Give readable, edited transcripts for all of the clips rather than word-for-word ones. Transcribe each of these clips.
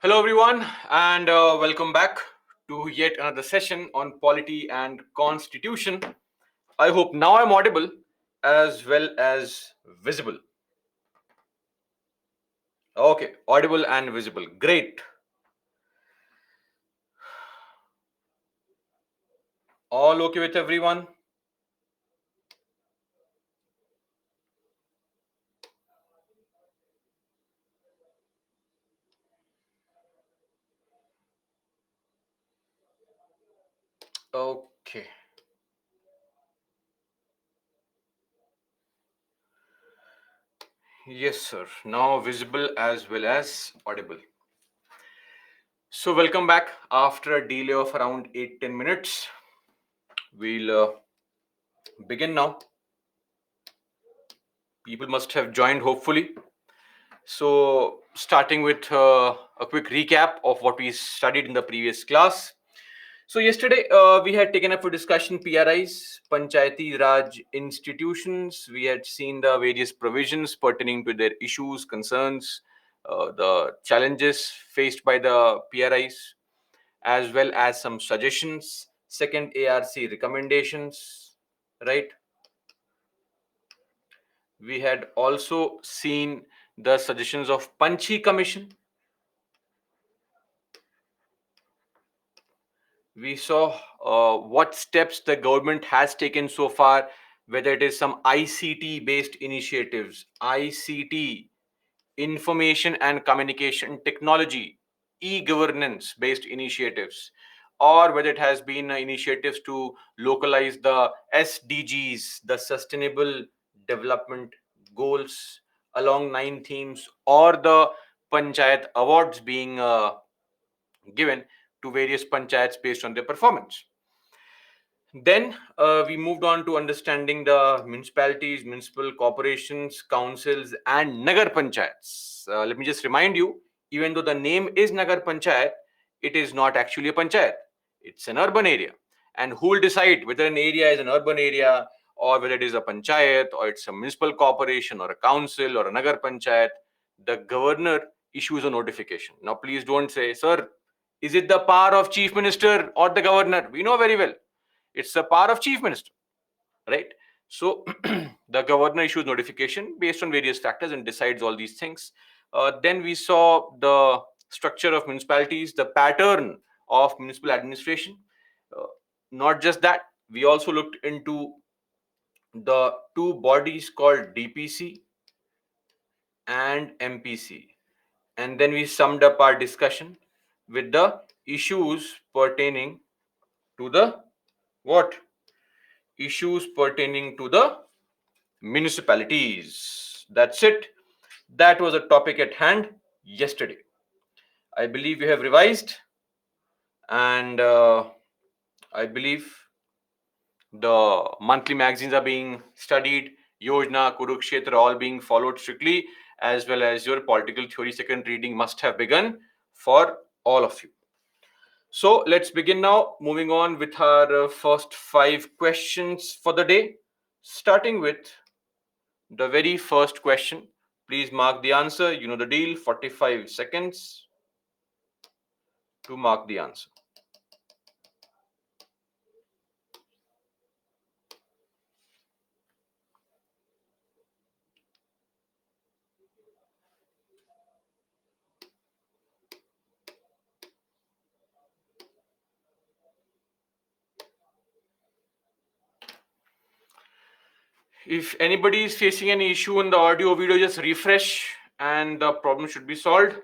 Hello, everyone, and welcome back to yet another session on polity and constitution. I hope now I'm audible as well as visible. Okay, audible and visible. Great. All okay with everyone? Okay. Yes, sir. Now visible as well as audible. So, welcome back after a delay of around 8-10 minutes. We'll begin now. People must have joined, hopefully. So, starting with a quick recap of what we studied in the previous class. So, yesterday we had taken up for discussion PRIs, Panchayati Raj institutions. We had seen the various provisions pertaining to their issues, concerns, the challenges faced by the PRIs, as well as some suggestions. Second, ARC recommendations, right? We had also seen the suggestions of Panchi Commission. We saw what steps the government has taken so far, whether it is some ICT based initiatives, ICT, information and communication technology, e-governance based initiatives, or whether it has been initiatives to localize the SDGs, the Sustainable Development Goals, along 9 themes, or the Panchayat Awards being given to various panchayats based on their performance. Then we moved on to understanding the municipalities, municipal corporations, councils, and Nagar Panchayats. Let me just remind you, even though the name is Nagar Panchayat, it is not actually a panchayat. It's an urban area. And who will decide whether an area is an urban area or whether it is a panchayat or it's a municipal corporation or a council or a Nagar Panchayat? The governor issues a notification. Now, please don't say, sir, is it the power of chief minister or the governor? We know very well it's the power of chief minister, right? So the governor issues notification based on various factors and decides all these things. Then we saw the structure of municipalities, the pattern of municipal administration. uh, Not just that, we also looked into the two bodies called DPC and MPC, and then we summed up our discussion with the issues pertaining to the what issues pertaining to the municipalities. That's it. That was a topic at hand yesterday. I believe you have revised, and I believe the monthly magazines are being studied. Yojana, Kurukshetra, all being followed strictly, as well as your political theory second reading must have begun for all of you. So let's begin now. Moving on with our first 5 questions for the day, starting with the very first question. Please mark the answer. You know the deal. 45 seconds to mark the answer. If anybody is facing any issue in the audio video, just refresh and the problem should be solved.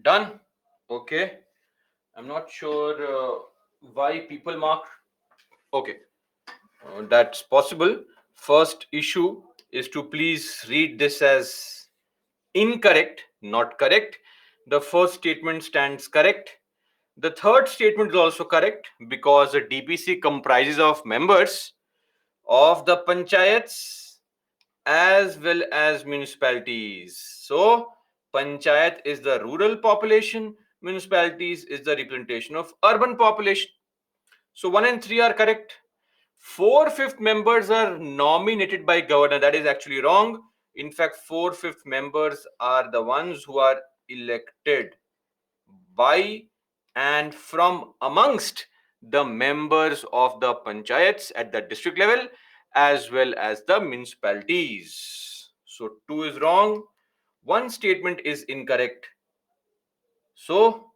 Done. Okay. I'm not sure why people mark. Okay. That's possible. First issue is to please read this as incorrect, not correct. The first statement stands correct. The third statement is also correct because the DPC comprises of members of the panchayats as well as municipalities. So, panchayat is the rural population, municipalities is the representation of urban population. So, 1 and 3 are correct. 4/5 members are nominated by governor. That is actually wrong. In fact, 4/5 members are the ones who are elected by and from amongst the members of the panchayats at the district level as well as the municipalities. So 2 is wrong. One statement is incorrect. So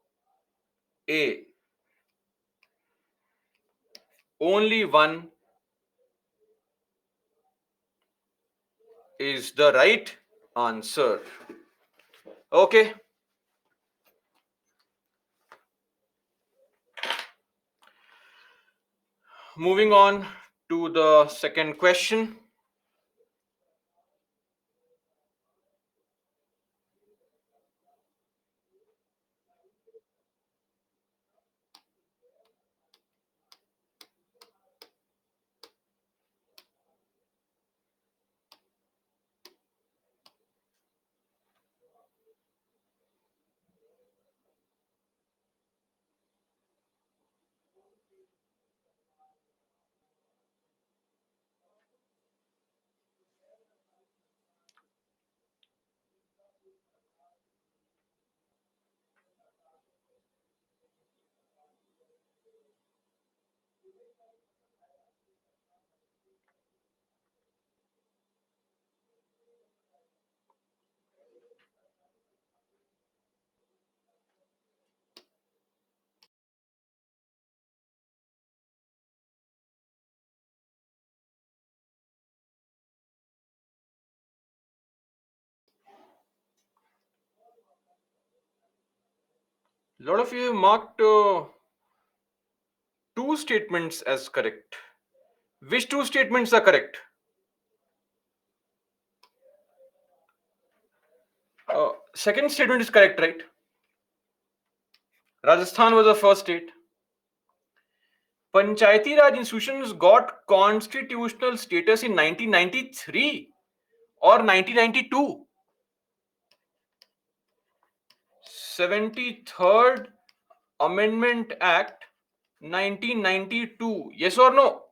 A, only one is the right answer. Okay. Moving on to the second question. A lot of you have marked two statements as correct. Which two statements are correct? Second statement is correct, right? Rajasthan was the first state. Panchayati Raj institutions got constitutional status in 1993 or 1992. 73rd Amendment Act 1992. Yes or no?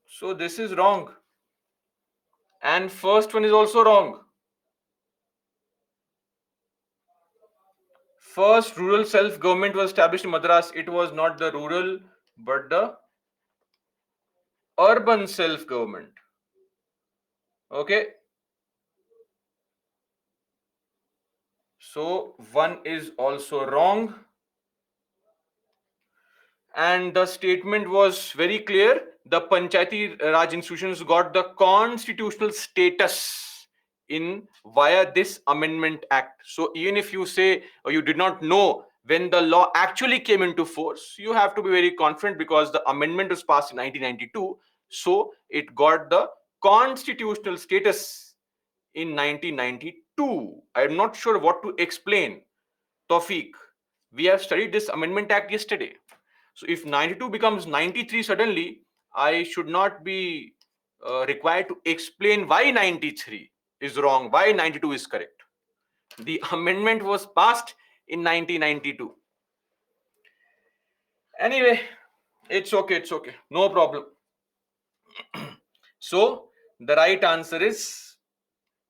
So this is wrong. And first one is also wrong. First rural self-government was established in Madras. It was not the rural but the urban self-government. Okay. So one is also wrong. And the statement was very clear. The Panchayati Raj institutions got the constitutional status in via this Amendment Act. So even if you say or you did not know when the law actually came into force, you have to be very confident because the amendment was passed in 1992. So it got the constitutional status in 1992. I'm not sure what to explain. Tawfiq, we have studied this Amendment Act yesterday. So if 92 becomes 93 suddenly, I should not be required to explain why 93 is wrong, why 92 is correct. The amendment was passed in 1992. Anyway, it's okay, no problem. So the right answer is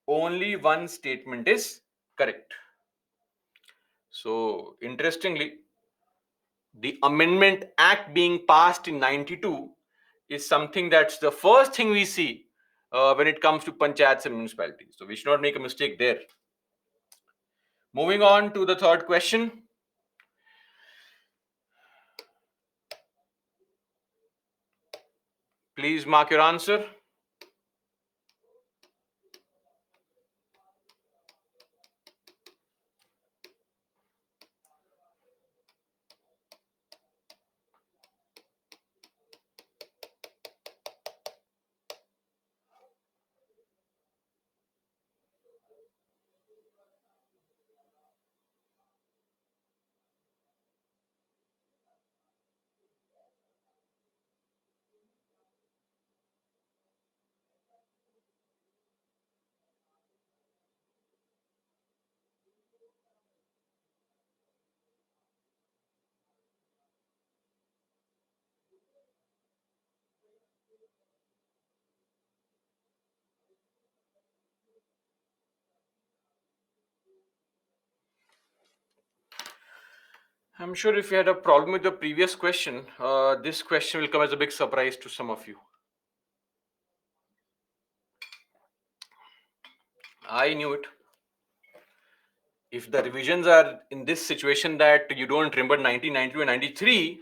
only one statement is correct. So interestingly, the Amendment Act being passed in 92 is something that's the first thing we see when it comes to panchayats and municipalities. So we should not make a mistake there. Moving on to the third question. Please mark your answer. I'm sure if you had a problem with the previous question, this question will come as a big surprise to some of you. I knew it. If the revisions are in this situation that you don't remember 1992 and 93,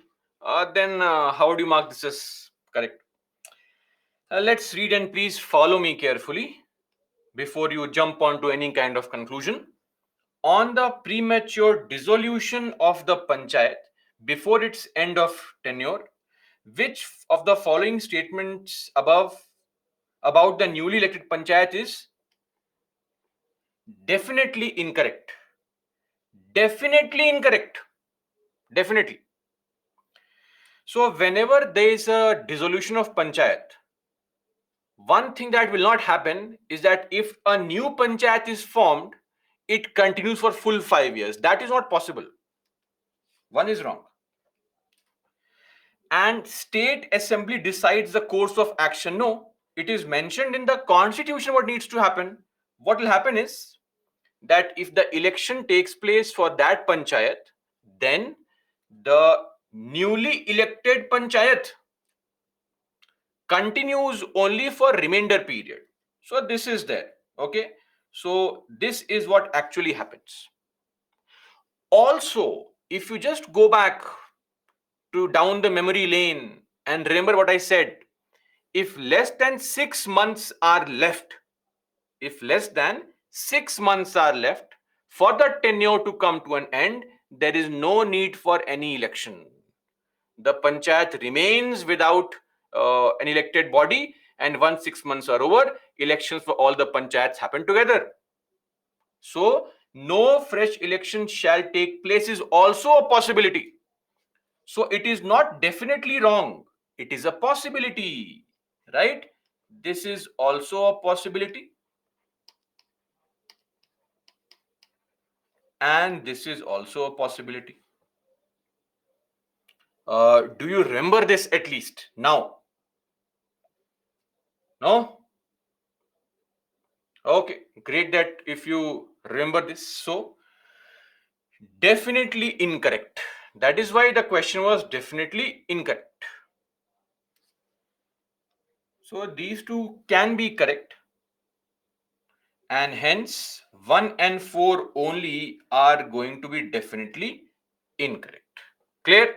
then how do you mark this as correct? Let's read and please follow me carefully before you jump onto any kind of conclusion. On the premature dissolution of the panchayat before its end of tenure, which of the following statements above about the newly elected panchayat is definitely incorrect? Definitely incorrect. Definitely. So, whenever there is a dissolution of panchayat, one thing that will not happen is that if a new panchayat is formed, it continues for full 5 years. That is not possible. One is wrong. And state assembly decides the course of action. No, it is mentioned in the constitution what needs to happen. What will happen is that if the election takes place for that panchayat, then the newly elected panchayat continues only for remainder period. So this is there. Okay, so this is what actually happens. Also, if you just go back to down the memory lane and remember what I said, if less than 6 months are left, if less than 6 months are left for the tenure to come to an end, there is no need for any election. The panchayat remains without an elected body, and once 6 months are over, elections for all the panchayats happen together. So no fresh election shall take place is also a possibility. So it is not definitely wrong, it is a possibility, right? This is also a possibility, and this is also a possibility. Do you remember this at least now? No? Okay, great that if you remember this. So, definitely incorrect. That is why the question was definitely incorrect. So, these two can be correct, and hence 1 and 4 only are going to be definitely incorrect. Clear?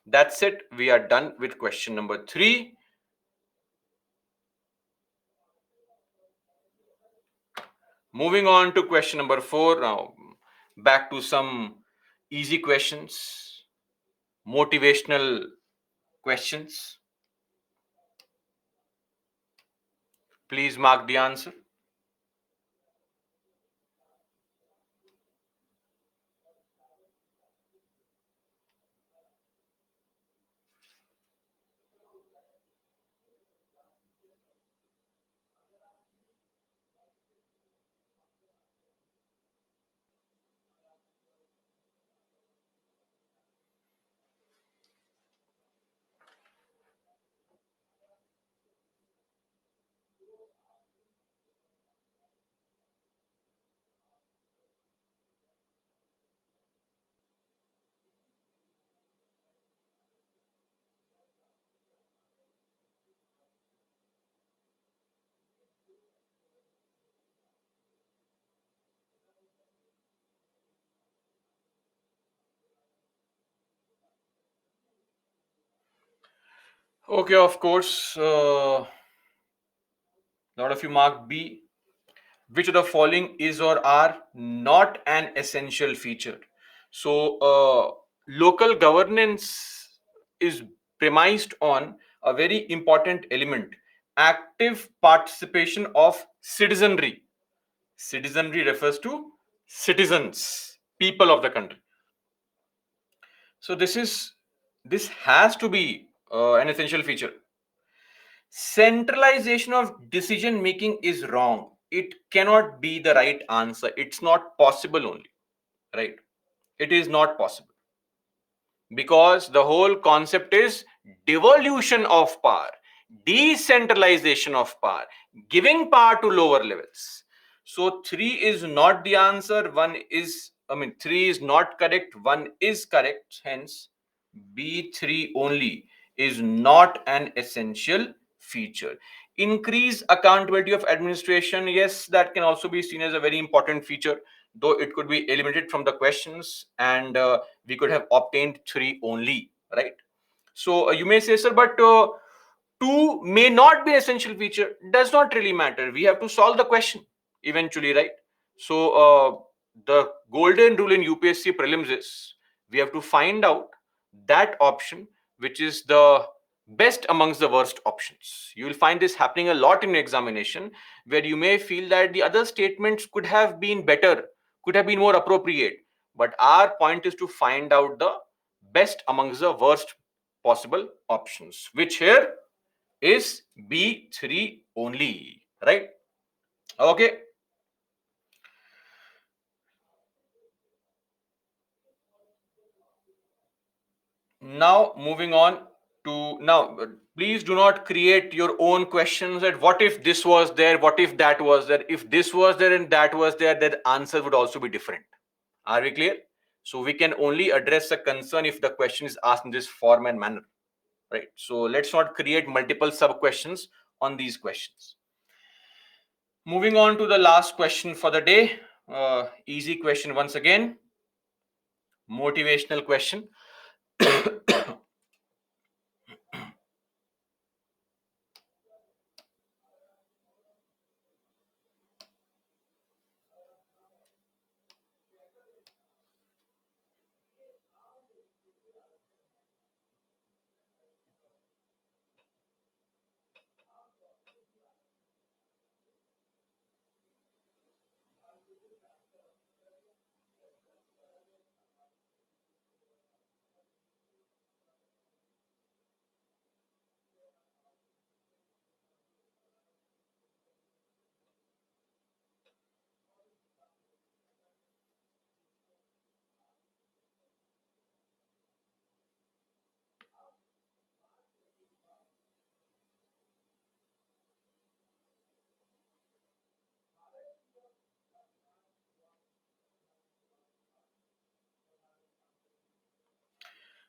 That's it. We are done with question number 3. Moving on to question number 4 now. Back to some easy questions, motivational questions. Please mark the answer. Okay, of course, a lot of you marked B. Which of the following is or are not an essential feature? So, local governance is premised on a very important element, active participation of citizenry. Citizenry refers to citizens, people of the country. So, this has to be an essential feature. Centralization of decision making is wrong. It cannot be the right answer. It's not possible only, right? It is not possible because the whole concept is devolution of power, decentralization of power, giving power to lower levels. So 3 is not the answer, 1 is 3 is not correct, 1 is correct. Hence, B3 only is not an essential feature. Increase accountability of administration. Yes, that can also be seen as a very important feature, though it could be eliminated from the questions, and we could have obtained 3 only, right? So you may say, sir, but 2 may not be essential feature. Does not really matter. We have to solve the question eventually, right? So the golden rule in UPSC prelims is we have to find out that option which is the best amongst the worst options. You will find this happening a lot in examination, where you may feel that the other statements could have been better, could have been more appropriate. But our point is to find out the best amongst the worst possible options, which here is B3 only, right? Okay. Now moving on to now, please do not create your own questions that what if this was there, what if that was there. If this was there and that was there, then the answer would also be different. Are we clear? So we can only address a concern if the question is asked in this form and manner, right? So let's not create multiple sub questions on these questions. Moving on to the last question for the day. Easy question once again. Motivational question.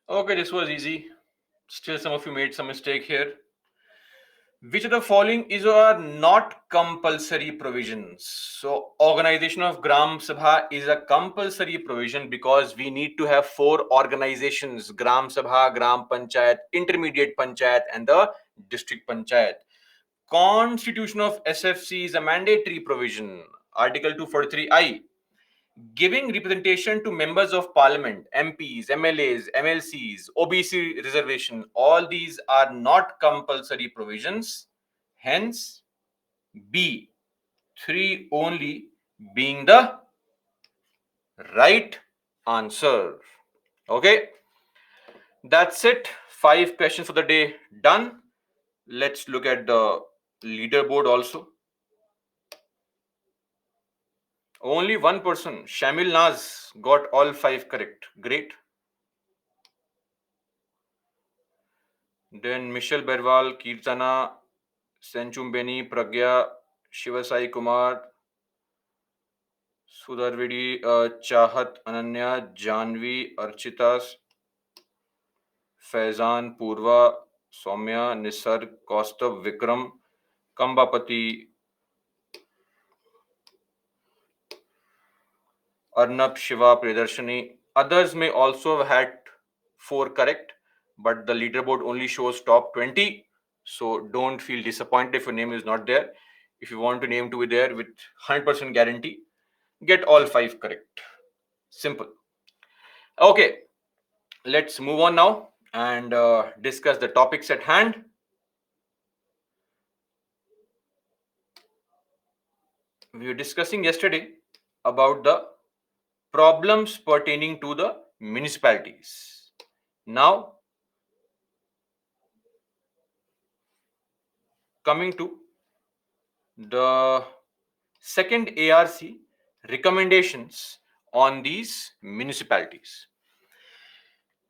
Okay, this was easy. Still, some of you made some mistake here. Which of the following is or not compulsory provisions? So, organization of Gram Sabha is a compulsory provision because we need to have 4 organizations: Gram Sabha, Gram Panchayat, Intermediate Panchayat, and the District Panchayat. Constitution of SFC is a mandatory provision. Article 243I, giving representation to members of parliament, MPs, MLAs, MLCs, OBC reservation, all these are not compulsory provisions. Hence, B, 3 only being the right answer. Okay, that's it. 5 questions for the day done. Let's look at the leaderboard also. Only one person, Shamil Naz, got all 5 correct. Great. Then Michelle Berwal, Kirtana, Senchumbeni, Pragya, Shivasai Kumar, Sudarvidi, Chahat, Ananya, Janvi, Archita, Faizan, Purva, Soumya, Nisarg, Kaustav, Vikram, Kambapati, Arnab, Shiva, Priyadarshini. Others may also have had 4 correct, but the leaderboard only shows top 20. So don't feel disappointed if your name is not there. If you want to name to be there with 100% guarantee, get all 5 correct. Simple. Okay, let's move on now and discuss the topics at hand. We were discussing yesterday about the problems pertaining to the municipalities. Now, coming to the second ARC recommendations on these municipalities.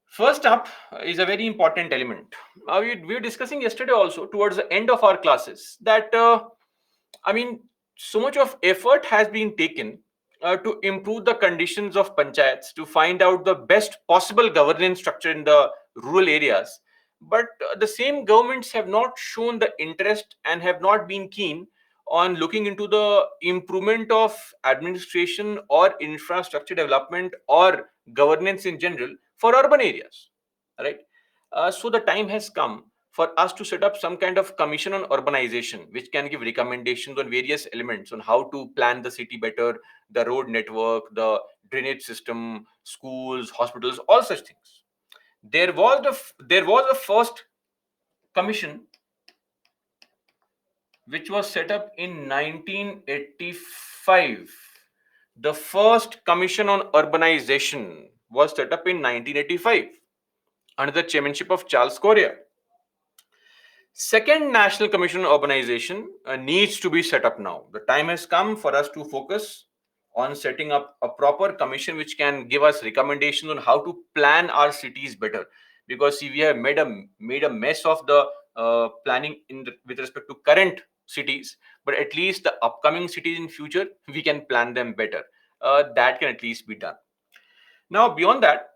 First up is a very important element. We were discussing yesterday also towards the end of our classes that, so much of effort has been taken to improve the conditions of panchayats, to find out the best possible governance structure in the rural areas. But the same governments have not shown the interest and have not been keen on looking into the improvement of administration or infrastructure development or governance in general for urban areas. Right? So the time has come for us to set up some kind of commission on urbanization, which can give recommendations on various elements on how to plan the city better, the road network, the drainage system, schools, hospitals, all such things. There was a first commission which was set up in 1985. The first commission on urbanization was set up in 1985 under the chairmanship of Charles Correa. Second National Commission on Urbanization needs to be set up now. The time has come for us to focus on setting up a proper commission which can give us recommendations on how to plan our cities better. Because see, we have made a mess of the planning with respect to current cities, but at least the upcoming cities in future we can plan them better. That can at least be done. Now, beyond that.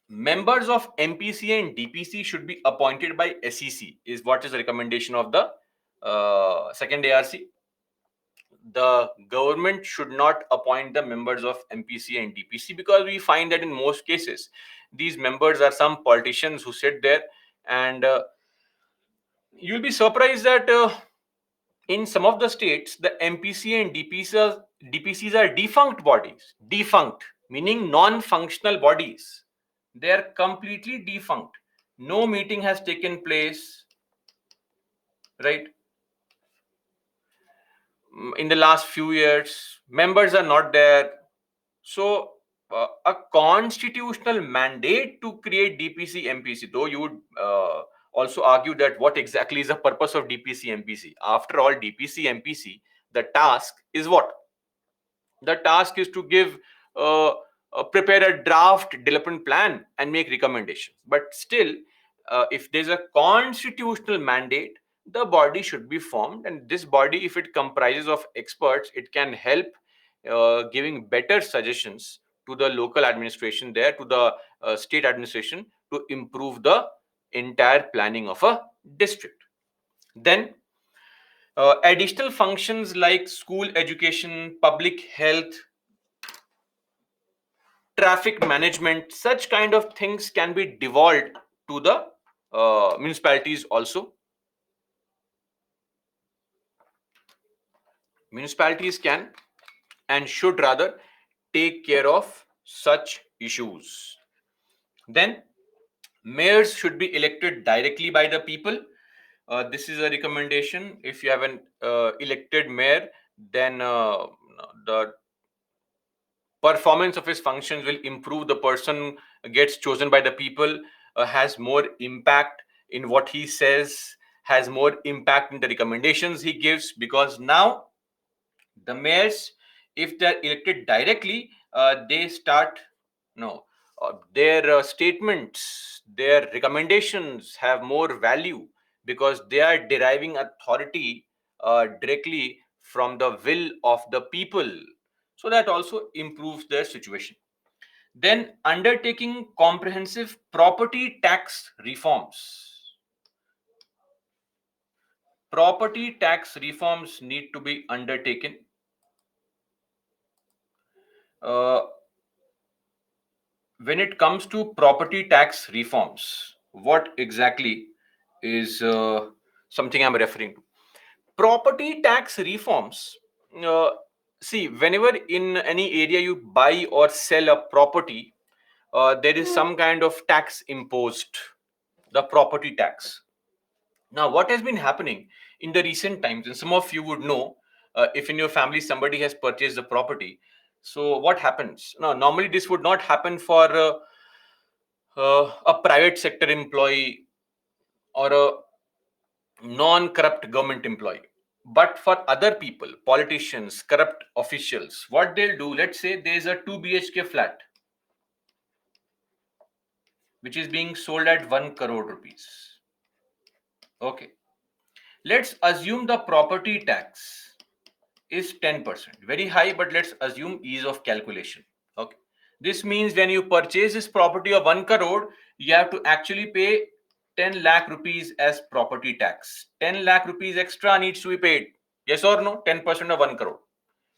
Members of MPC and DPC should be appointed by SEC, is what is the recommendation of the second ARC. The government should not appoint the members of MPC and DPC because we find that in most cases, these members are some politicians who sit there, and you'll be surprised that in some of the states, the MPC and DPCs are defunct bodies. Defunct, meaning non-functional bodies. They are completely defunct. No meeting has taken place, right? In the last few years, members are not there. So, a constitutional mandate to create DPC MPC, though you would also argue that what exactly is the purpose of DPC MPC? After all, DPC MPC, the task is what? The task is to give prepare a draft development plan and make recommendations. But still, if there's a constitutional mandate, the body should be formed, and this body, if it comprises of experts, it can help giving better suggestions to the local administration there, to the state administration, to improve the entire planning of a district. Then additional functions like school education, public health, traffic management, such kind of things can be devolved to the municipalities also. Municipalities can and should rather take care of such issues. Then mayors should be elected directly by the people. This is a recommendation. If you have an elected mayor, then the performance of his functions will improve. The person gets chosen by the people, has more impact in what he says, has more impact in the recommendations he gives, because now the mayors, if they're elected directly, they start no their statements, their recommendations have more value because they are deriving authority directly from the will of the people. So that also improves their situation. Then undertaking comprehensive property tax reforms. Property tax reforms need to be undertaken. Uh, when it comes to property tax reforms, what exactly is something I'm referring to? Property tax reforms. Uh, See, whenever in any area you buy or sell a property, there is some kind of tax imposed, the property tax. Now, what has been happening in the recent times, and some of you would know, if in your family somebody has purchased a property, so what happens? Now, normally this would not happen for a private sector employee or a non-corrupt government employee. But for other people, politicians, corrupt officials, what they'll do, let's say there's a 2 BHK flat which is being sold at 1 crore rupees. Okay. Let's assume the property tax is 10%. Very high, but let's assume ease of calculation. Okay. This means when you purchase this property of 1 crore, you have to actually pay 10 lakh rupees as property tax. 10 lakh rupees extra needs to be paid. Yes or no? 10% of 1 crore.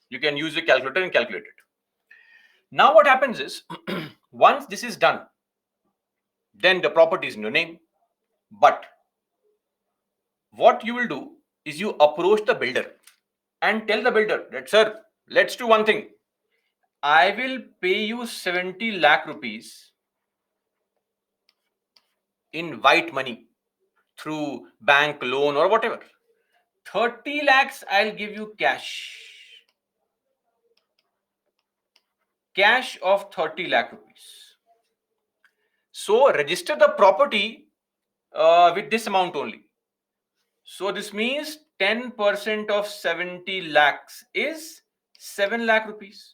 You can use the calculator and calculate it. Now what happens is, once this is done, then the property is in your name. But what you will do is you approach the builder and tell the builder that, sir, let's do one thing. I will pay you 70 lakh rupees in white money through bank loan or whatever. 30 lakhs I'll give you cash. Cash of 30 lakh rupees. So register the property with this amount only. So this means 10% of 70 lakhs is 7 lakh rupees.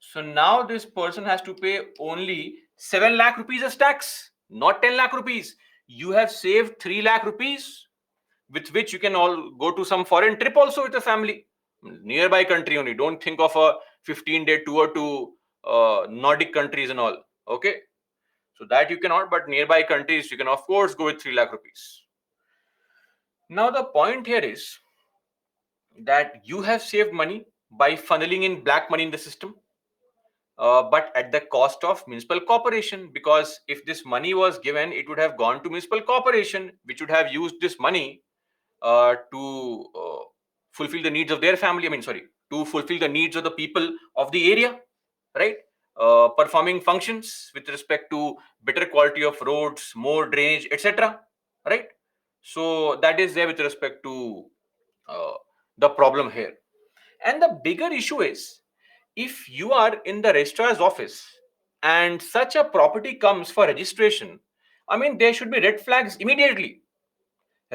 So now this person has to pay only 7 lakh rupees as tax, not 10 lakh rupees. You have saved 3 lakh rupees, with which you can all go to some foreign trip also with the family, nearby country only. Don't think of a 15-day tour to Nordic countries and all. Okay. So that you cannot, but nearby countries, you can of course go with 3 lakh rupees. Now the point here is that you have saved money by funneling in black money in the system, but at the cost of municipal corporation, because if this money was given, it would have gone to municipal corporation, which would have used this money to fulfill the needs of their family. I mean, sorry, to fulfill the needs of the people of the area, right? Performing functions with respect to better quality of roads, more drainage, etc. Right? So that is there with respect to uh, the problem here. And the bigger issue is, if you are in the registrar's office and such a property comes for registration, I mean, there should be red flags immediately.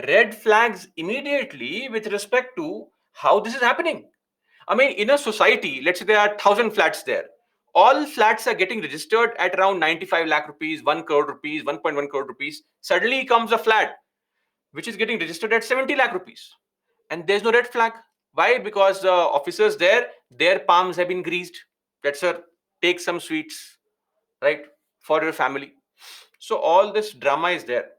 Red flags immediately with respect to how this is happening. I mean, in a society, let's say there are 1,000 flats there. All flats are getting registered at around 95 lakh rupees, 1 crore rupees, 1.1 crore rupees. Suddenly comes a flat which is getting registered at 70 lakh rupees. And there's no red flag. Why? Because the officers there, their palms have been greased. That, sir, take some sweets, right, for your family. So all this drama is there.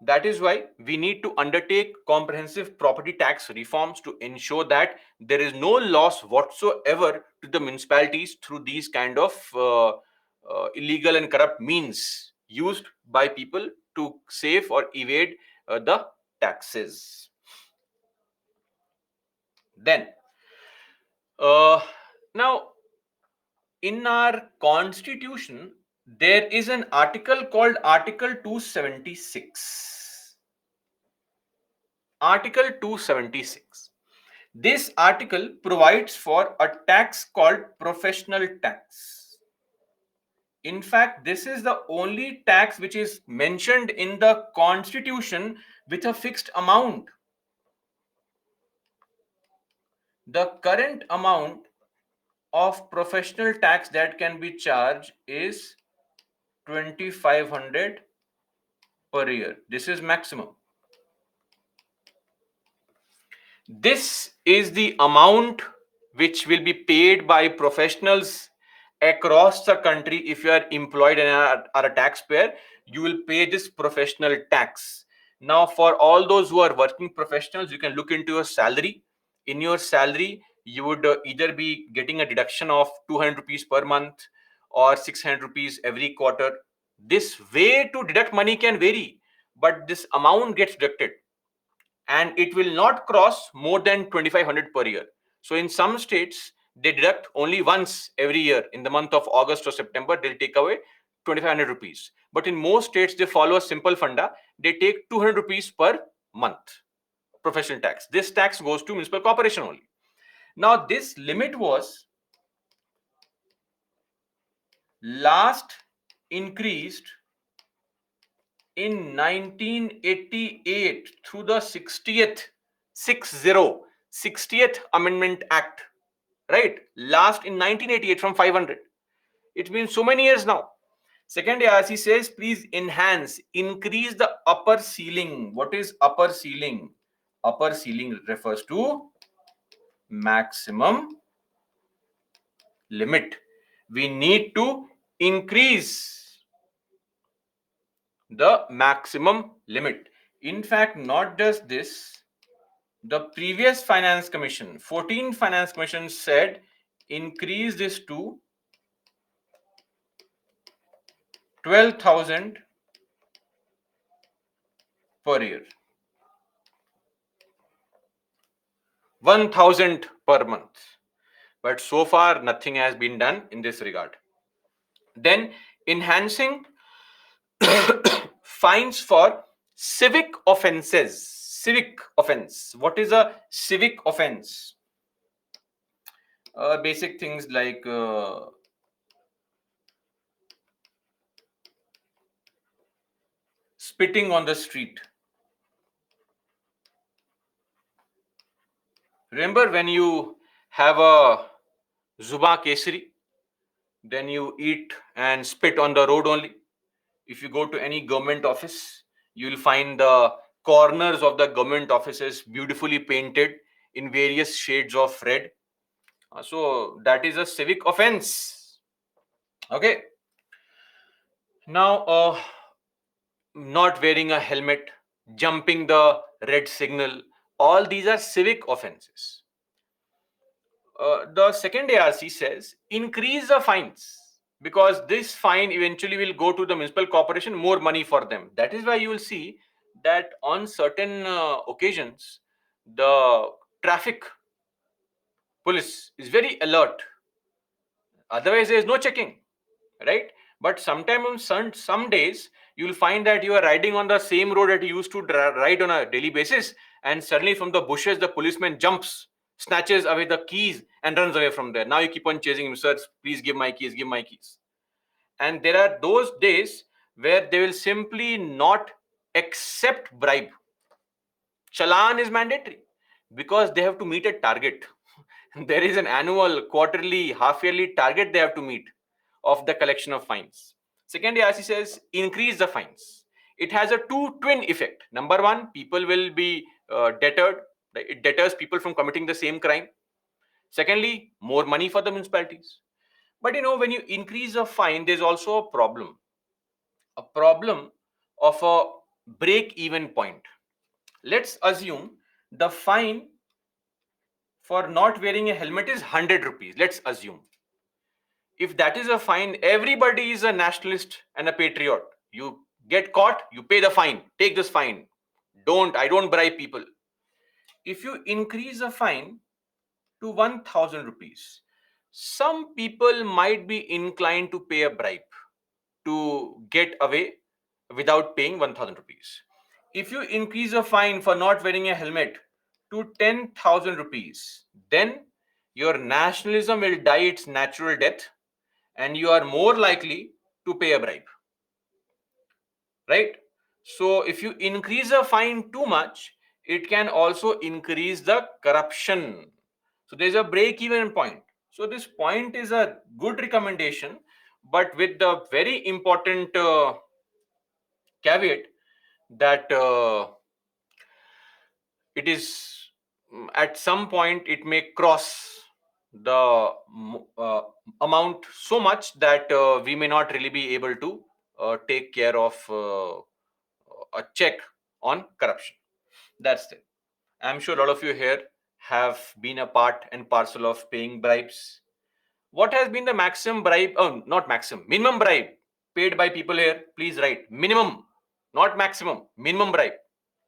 That is why we need to undertake comprehensive property tax reforms to ensure that there is no loss whatsoever to the municipalities through these kind of illegal and corrupt means used by people to save or evade the taxes. Then, now in our constitution, there is an article called Article 276. Article 276. This article provides for a tax called professional tax. In fact, this is the only tax which is mentioned in the constitution with a fixed amount. The current amount of professional tax that can be charged is 2,500 per year. This is maximum. This is the amount which will be paid by professionals across the country. If you are employed and are a taxpayer, you will pay this professional tax. Now, for all those who are working professionals, you can look into your salary. In your salary, you would either be getting a deduction of 200 rupees per month or 600 rupees every quarter. This way to deduct money can vary, but this amount gets deducted and it will not cross more than 2,500 per year. So in some states, they deduct only once every year. In the month of August or September, they'll take away 2,500 rupees. But in most states, they follow a simple funda. They take 200 rupees per month professional tax. This tax goes to municipal corporation only. Now, this limit was last increased in 1988 through the 60th Amendment Act, right? Last in 1988 from 500. It's been so many years now. Second, as he says, please increase the upper ceiling. What is upper ceiling? Upper ceiling refers to maximum limit. We need to increase the maximum limit. In fact, not just this, the previous finance commission, 14th finance commission, said increase this to 12,000 per year, 1,000 per month. But so far, nothing has been done in this regard. Then, enhancing fines for civic offenses. Civic offense. What is a civic offense? Basic things like spitting on the street. Remember when you have a Zuba Kesari, then you eat and spit on the road only. If you go to any government office, you will find the corners of the government offices beautifully painted in various shades of red. So that is a civic offense. Okay. Now, not wearing a helmet, jumping the red signal, all these are civic offenses. The second ARC says increase the fines, because this fine eventually will go to the municipal corporation, more money for them. That is why you will see that on certain occasions, the traffic police is very alert. Otherwise, there is no checking, right? But sometimes on some days, you will find that you are riding on the same road that you used to ride on a daily basis, and suddenly from the bushes, the policeman jumps, snatches away the keys, and runs away from there. Now you keep on chasing him, sir, please give my keys, give my keys. And there are those days where they will simply not accept bribe. Challan is mandatory because they have to meet a target. There is an annual, quarterly, half yearly target they have to meet of the collection of fines. Second, ARC says increase the fines. It has a twin effect. Number one, people will be deterred. It deters people from committing the same crime. Secondly, more money for the municipalities. But when you increase a fine, there's also a problem of a break-even point. Let's assume the fine for not wearing a helmet is 100 rupees. Let's assume. If that is a fine, everybody is a nationalist and a patriot. You get caught, you pay the fine. Take this fine. I don't bribe people. If you increase a fine to 1,000 rupees, some people might be inclined to pay a bribe to get away without paying 1,000 rupees. If you increase a fine for not wearing a helmet to 10,000 rupees, then your nationalism will die its natural death and you are more likely to pay a bribe. Right? So if you increase a fine too much, it can also increase the corruption. So there's a break-even point. So this point is a good recommendation, but with the very important caveat that it is at some point it may cross the amount so much that we may not really be able to take care of a check on corruption. That's it. I'm sure a lot of you here have been a part and parcel of paying bribes. What has been the maximum bribe? Oh, not maximum, minimum bribe paid by people here? Please write minimum, not maximum, minimum bribe.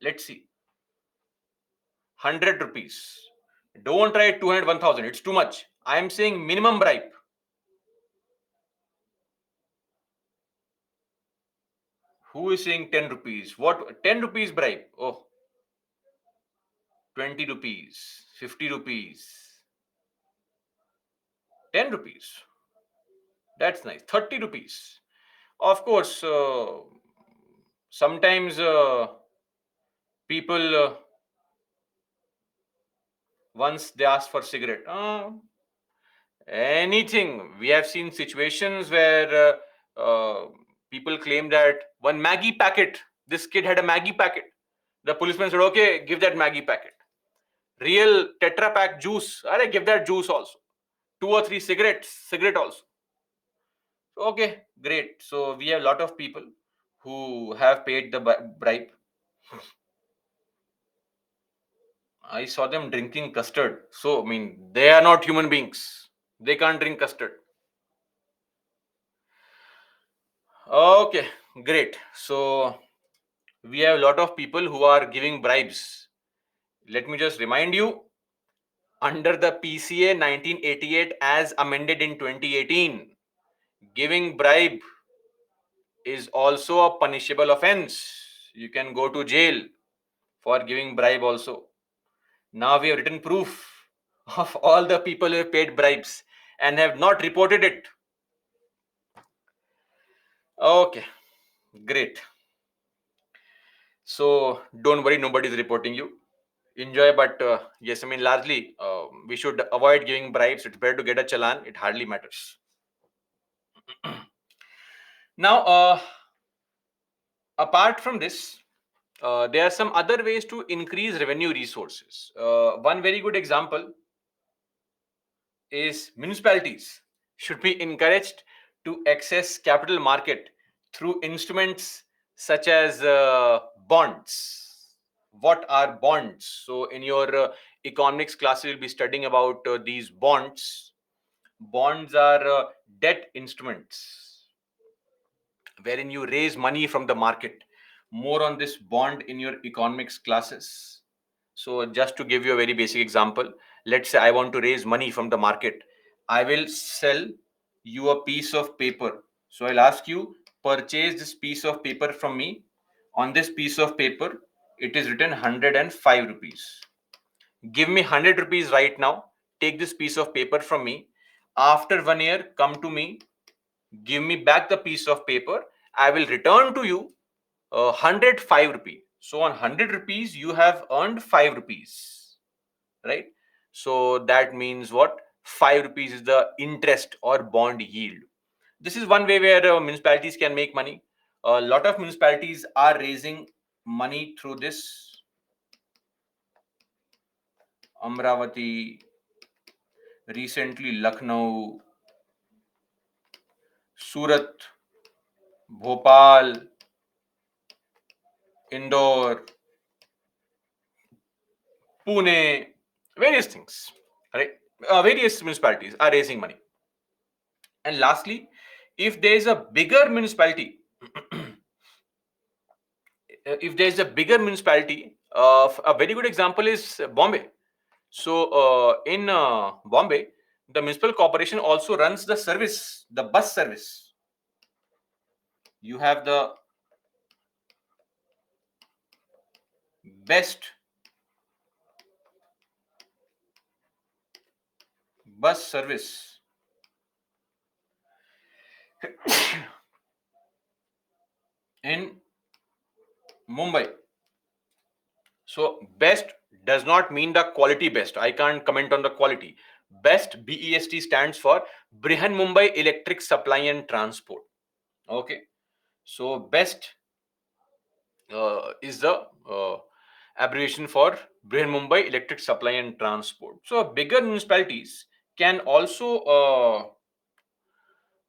Let's see. 100 rupees. Don't write 200, 1,000. It's too much. I am saying minimum bribe. Who is saying 10 rupees? What? 10 rupees bribe? Oh, 20 rupees, 50 rupees, 10 rupees. That's nice. 30 rupees. Of course, sometimes people, once they ask for cigarette, anything. We have seen situations where people claim that one Maggie packet, this kid had a Maggie packet. The policeman said, okay, give that Maggie packet. real Tetra Pak juice, I give that juice also. 2 or 3 cigarette also. Okay, great. So we have a lot of people who have paid the bribe. I saw them drinking custard. So, I mean, they are not human beings. They can't drink custard. Okay, great. So, we have a lot of people who are giving bribes. Let me just remind you, under the PCA 1988 as amended in 2018, giving bribe is also a punishable offense. You can go to jail for giving bribe also. Now we have written proof of all the people who have paid bribes and have not reported it. Okay, great. So don't worry, nobody is reporting you. Enjoy, but yes, I mean, largely we should avoid giving bribes. It's better to get a challan. It hardly matters. Now, apart from this, there are some other ways to increase revenue resources. One very good example is municipalities should be encouraged to access capital market through instruments such as bonds. What are bonds? So in your economics class you'll be studying about these bonds. Bonds are debt instruments wherein you raise money from the market. More on this bond in your economics classes. So just to give you a very basic example, let's say I want to raise money from the market. I will sell you a piece of paper. So I'll ask you, purchase this piece of paper from me. On this piece of paper, it is written 105 rupees. Give me 100 rupees right now. Take this piece of paper from me. After 1 year, come to me. Give me back the piece of paper. I will return to you 105 rupees. So on 100 rupees, you have earned 5 rupees, right? So that means what? 5 rupees is the interest or bond yield. This is one way where municipalities can make money. A lot of municipalities are raising money through this. Amravati, recently Lucknow, Surat, Bhopal, Indore, Pune, various things, right? Various municipalities are raising money. And lastly, if there is a bigger municipality, if there is a bigger municipality, a very good example is Bombay. So in Bombay, the municipal corporation also runs the service, the bus service. You have the best bus service in Mumbai. So best does not mean the quality best. I can't comment on the quality. Best, BEST, stands for Brihan Mumbai Electric Supply and Transport. Okay. So best is the abbreviation for Brihan Mumbai Electric Supply and Transport. So bigger municipalities can also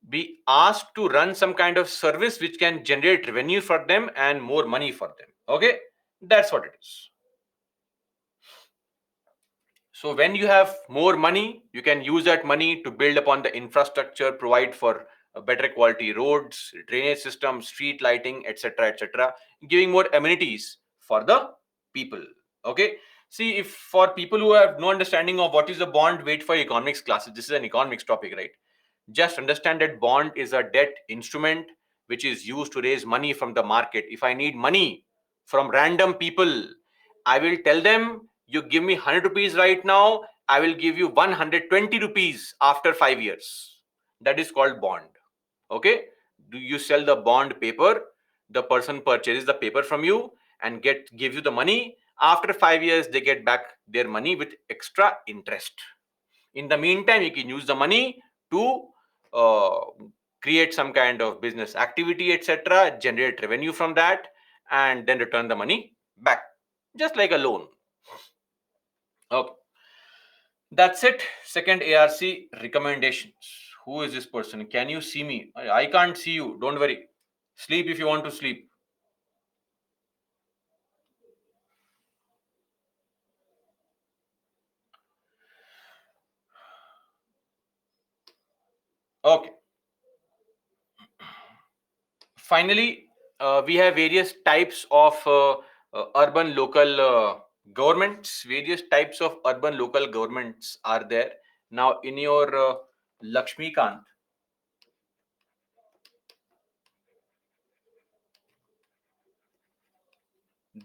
be asked to run some kind of service which can generate revenue for them and more money for them. Okay, that's what it is. So when you have more money, you can use that money to build upon the infrastructure, provide for better quality roads, drainage system, street lighting, etc., giving more amenities for the people. Okay. See, if for people who have no understanding of what is a bond, wait for economics classes. This is an economics topic, right? Just understand that bond is a debt instrument which is used to raise money from the market. If I need money from random people, I will tell them, you give me 100 rupees right now, I will give you 120 rupees after 5 years. That is called bond. Okay? Do you sell the bond paper? The person purchases the paper from you and give you the money. After 5 years, they get back their money with extra interest. In the meantime, you can use the money to uh, create some kind of business activity, etc., generate revenue from that, and then return the money back, just like a loan. Okay, that's it. Second ARC recommendations. Who is this person? Can you see me? I can't see you. Don't worry. Sleep if you want to sleep. Okay. Finally, we have various types of urban local governments. Various types of urban local governments are there. Now, in your Lakshmikant,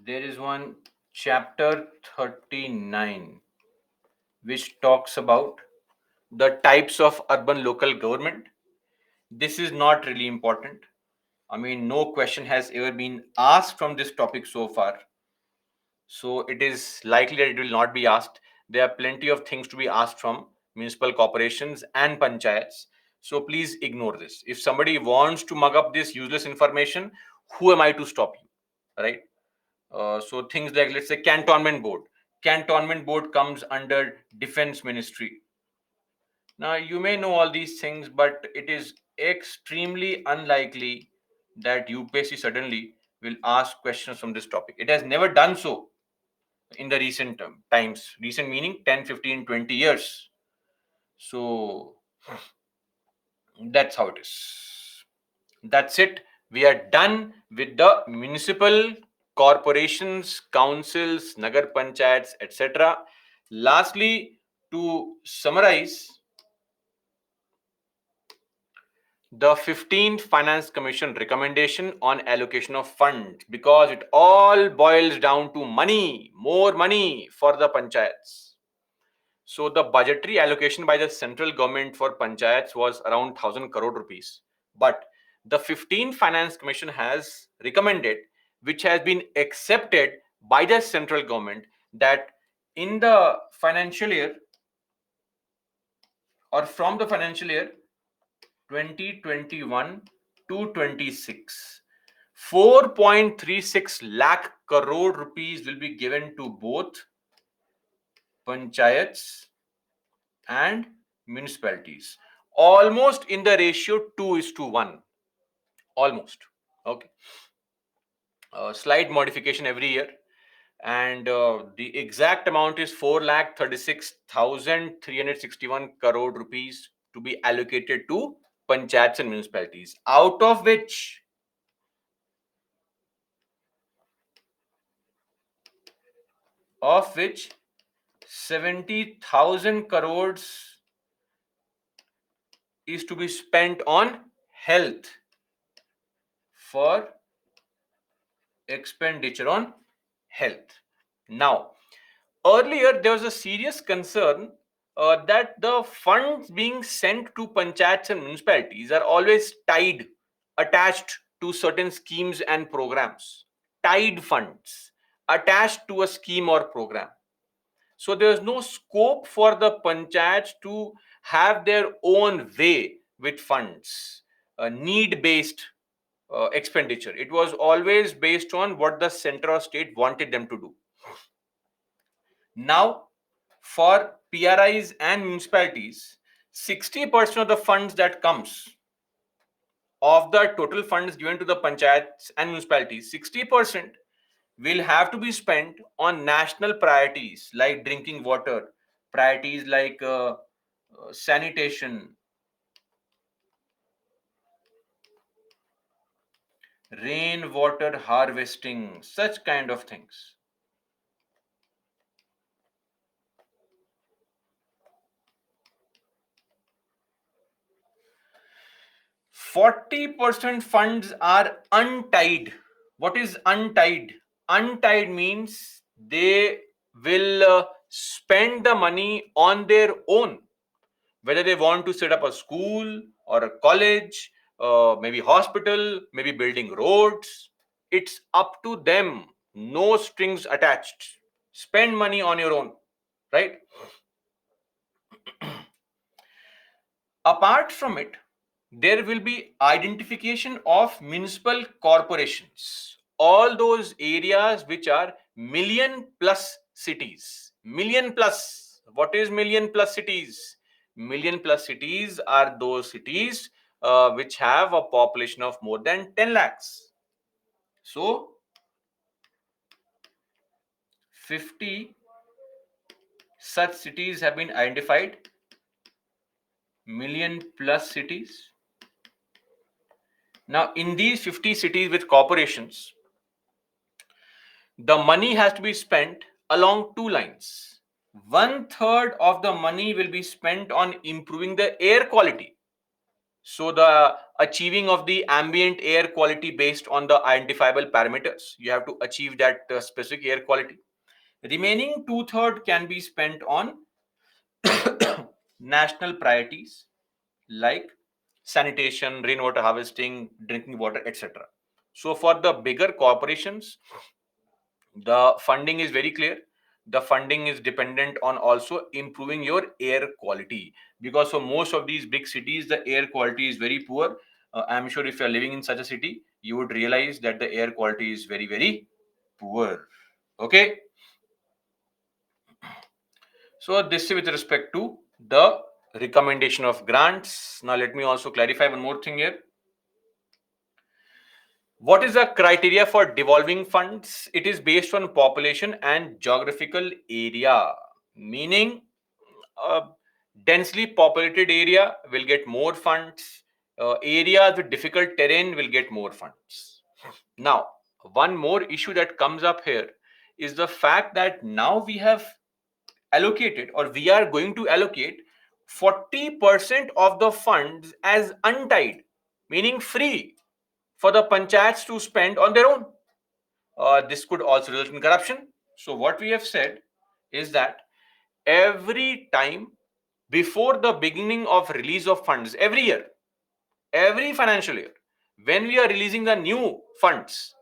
there is one chapter 39 which talks about the types of urban local government. This is not really important. I mean, no question has ever been asked from this topic so far. So it is likely that it will not be asked. There are plenty of things to be asked from municipal corporations and panchayats. So please ignore this. If somebody wants to mug up this useless information, who am I to stop you? Right? So things like, let's say, cantonment board. Cantonment board comes under defense ministry. Now you may know all these things, but it is extremely unlikely that UPSC suddenly will ask questions from this topic. It has never done so in the recent times. Recent meaning 10, 15, 20 years. So that's how it is. That's it. We are done with the municipal corporations, councils, nagar panchayats, etc. Lastly, to summarize, the 15th Finance Commission recommendation on allocation of funds, because it all boils down to money, more money for the panchayats. So the budgetary allocation by the central government for panchayats was around 1000 crore rupees. But the 15th Finance Commission has recommended, which has been accepted by the central government, that in the financial year or from the financial year 2021 to 26, 4.36 lakh crore rupees will be given to both panchayats and municipalities, almost in the ratio 2 is to 1, almost. Okay, slight modification every year, and the exact amount is 4,36,361 crore rupees to be allocated to panchayats and municipalities, out of which 70,000 crores is to be spent on health, for expenditure on health. Now, earlier there was a serious concern that the funds being sent to panchayats and municipalities are always attached to certain schemes and programs. Tied funds attached to a scheme or program. So there is no scope for the panchayats to have their own way with funds, need based expenditure. It was always based on what the center or state wanted them to do. Now, for PRIs and municipalities, 60% of the funds that comes of the total funds given to the panchayats and municipalities, 60% will have to be spent on national priorities like drinking water, priorities like sanitation, rainwater harvesting, such kind of things. 40% funds are untied. What is untied? Untied means they will spend the money on their own, whether they want to set up a school or a college, maybe hospital, maybe building roads. It's up to them. No strings attached. Spend money on your own, right? Apart from it, there will be identification of municipal corporations, all those areas which are million plus cities. Million plus. What is million plus cities? Million plus cities are those cities which have a population of more than 10 lakhs. So 50 such cities have been identified, million plus cities. Now, in these 50 cities with corporations, the money has to be spent along two lines. One third of the money will be spent on improving the air quality. So, the achieving of the ambient air quality based on the identifiable parameters, you have to achieve that specific air quality. Remaining two-third can be spent on national priorities like sanitation, rainwater harvesting, drinking water, etc. So, for the bigger corporations, the funding is very clear. The funding is dependent on also improving your air quality, because for most of these big cities, the air quality is very poor. I'm sure if you're living in such a city, you would realize that the air quality is very, very poor. Okay. So this is with respect to the recommendation of grants. Now let me also clarify one more thing here. What is the criteria for devolving funds? It is based on population and geographical area, meaning a densely populated area will get more funds. Areas with difficult terrain will get more funds. Now, one more issue that comes up here is the fact that now we have allocated, or we are going to allocate 40% of the funds as untied, meaning free for the panchayats to spend on their own. This could also result in corruption. So, what we have said is that every time before the beginning of release of funds, every year, every financial year, when we are releasing the new funds,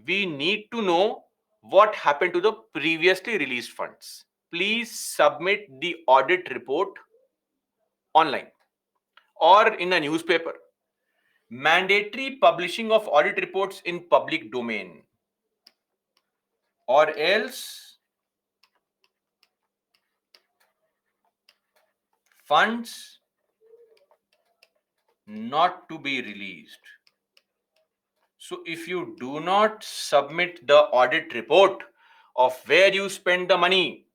we need to know what happened to the previously released funds. Please submit the audit report online or in a newspaper. Mandatory publishing of audit reports in public domain, or else funds not to be released. So if you do not submit the audit report of where you spend the money,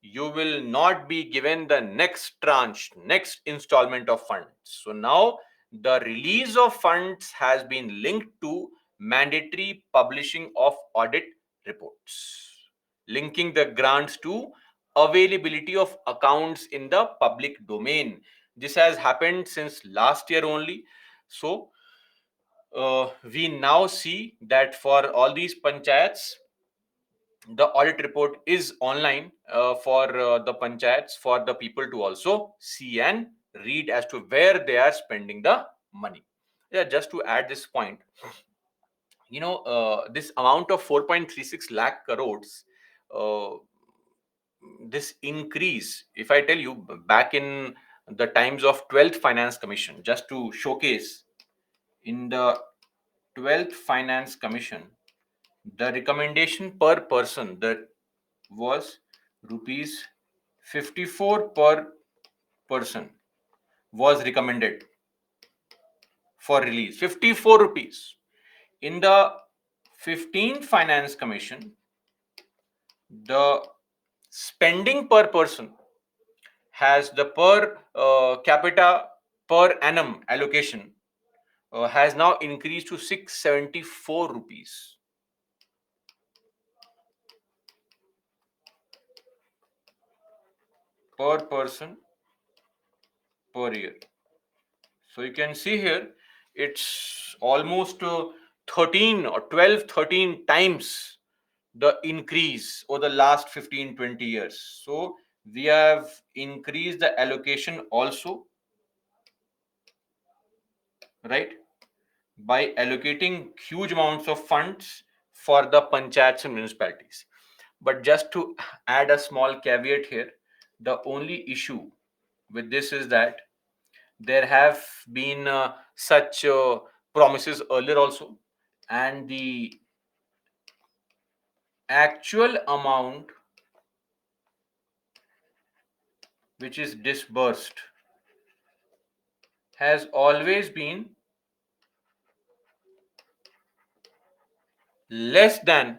you will not be given the next tranche, next installment of funds. So now the release of funds has been linked to mandatory publishing of audit reports, linking the grants to availability of accounts in the public domain. This has happened since last year only. So we now see that for all these panchayats, the audit report is online for the panchayats, for the people to also see and read as to where they are spending the money. Yeah, just to add this point, this amount of 4.36 lakh crores, uh, this increase, if I tell you, back in the times of 12th Finance Commission, just to showcase, in the 12th Finance Commission, the recommendation per person that was rupees 54 per person was recommended for release. 54 rupees. In the 15th Finance Commission, the spending per person has the per capita per annum allocation has now increased to 674 rupees per person per year. So you can see here, it's almost 13 or 12, 13 times the increase over the last 15, 20 years. So we have increased the allocation also, right? By allocating huge amounts of funds for the panchayats and municipalities. But just to add a small caveat here, the only issue with this is that there have been such promises earlier also, and the actual amount which is disbursed has always been less than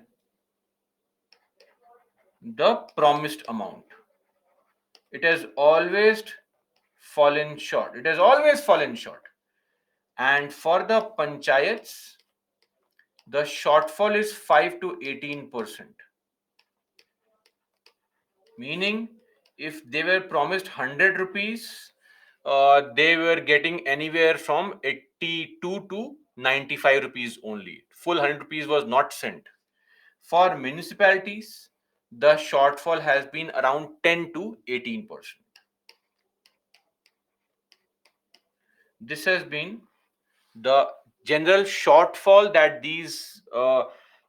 the promised amount. It has always fallen short. It has always fallen short. And for the panchayats, the shortfall is 5 to 18%. Meaning, if they were promised 100 rupees, they were getting anywhere from 82 to 95 rupees only. Full 100 rupees was not sent. For municipalities, the shortfall has been around 10 to 18%. This has been the general shortfall that these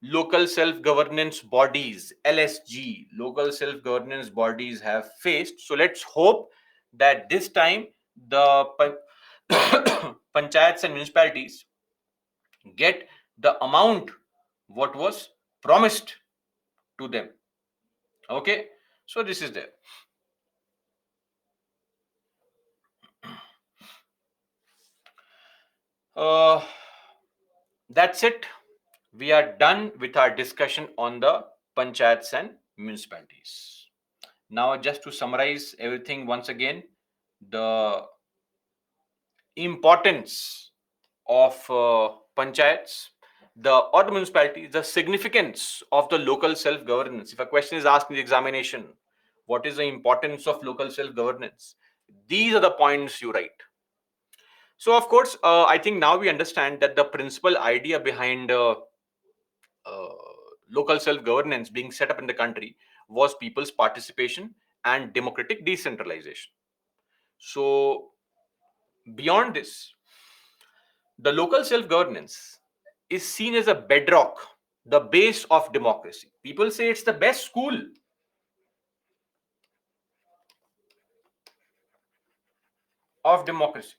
local self-governance bodies, LSG, local self-governance bodies have faced. So let's hope that this time the panchayats and municipalities get the amount what was promised to them. Okay, so this is there. Uh, that's it. We are done with our discussion on the panchayats and municipalities. Now, just to summarize everything once again, the importance of panchayats, or the municipalities, the significance of the local self-governance. If a question is asked in the examination, what is the importance of local self-governance? These are the points you write. So, of course, I think now we understand that the principal idea behind uh, local self-governance being set up in the country was people's participation and democratic decentralization. So beyond this, the local self-governance is seen as a bedrock, the base of democracy. People say it's the best school of democracy.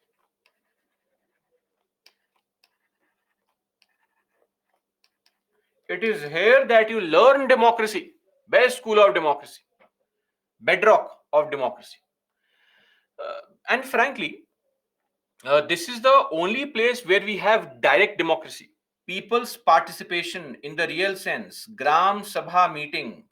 It is here that you learn democracy, best school of democracy, bedrock of democracy. And frankly, this is the only place where we have direct democracy. People's participation in the real sense, Gram Sabha meetings,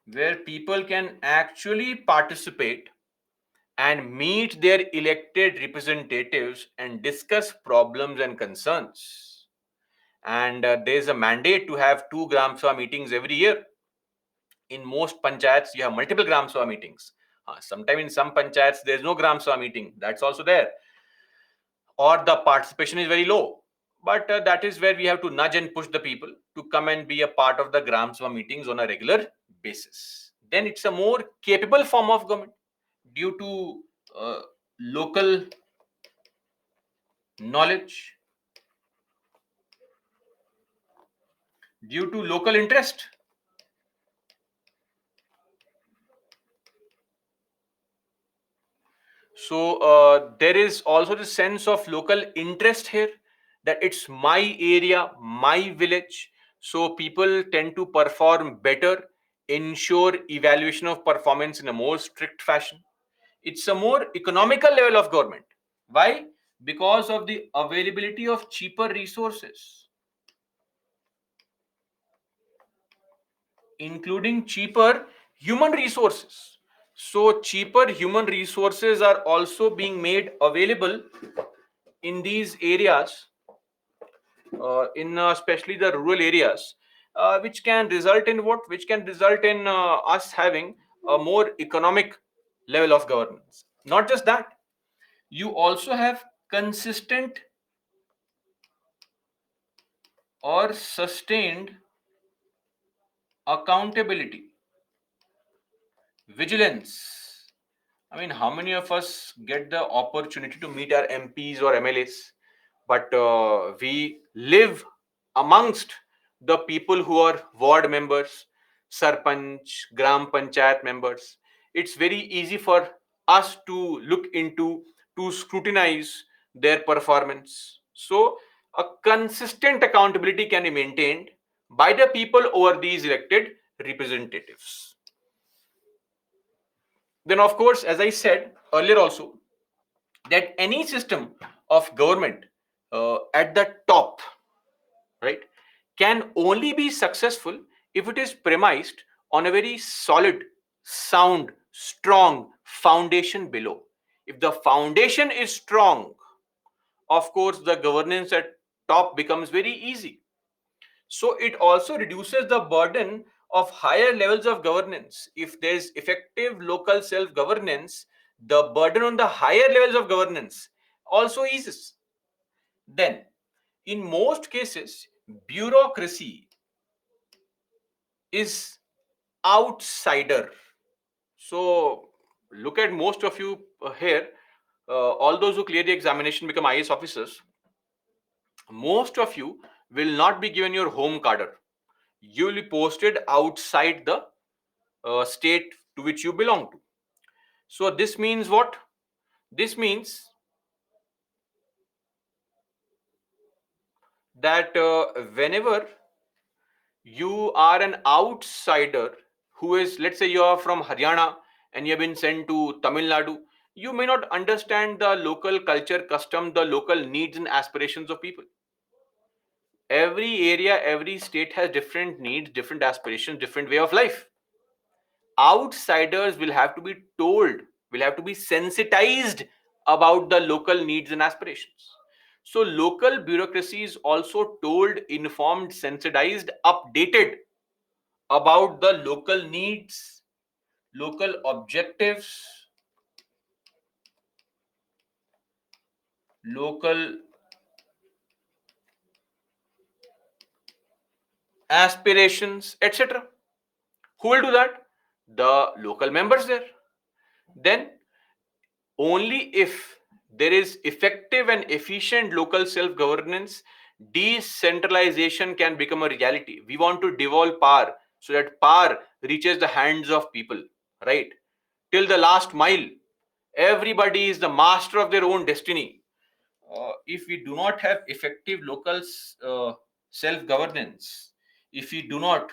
where people can actually participate and meet their elected representatives and discuss problems and concerns. And there's a mandate to have two Gram Sabha meetings every year. In most panchayats, you have multiple Gram Sabha meetings. Sometimes in some panchayats, there's no Gram Sabha meeting. That's also there. Or the participation is very low. But that is where we have to nudge and push the people to come and be a part of the Gram Sabha meetings on a regular basis. Then it's a more capable form of government due to local knowledge, due to local interest. So there is also the sense of local interest here, that it's my area, my village. So people tend to perform better, ensure evaluation of performance in a more strict fashion. It's a more economical level of government. Why? Because of the availability of cheaper resources, including cheaper human resources. So, cheaper human resources are also being made available in these areas, in especially the rural areas, which can result in what? Which can result in us having a more economic level of governance. Not just that, you also have consistent or sustained accountability, vigilance. I mean, how many of us get the opportunity to meet our MPs or MLAs? But we live amongst the people who are ward members, sarpanch, gram panchayat members. It's very easy for us to look into, to scrutinize their performance. So, a consistent accountability can be maintained by the people over these elected representatives. Then, of course, as I said earlier also, that any system of government at the top, right, can only be successful if it is premised on a very solid, sound, strong foundation below. If the foundation is strong, of course, the governance at top becomes very easy. So it also reduces the burden of higher levels of governance. If there's effective local self governance, the burden on the higher levels of governance also eases. Then, in most cases, bureaucracy is outsider. So, look at most of you here. All those who clear the examination become IAS officers. Most of you will not be given your home cadre. You will be posted outside the state to which you belong to. So this means what? This means that whenever you are an outsider who is, let's say, you are from Haryana and you have been sent to Tamil Nadu, you may not understand the local culture, custom, the local needs and aspirations of people. Every area, every state has different needs, different aspirations, different way of life. Outsiders will have to be told, will have to be sensitized about the local needs and aspirations. So local bureaucracy is also told, informed, sensitized, updated about the local needs, local objectives, local aspirations, etc. Who will do that? The local members there. Then only if there is effective and efficient local self governance, decentralization can become a reality. We want to devolve power so that power reaches the hands of people, right? Till the last mile. Everybody is the master of their own destiny. If we do not have effective local self governance, if we do not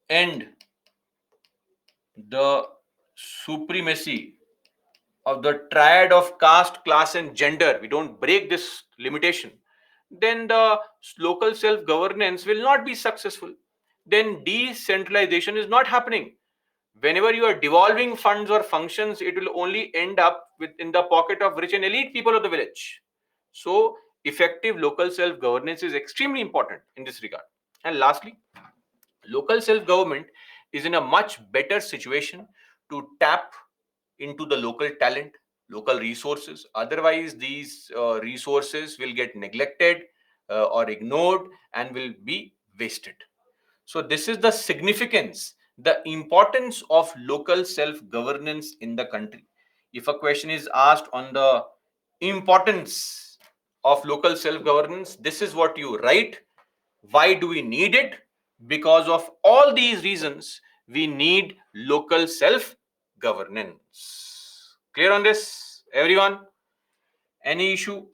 end the supremacy of the triad of caste, class, and gender, we don't break this limitation, then the local self governance will not be successful. Then decentralization is not happening. Whenever you are devolving funds or functions, it will only end up within the pocket of rich and elite people of the village. So, effective local self governance is extremely important in this regard. And lastly, local self government is in a much better situation to tap into the local talent, local resources. Otherwise, these resources will get neglected or ignored and will be wasted. So, this is the significance, the importance of local self governance in the country. If a question is asked on the importance of local self governance, this is what you write. Why do we need it? Because of all these reasons, we need local self governance. Clear on this, everyone? Any issue?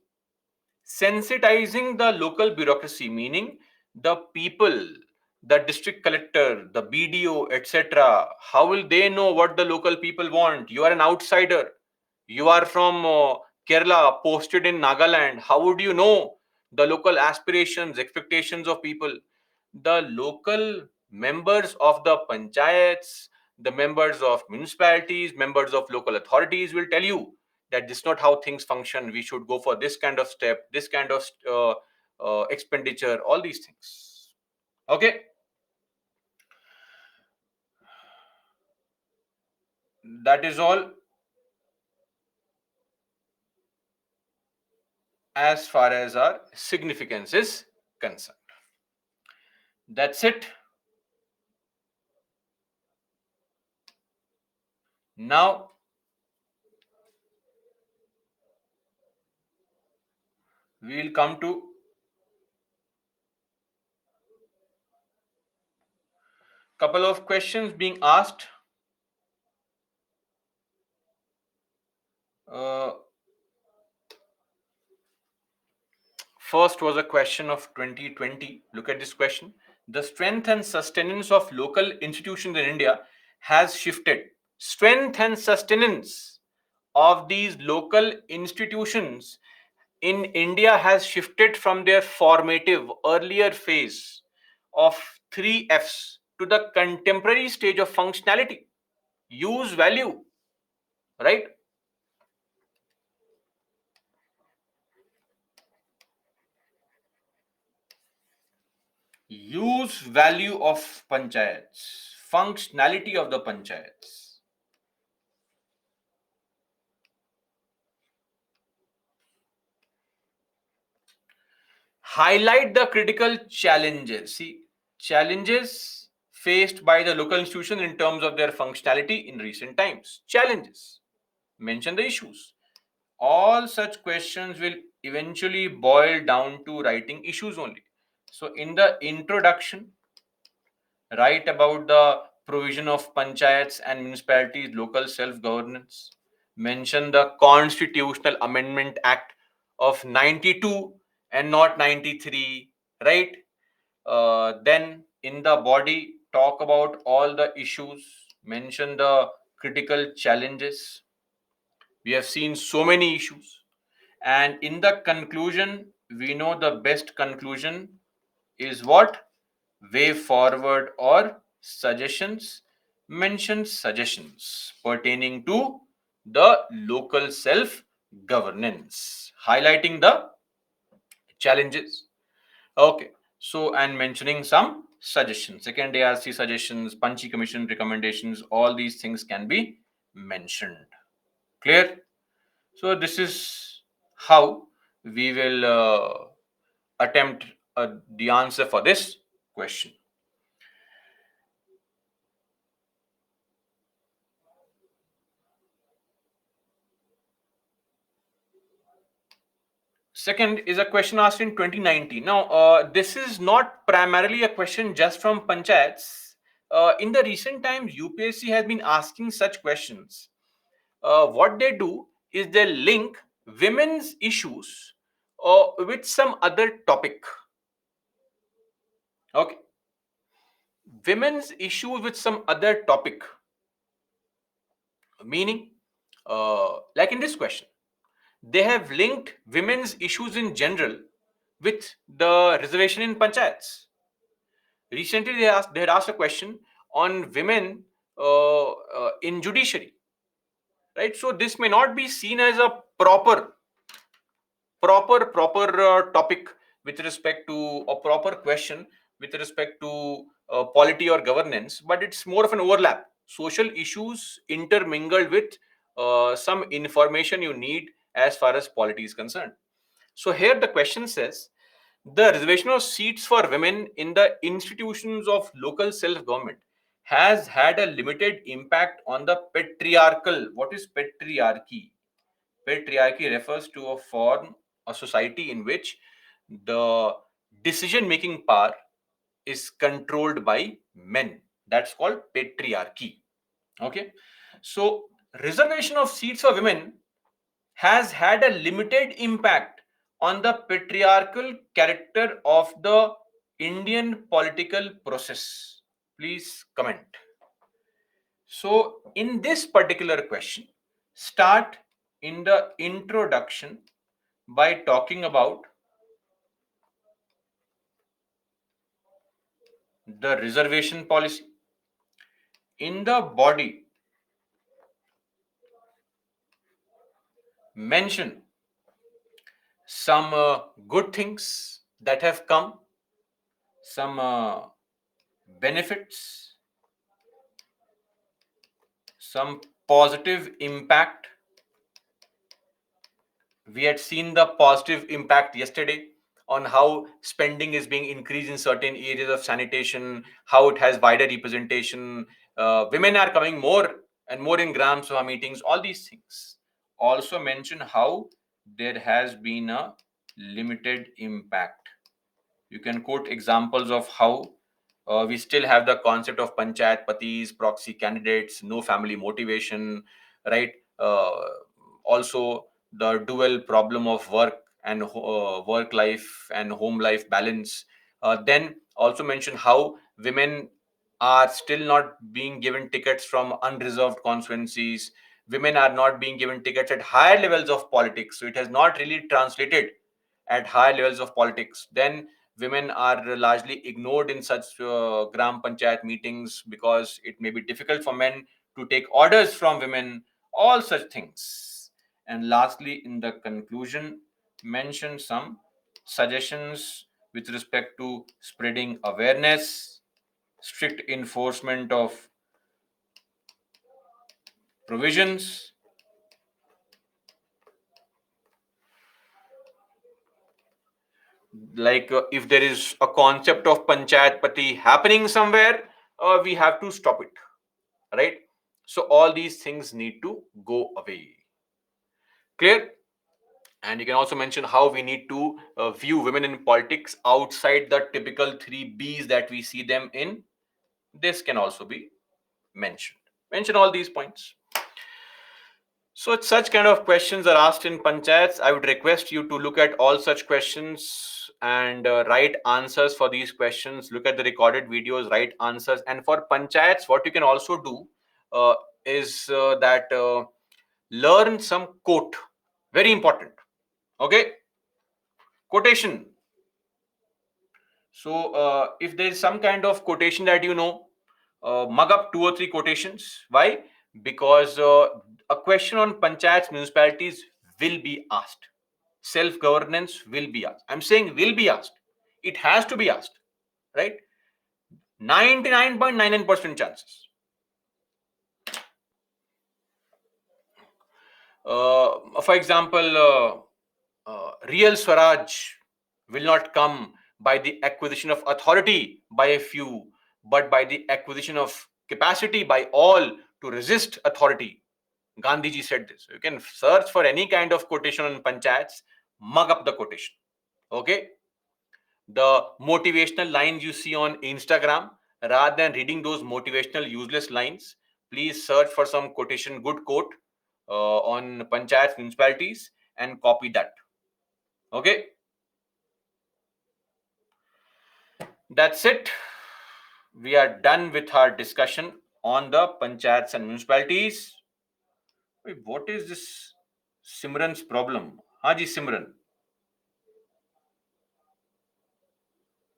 Sensitizing the local bureaucracy, meaning the people, the district collector, the BDO, etc. How will they know what the local people want? You are an outsider. You are from Kerala, posted in Nagaland. How would you know the local aspirations, expectations of people? The local members of the panchayats, the members of municipalities, members of local authorities will tell you that this is not how things function. We should go for this kind of step, this kind of expenditure, all these things. Okay, that is all as far as our significance is concerned. That's it. Now we will come to couple of questions being asked. Uh, First was a question of 2020. Look at this question. The strength and sustenance of local institutions in India has shifted. Strength and sustenance of these local institutions in India has shifted from their formative earlier phase of three F's to the contemporary stage of functionality, use value, right? Use value of panchayats, functionality of the panchayats. Highlight the critical challenges. See, challenges faced by the local institution in terms of their functionality in recent times. Challenges. Mention the issues. All such questions will eventually boil down to writing issues only. So, in the introduction, write about the provision of panchayats and municipalities, local self governance. Mention the Constitutional Amendment Act of 92 and not 93, right? Then, in the body, talk about all the issues, mention the critical challenges. We have seen so many issues. And in the conclusion, we know the best conclusion is what? Way forward or suggestions. Mention suggestions pertaining to the local self governance, highlighting the challenges. Okay, so and mentioning some suggestions, second ARC suggestions, Punchy Commission recommendations, all these things can be mentioned. Clear? So this is how we will attempt the answer for this question. Second is a question asked in 2019. Now, this is not primarily a question just from panchayats. In the recent times, UPSC has been asking such questions. What they do is they link women's issues with some other topic. Okay, women's issues with some other topic. Meaning, like in this question, they have linked women's issues in general with the reservation in panchayats. Recently, they had asked a question on women in judiciary, right? So this may not be seen as a proper topic with respect to a proper question with respect to polity or governance, but it's more of an overlap. Social issues intermingled with some information you need as far as polity is concerned. So here the question says the reservation of seats for women in the institutions of local self government has had a limited impact on the patriarchal. What is patriarchy? Patriarchy refers to a form, a society in which the decision making power is controlled by men. That's called patriarchy. Okay. So, reservation of seats for women has had a limited impact on the patriarchal character of the Indian political process. Please comment. So, in this particular question, start in the introduction by talking about the reservation policy. In the body, mention some good things that have come, some benefits, some positive impact. We had seen the positive impact yesterday on how spending is being increased in certain areas of sanitation, how it has wider representation. Women are coming more and more in gram sabha meetings, all these things. Also mention how there has been a limited impact. You can quote examples of how we still have the concept of panchayat patis, proxy candidates, no family motivation, right? Also, the dual problem of work and work life and home life balance. Then also mention how women are still not being given tickets from unreserved constituencies. Women are not being given tickets at higher levels of politics, so it has not really translated at higher levels of politics. Then women are largely ignored in such gram panchayat meetings because it may be difficult for men to take orders from women, all such things. And lastly, in the conclusion, mention some suggestions with respect to spreading awareness, strict enforcement of provisions, like if there is a concept of panchayat pati happening somewhere, we have to stop it, right? So all these things need to go away. Clear? And you can also mention how we need to view women in politics outside the typical three B's that we see them in. This can also be mentioned. Mention all these points. So, if such kind of questions are asked in panchayats, I would request you to look at all such questions and write answers for these questions. Look at the recorded videos, write answers. And for panchayats, what you can also do uh, is that learn some quote. Very important. Okay, quotation. So, if there is some kind of quotation that you know, mug up 2 or 3 quotations. Why? Because a question on panchayats, municipalities will be asked. Self governance will be asked. I'm saying will be asked. It has to be asked, right? 99.99% chances. For example, real Swaraj will not come by the acquisition of authority by a few, but by the acquisition of capacity by all to resist authority. Gandhiji said this. You can search for any kind of quotation on panchayats, mug up the quotation. Okay? The motivational lines you see on Instagram, rather than reading those motivational useless lines, please search for some quotation, good quote on panchayats, municipalities, and copy that. Okay? That's it. We are done with our discussion on the panchayats and municipalities. Wait, what is this Simran's problem? Haji Simran.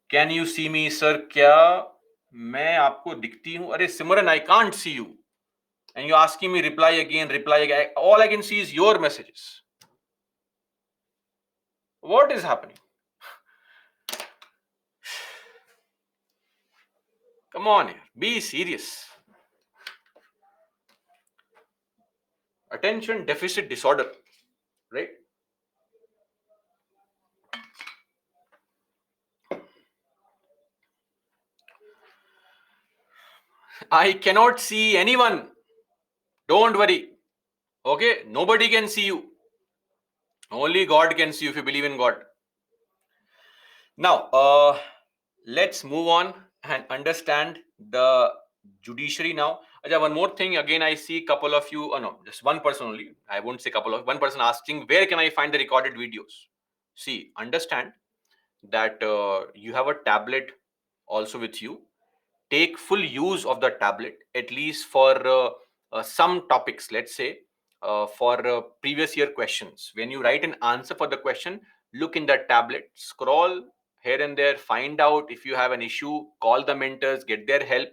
Can you see me, sir? क्या मैं आपको दिखती हूँ? अरे Simran, I can't see you. And you're asking me reply again, reply again. All I can see is your messages. What is happening? Come on, be serious. Attention deficit disorder, right? I cannot see anyone. Don't worry. Okay? Nobody can see you. Only God can see you if you believe in God. Now, let's move on and understand the judiciary now. Aja, one more thing. Again, I see a couple of you. Oh no, just one person only. I won't say couple of. One person asking, where can I find the recorded videos? See, understand that you have a tablet also with you. Take full use of the tablet, at least for some topics. Let's say for previous year questions, when you write an answer for the question, look in the tablet, scroll here and there, find out if you have an issue, call the mentors, get their help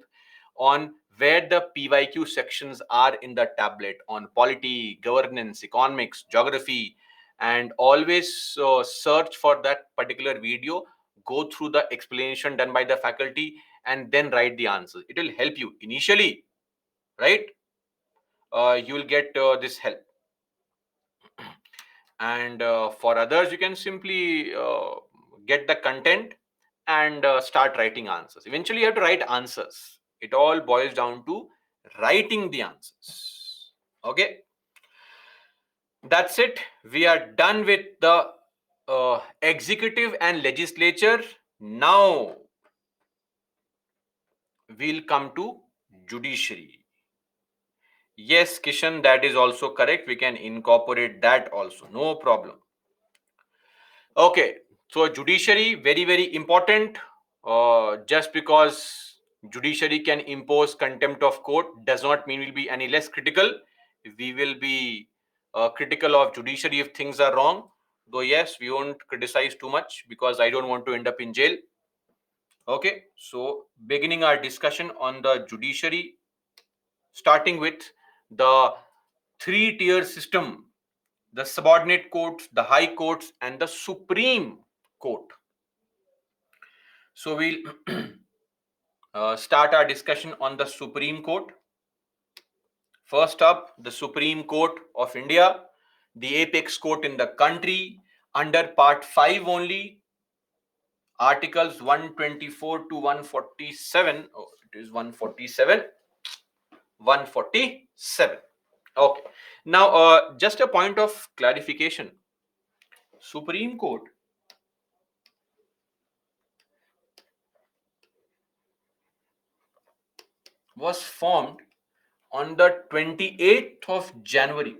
on where the PYQ sections are in the tablet on polity, governance, economics, geography, and always search for that particular video, go through the explanation done by the faculty, and then write the answers. It will help you initially, right? You will get this help. And for others, you can simply get the content and start writing answers. Eventually, you have to write answers. It all boils down to writing the answers. Okay, that's it. We are done with the executive and legislature. Now we'll come to judiciary. Yes, Kishan, that is also correct. We can incorporate that also. No problem. Okay, so judiciary, very, very important. Just because judiciary can impose contempt of court does not mean we'll be any less critical. We will be critical of judiciary if things are wrong. Though, yes, we won't criticize too much because I don't want to end up in jail. Okay, so beginning our discussion on the judiciary, starting with the three-tier system: the subordinate courts, the high courts, and the Supreme Court. So we'll start our discussion on the Supreme Court. First up, the Supreme Court of India, the apex court in the country, under Part 5 only, Articles 124 to 147. Oh, it is 147. 147. Okay. Now, just a point of clarification. Supreme Court was formed on the 28th of January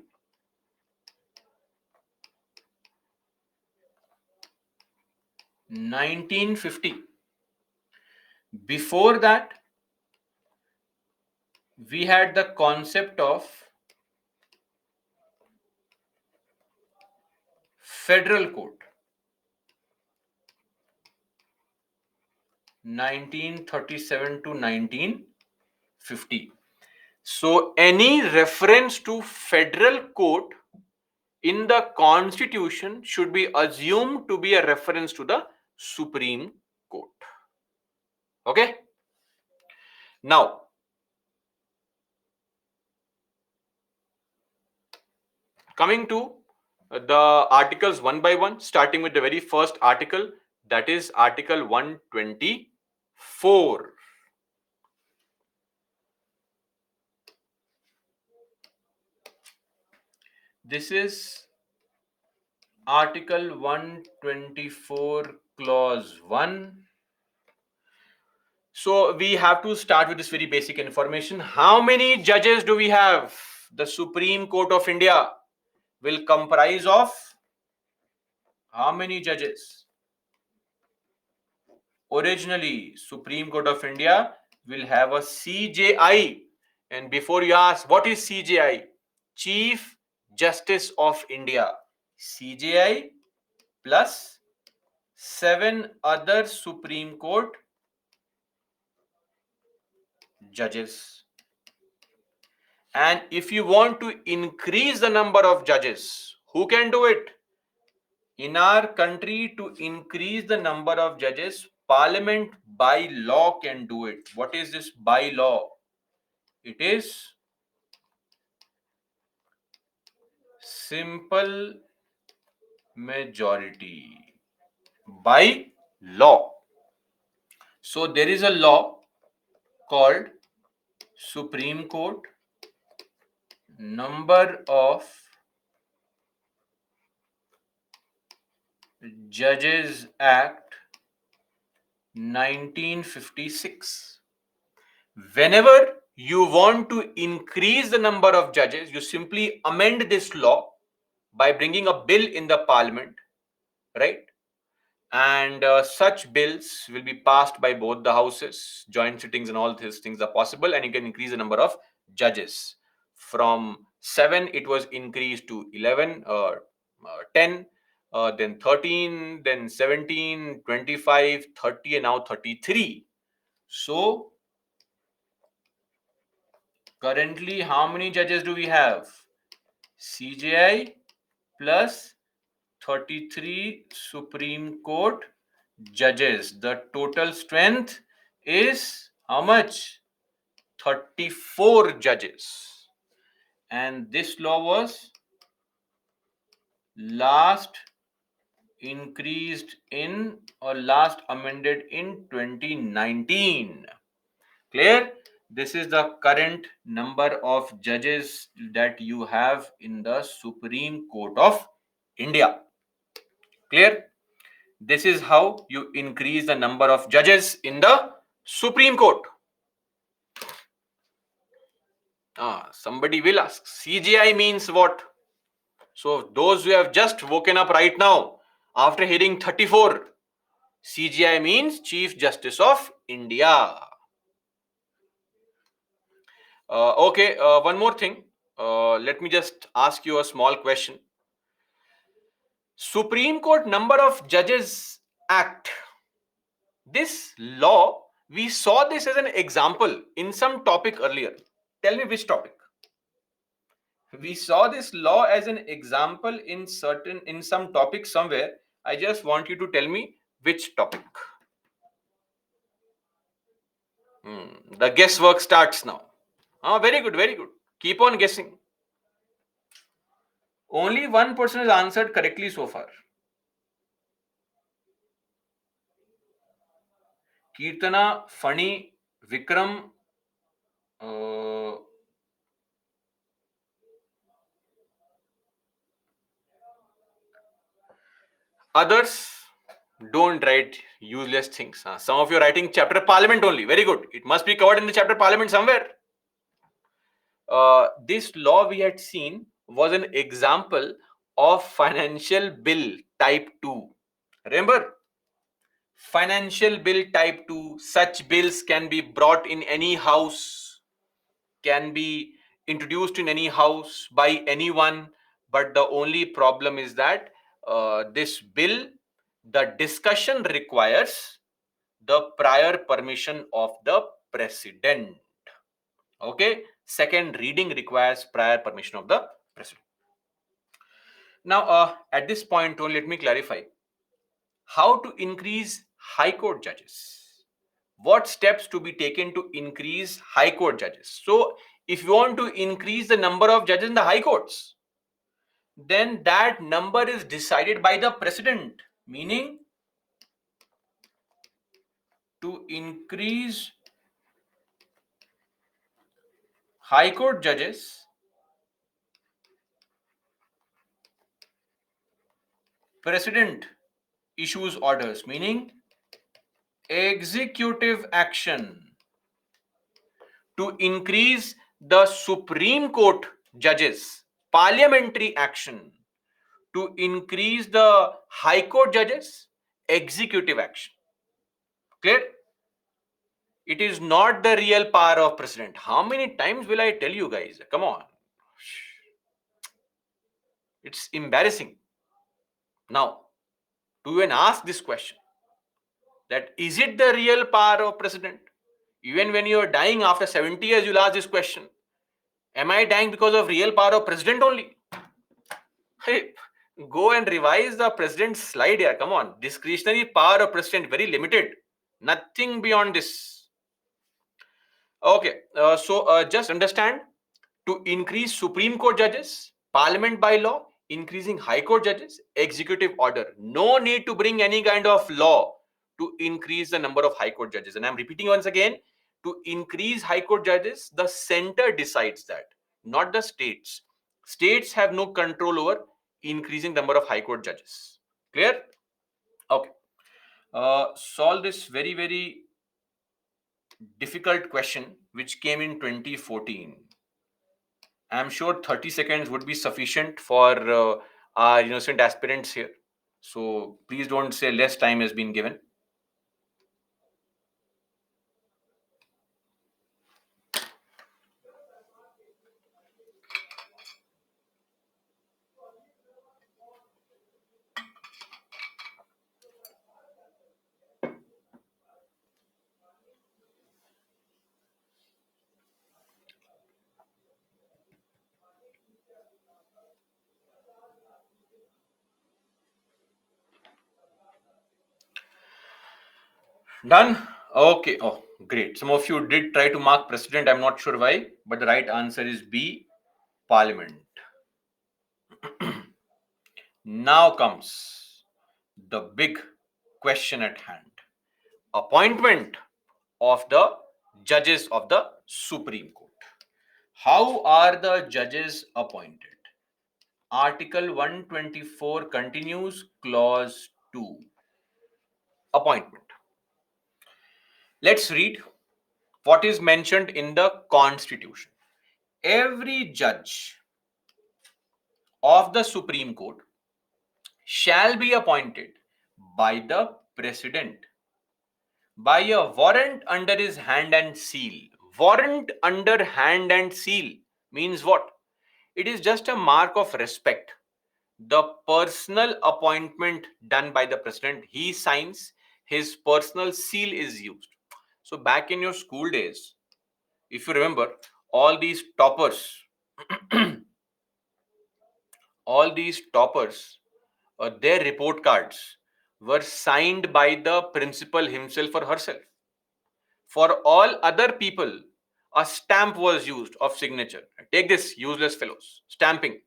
1950. Before that, we had the concept of federal court. 1937 to 1950. So any reference to federal court in the constitution should be assumed to be a reference to the Supreme Court. Okay. Now, coming to the articles one by one, starting with the very first article, that is Article 124. This is Article 124, Clause 1. So we have to start with this very basic information. How many judges do we have? The Supreme Court of India will comprise of how many judges? Originally, Supreme Court of India will have a CJI. And before you ask, what is CJI? Chief Justice of India. CJI plus 7 other Supreme Court judges. And if you want to increase the number of judges, who can do it? In our country, to increase the number of judges, Parliament by law can do it. What is this by law? It is simple majority by law. So there is a law called Supreme Court Number of Judges Act 1956. Whenever you want to increase the number of judges, you simply amend this law by bringing a bill in the parliament, right? And such bills will be passed by both the houses. Joint sittings and all these things are possible, and you can increase the number of judges. From 7, it was increased to 11 or 10, then 13, then 17, 25, 30, and now 33. So currently, how many judges do we have? CJI plus 33 Supreme Court judges. The total strength is how much? 34 judges. And this law was last increased in or last amended in 2019. Clear? This is the current number of judges that you have in the Supreme Court of India. Clear? This is how you increase the number of judges in the Supreme Court. Somebody will ask, CGI means what? So those who have just woken up right now, After hearing 34, CJI means Chief Justice of India. Okay, one more thing. Let me just ask you a small question. Supreme Court Number of Judges Act. This law, we saw this as an example in some topic earlier. Tell me which topic. We saw this law as an example in some topic somewhere. I just want you to tell me which topic. The guesswork starts now. Very good, very good. Keep on guessing. Only one person has answered correctly so far. Kirtana, Funny, Vikram, others don't write useless things. Some of you are writing chapter Parliament only. Very good. It must be covered in the chapter Parliament somewhere. This law we had seen was an example of financial bill type 2. Remember? Financial bill type 2. Such bills can be brought in any house, can be introduced in any house by anyone, but the only problem is that this bill, the discussion requires the prior permission of the president. Okay, second reading requires prior permission of the president. Now, at this point, let me clarify how to increase high court judges. What steps to be taken to increase high court judges? So, if you want to increase the number of judges in the high courts, then that number is decided by the president, meaning to increase high court judges, president issues orders, meaning executive action to increase the Supreme Court judges, parliamentary action to increase the High Court judges, executive action. Clear? It is not the real power of president. How many times will I tell you guys? Come on. It's embarrassing. Now, to even ask this question, that is it the real power of president? Even when you are dying after 70 years, you'll ask this question. Am I dying because of real power of president only? Hey, go and revise the president's slide here. Come on. Discretionary power of president, very limited. Nothing beyond this. Okay. So just understand, to increase Supreme Court judges, Parliament by law, increasing High Court judges, executive order. No need to bring any kind of law to increase the number of High Court judges. And I'm repeating once again, to increase High Court judges, the center decides that, not the states. States have no control over increasing number of High Court judges. Clear? Okay. Solve this very, very difficult question which came in 2014. I'm sure 30 seconds would be sufficient for our innocent aspirants here. So please don't say less time has been given. Done? Okay. Oh, great. Some of you did try to mark president. I'm not sure why, but the right answer is B, Parliament. Now comes the big question at hand. Appointment of the judges of the Supreme Court. How are the judges appointed? Article 124 continues, clause 2. Appointment. Let's read what is mentioned in the Constitution. Every judge of the Supreme Court shall be appointed by the president by a warrant under his hand and seal. Warrant under hand and seal means what? It is just a mark of respect. The personal appointment done by the president, he signs, his personal seal is used. So, back in your school days, if you remember, all these toppers, all these toppers, their report cards were signed by the principal himself or herself. For all other people, a stamp was used of signature. Take this, useless fellows. Stamping.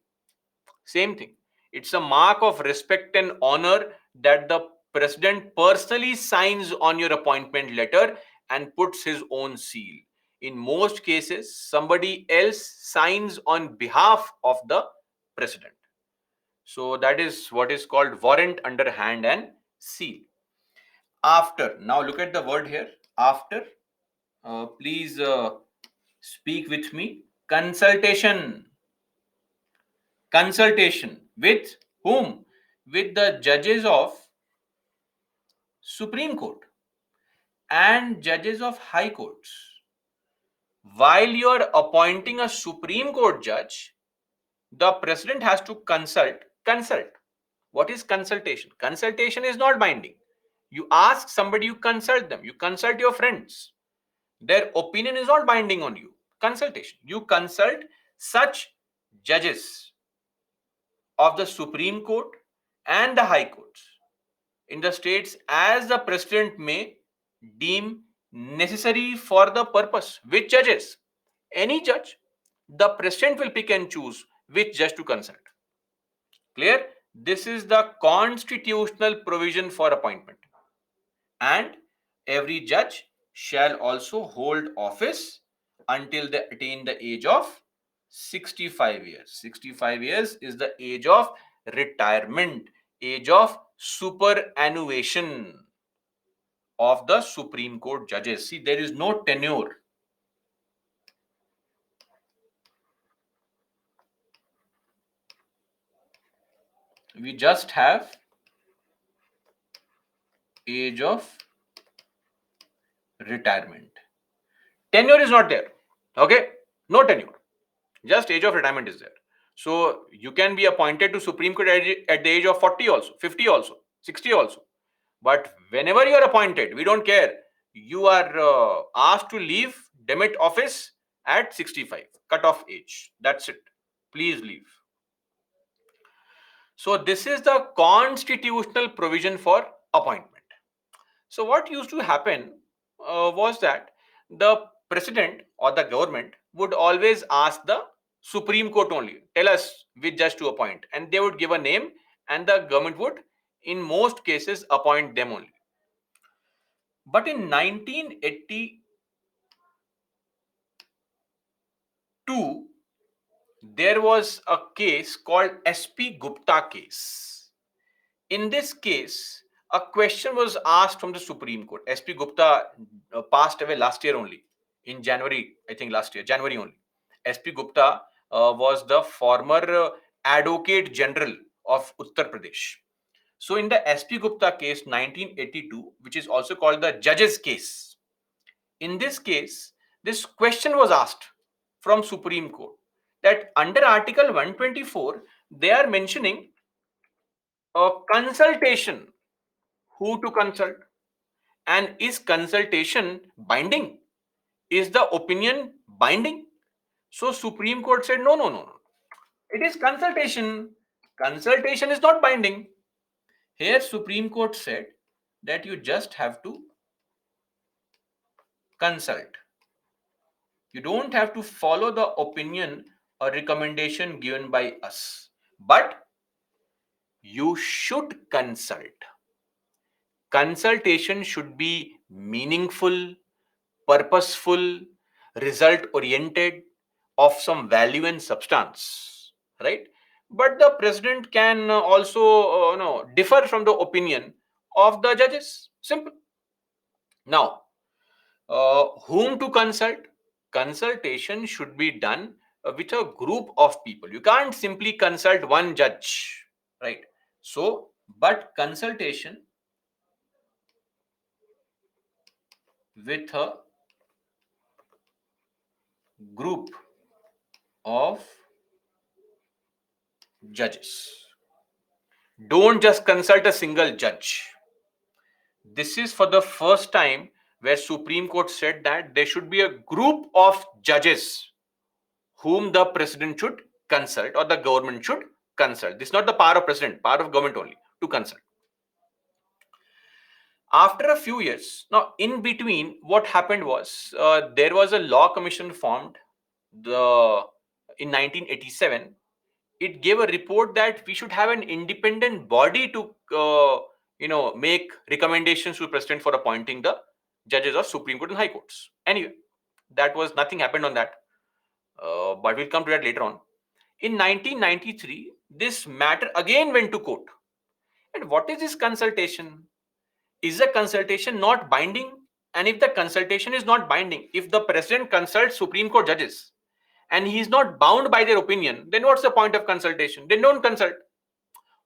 Same thing. It's a mark of respect and honor that the president personally signs on your appointment letter and puts his own seal. In most cases, somebody else signs on behalf of the president. So that is what is called warrant under hand and seal. After. Now look at the word here. After. Please speak with me. Consultation. Consultation with whom? With the judges of Supreme Court and judges of High Courts. While you are appointing a Supreme Court judge, the president has to consult. What is consultation? Consultation is not binding. You ask somebody, you consult them, you consult your friends. Their opinion is not binding on you. Consultation. You consult such judges of the Supreme Court and the High Courts in the states as the president may deem necessary for the purpose. Which judges? Any judge. The president will pick and choose which judge to consult. Clear? This is the constitutional provision for appointment. And every judge shall also hold office until they attain the age of 65 years. 65 years is the age of retirement, age of superannuation of the Supreme Court judges. See, there is no tenure. We just have age of retirement. Tenure is not there. Okay? No tenure. Just age of retirement is there. So you can be appointed to Supreme Court at the age of 40 also, 50 also, 60 also. But whenever you are appointed, we don't care. You are asked to leave, demit office at 65, cut off age. That's it. Please leave. So this is the constitutional provision for appointment. So what used to happen was that the president or the government would always ask the Supreme Court only, tell us which judge to appoint, and they would give a name, and the government would, in most cases, appoint them only. But in 1982, there was a case called SP Gupta case. In this case, a question was asked from the Supreme Court. SP Gupta passed away last year only, in January, I think last year, January only. SP Gupta was the former Advocate General of Uttar Pradesh. So in the SP Gupta case 1982, which is also called the judge's case, in this case, this question was asked from Supreme Court that under Article 124, they are mentioning a consultation. Who to consult? And is consultation binding? Is the opinion binding? So Supreme Court said, no, no, no, no. It is consultation. Consultation is not binding. Here Supreme Court said that you just have to consult. You don't have to follow the opinion or recommendation given by us, but you should consult. Consultation should be meaningful, purposeful, result oriented, of some value and substance, right? But the president can also differ from the opinion of the judges. Simple. Now, whom to consult? Consultation should be done with a group of people. You can't simply consult one judge, right? So but consultation with a group of judges. Don't just consult a single judge. This is for the first time where Supreme Court said that there should be a group of judges whom the president should consult or the government should consult. This is not the power of president, power of government only to consult. After a few years, now in between, what happened was there was a law commission formed the in 1987. It gave a report that we should have an independent body to make recommendations to the president for appointing the judges of Supreme Court and High Courts. Anyway, that was nothing happened on that, but we'll come to that later on. In 1993, this matter again went to court. And what is this consultation? Is the consultation not binding? And if the consultation is not binding, if the president consults Supreme Court judges and he is not bound by their opinion, then what's the point of consultation? Then don't consult.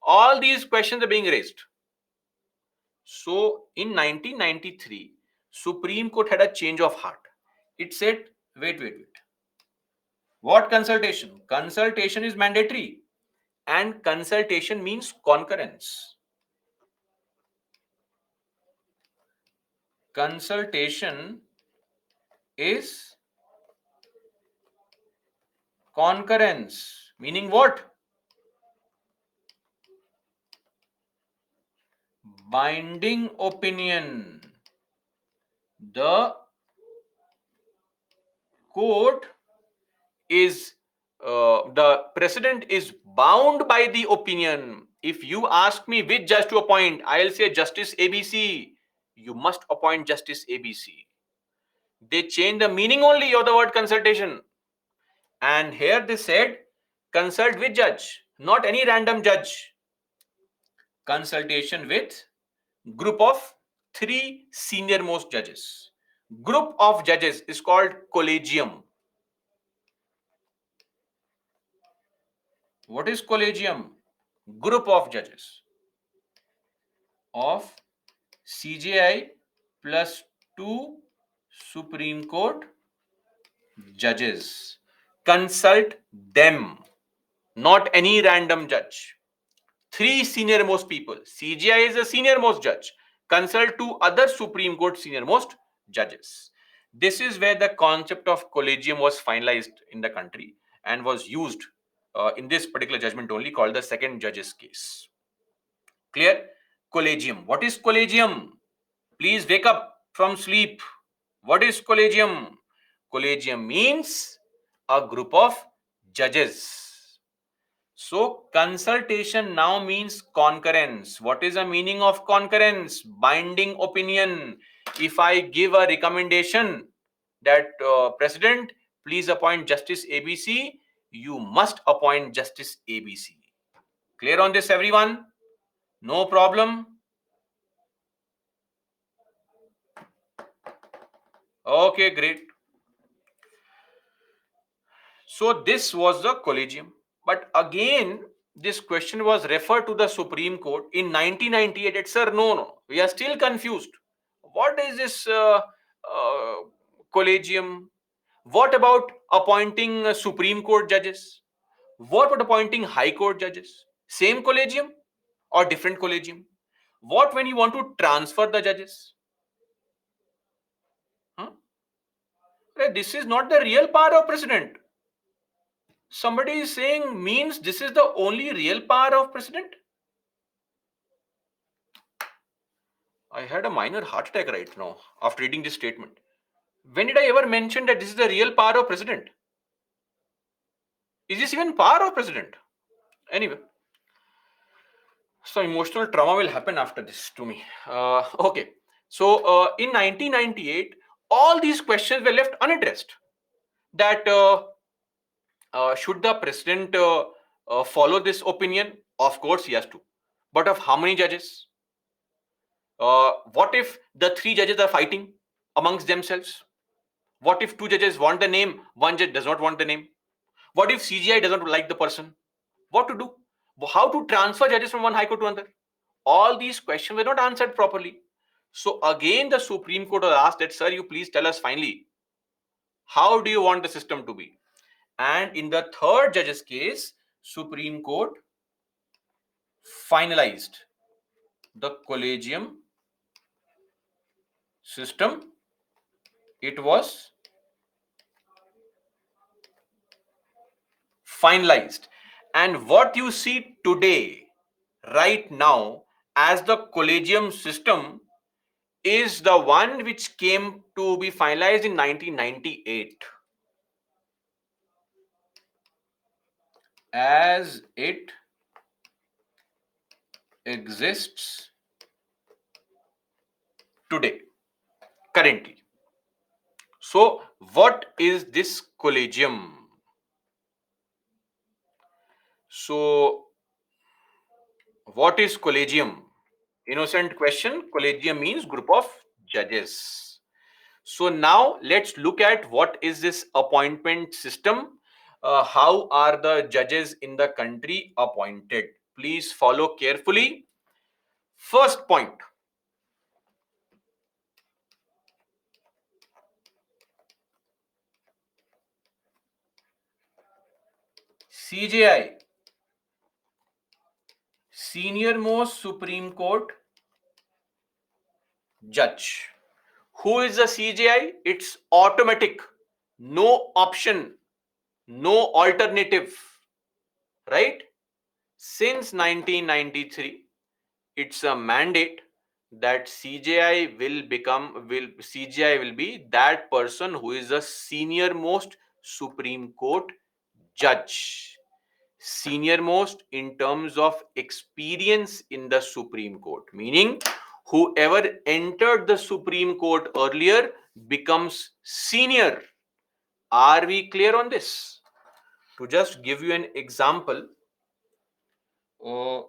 All these questions are being raised. So in 1993, Supreme Court had a change of heart. It said, wait. What consultation? Consultation is mandatory. And consultation means concurrence. Consultation is concurrence. Meaning what? Binding opinion. The court is the president is bound by the opinion. If you ask me which judge to appoint, I'll say Justice ABC. You must appoint Justice ABC. They change the meaning only of the word consultation. And here they said, consult with judge, not any random judge. Consultation with group of 3 senior most judges. Group of judges is called collegium. What is collegium? Group of judges of CJI plus 2 Supreme Court judges. Consult them, not any random judge. 3 senior most people. CJI is the senior most judge. Consult 2 other Supreme Court senior most judges. This is where the concept of collegium was finalized in the country and was used in this particular judgment only, called the second judge's case. Clear? Collegium. What is collegium? Please wake up from sleep. What is collegium? Collegium means a group of judges. So consultation now means concurrence. What is the meaning of concurrence? Binding opinion. If I give a recommendation that President, please appoint Justice ABC, you must appoint Justice ABC. Clear on this, everyone? No problem? Okay, great. So this was the collegium. But again, this question was referred to the Supreme Court in 1998. It said, no, we are still confused. What is this collegium? What about appointing Supreme Court judges? What about appointing High Court judges? Same collegium or different collegium? What when you want to transfer the judges? Huh? This is not the real power of president. Somebody is saying means this is the only real power of president. I had a minor heart attack right now after reading this statement. When did I ever mention that this is the real power of president? Is this even power of president? Anyway, so emotional trauma will happen after this to me. Okay, so in 1998, all these questions were left unaddressed. That should the president follow this opinion? Of course, he has to. But of how many judges? What if the 3 judges are fighting amongst themselves? What if 2 judges want the name, 1 judge does not want the name? What if CGI doesn't like the person? What to do? How to transfer judges from one high court to another? All these questions were not answered properly. So again, the Supreme Court was asked that, sir, you please tell us finally, how do you want the system to be? And in the third judge's case, Supreme Court finalized the collegium system. It was finalized. And what you see today, right now, as the collegium system is the one which came to be finalized in 1998. As it exists today, currently. So, what is this collegium? So, what is collegium? Innocent question. Collegium means group of judges. So now let's look at what is this appointment system. How are the judges in the country appointed? Please follow carefully. First point, CJI, senior most Supreme Court judge. Who is the CJI? It's automatic, no option, no alternative, right? Since 1993, it's a mandate that CJI will be that person who is the senior most Supreme Court judge. Senior most in terms of experience in the Supreme Court, meaning whoever entered the Supreme Court earlier becomes senior. Are we clear on this? To just give you an example, uh,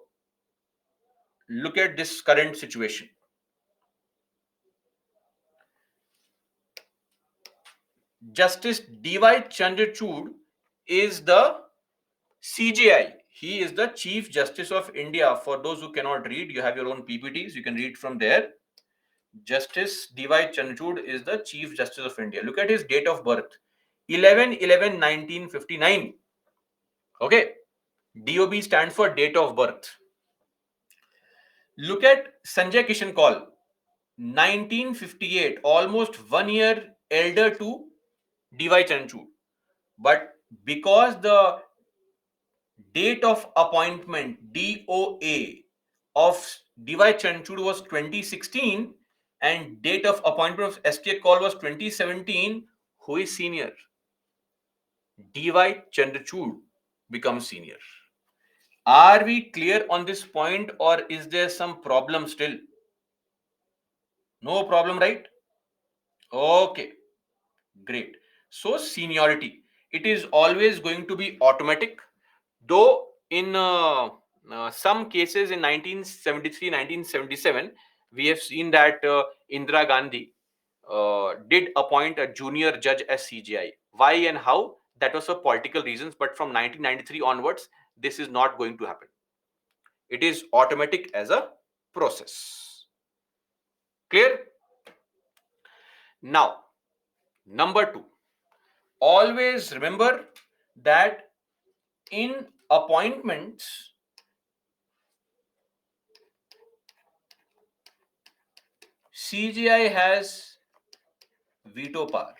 look at this current situation. Justice D.Y. Chandrachud is the CJI. He is the Chief Justice of India. For those who cannot read, you have your own PPTs. You can read from there. Justice D.Y. Chandrachud is the Chief Justice of India. Look at his date of birth. 11/11/1959. Okay. DOB stands for date of birth. Look at Sanjay Kishan Kaul. 1958. Almost 1 year elder to D.Y. Chandrachud. But because the date of appointment DOA of D.Y. Chandrachud was 2016 and date of appointment of SK Kaul was 2017, who is senior? D.Y. Chandrachud becomes senior. Are we clear on this point or is there some problem still? No problem, right? Okay, great. So seniority, it is always going to be automatic. Though in some cases in 1973, 1977, we have seen that Indira Gandhi did appoint a junior judge as CGI. Why and how? That was for political reasons. But from 1993 onwards, this is not going to happen. It is automatic as a process. Clear? Now, number two, always remember that in appointments, CGI has veto power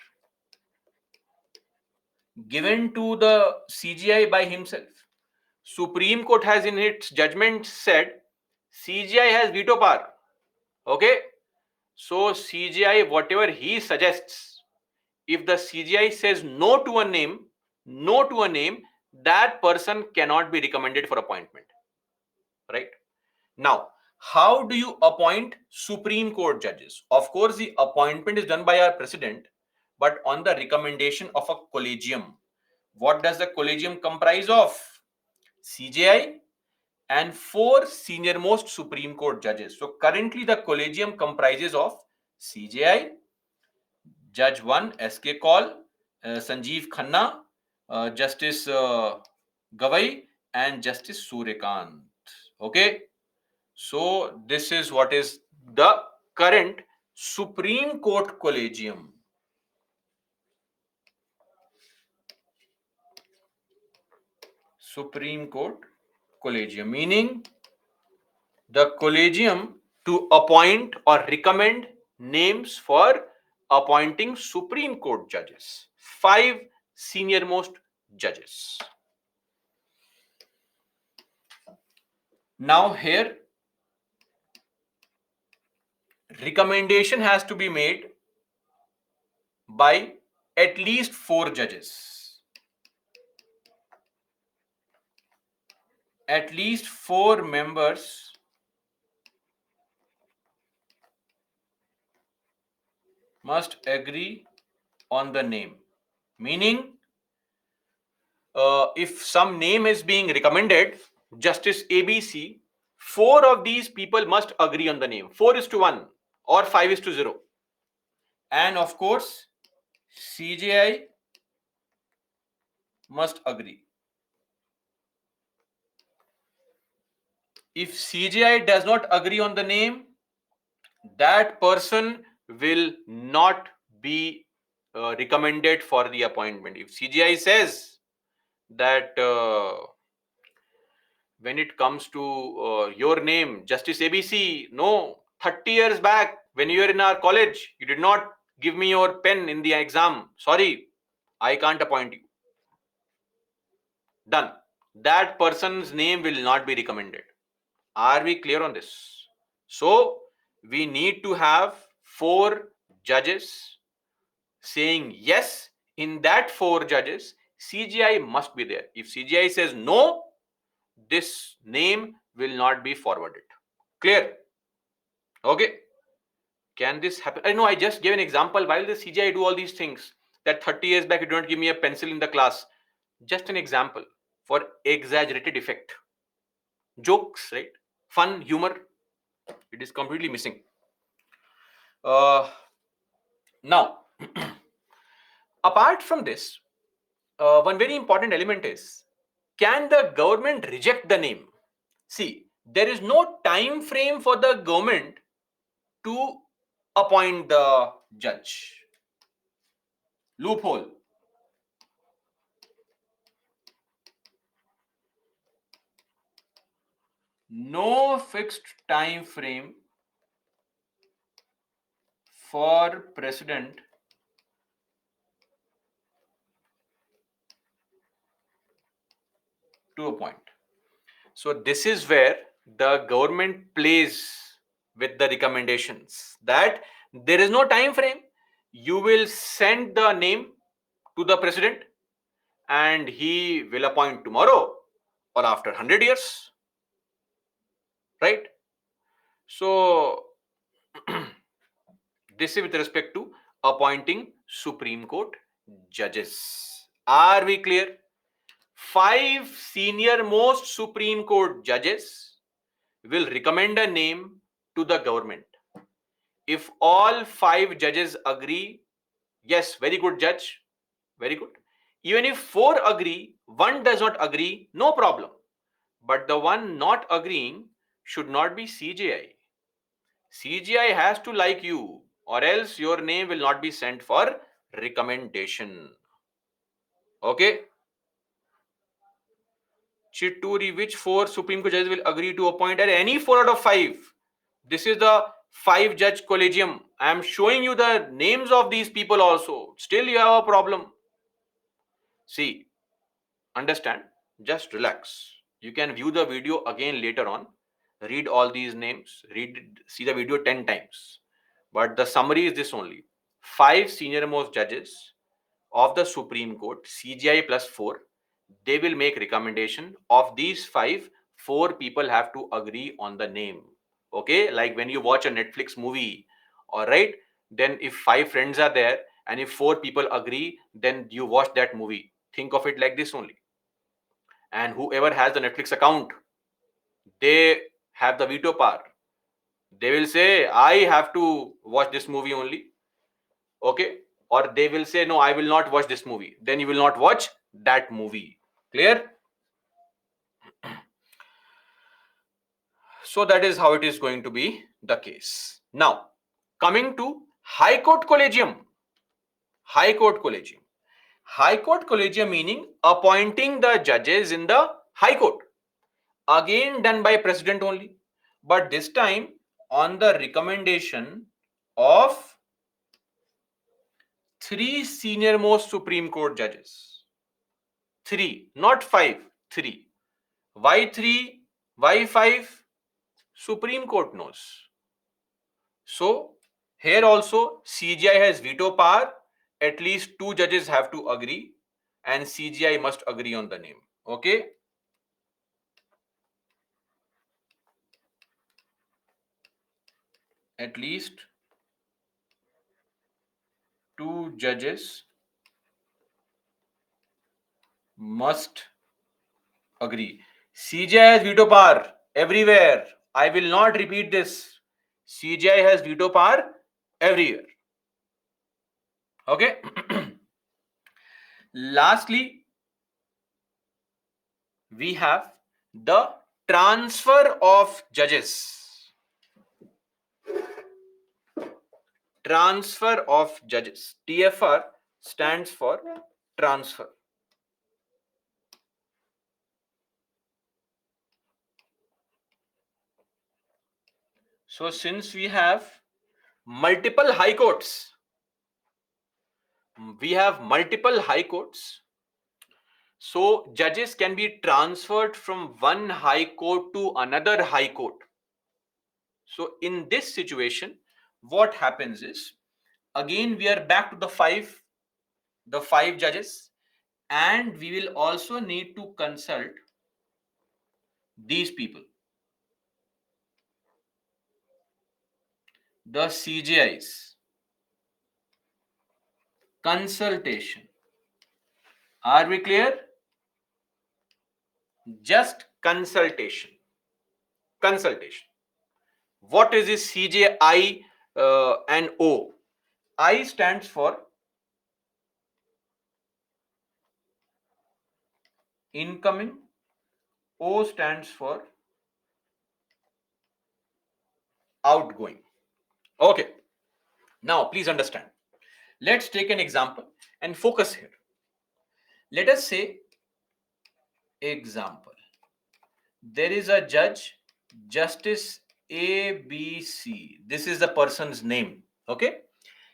given to the CGI by himself. Supreme Court has in its judgment said CGI has veto power. Okay, so CGI, whatever he suggests, if the CGI says no to a name, that person cannot be recommended for appointment. Right? Now, how do you appoint Supreme Court judges? Of course, the appointment is done by our president, but on the recommendation of a collegium. What does the collegium comprise of? CJI and 4 senior most Supreme Court judges. So currently the collegium comprises of CJI, Judge 1 SK Kaul, Sanjeev Khanna, Justice Gavai and Justice Suryakant. Okay. So this is what is the current Supreme Court Collegium. Supreme Court Collegium, meaning the collegium to appoint or recommend names for appointing Supreme Court judges. 5 senior most judges. Now here, recommendation has to be made by at least 4 judges. At least 4 members must agree on the name. Meaning, if some name is being recommended, Justice ABC, 4 of these people must agree on the name. 4:1 or 5:0. And of course, CJI must agree. If CJI does not agree on the name, that person will not be recommended for the appointment. If CJI says that when it comes to your name, Justice ABC, no, 30 years back when you were in our college, you did not give me your pen in the exam. Sorry, I can't appoint you. Done. That person's name will not be recommended. Are we clear on this? So, we need to have 4 judges saying yes. In that 4 judges, CGI must be there. If CGI says no, this name will not be forwarded. Clear? Okay. Can this happen? I know I just gave an example. While the CGI do all these things, that 30 years back you don't give me a pencil in the class. Just an example for exaggerated effect. Jokes, right? Fun, humor. It is completely missing. Now, apart from this, one very important element is, can the government reject the name? See, there is no time frame for the government to appoint the judge. Loophole. No fixed time frame for president to appoint. So this is where the government plays with the recommendations, that there is no time frame. You will send the name to the president and he will appoint tomorrow or after 100 years, right? So this is with respect to appointing Supreme Court judges. Are we clear? 5 senior most Supreme Court judges will recommend a name to the government. If all 5 judges agree, yes, very good judge, very good. Even if 4 agree, 1 does not agree, no problem. But the one not agreeing should not be CJI. CGI has to like you, or else your name will not be sent for recommendation. Okay? Chitturi, which 4 Supreme Court judges will agree to appoint at any 4 out of 5? This is the 5 judge collegium. I am showing you the names of these people also. Still, you have a problem. See, understand, just relax. You can view the video again later on, read all these names, see the video 10 times. But the summary is this only: 5 senior most judges of the Supreme Court, CGI plus 4, they will make recommendation. Of these 5, 4 people have to agree on the name. Okay, like when you watch a Netflix movie, all right, then if 5 friends are there and if 4 people agree, then you watch that movie. Think of it like this only. And whoever has the Netflix account, they have the veto power. They will say, I have to watch this movie only. Okay? Or they will say, no, I will not watch this movie. Then you will not watch that movie. Clear? So that is how it is going to be the case. Now, coming to High Court Collegium. High Court Collegium. High Court Collegium meaning appointing the judges in the High Court. Again done by President only. But this time on the recommendation of three senior most Supreme Court judges. Three, not five, three. Why three? Why five? Supreme Court knows. So here also CGI has veto power. At least two judges have to agree and CGI must agree on the name. Okay. At least two judges must agree. CGI has veto power everywhere. I will not repeat this. CGI has veto power everywhere. Okay. Lastly, we have the transfer of judges. Transfer of judges. TFR stands for transfer. So since we have multiple high courts, so judges can be transferred from one high court to another high court. So in this situation, what happens is, again we are back to the five judges, and we will also need to consult these people, the CGIs. Consultation. Are we clear? Just consultation. Consultation. What is this CGI and O? I stands for incoming, O stands for outgoing. Okay. Now, please understand. Let's take an example and focus here. Let us say, example, there is a judge, Justice ABC. This is the person's name. Okay.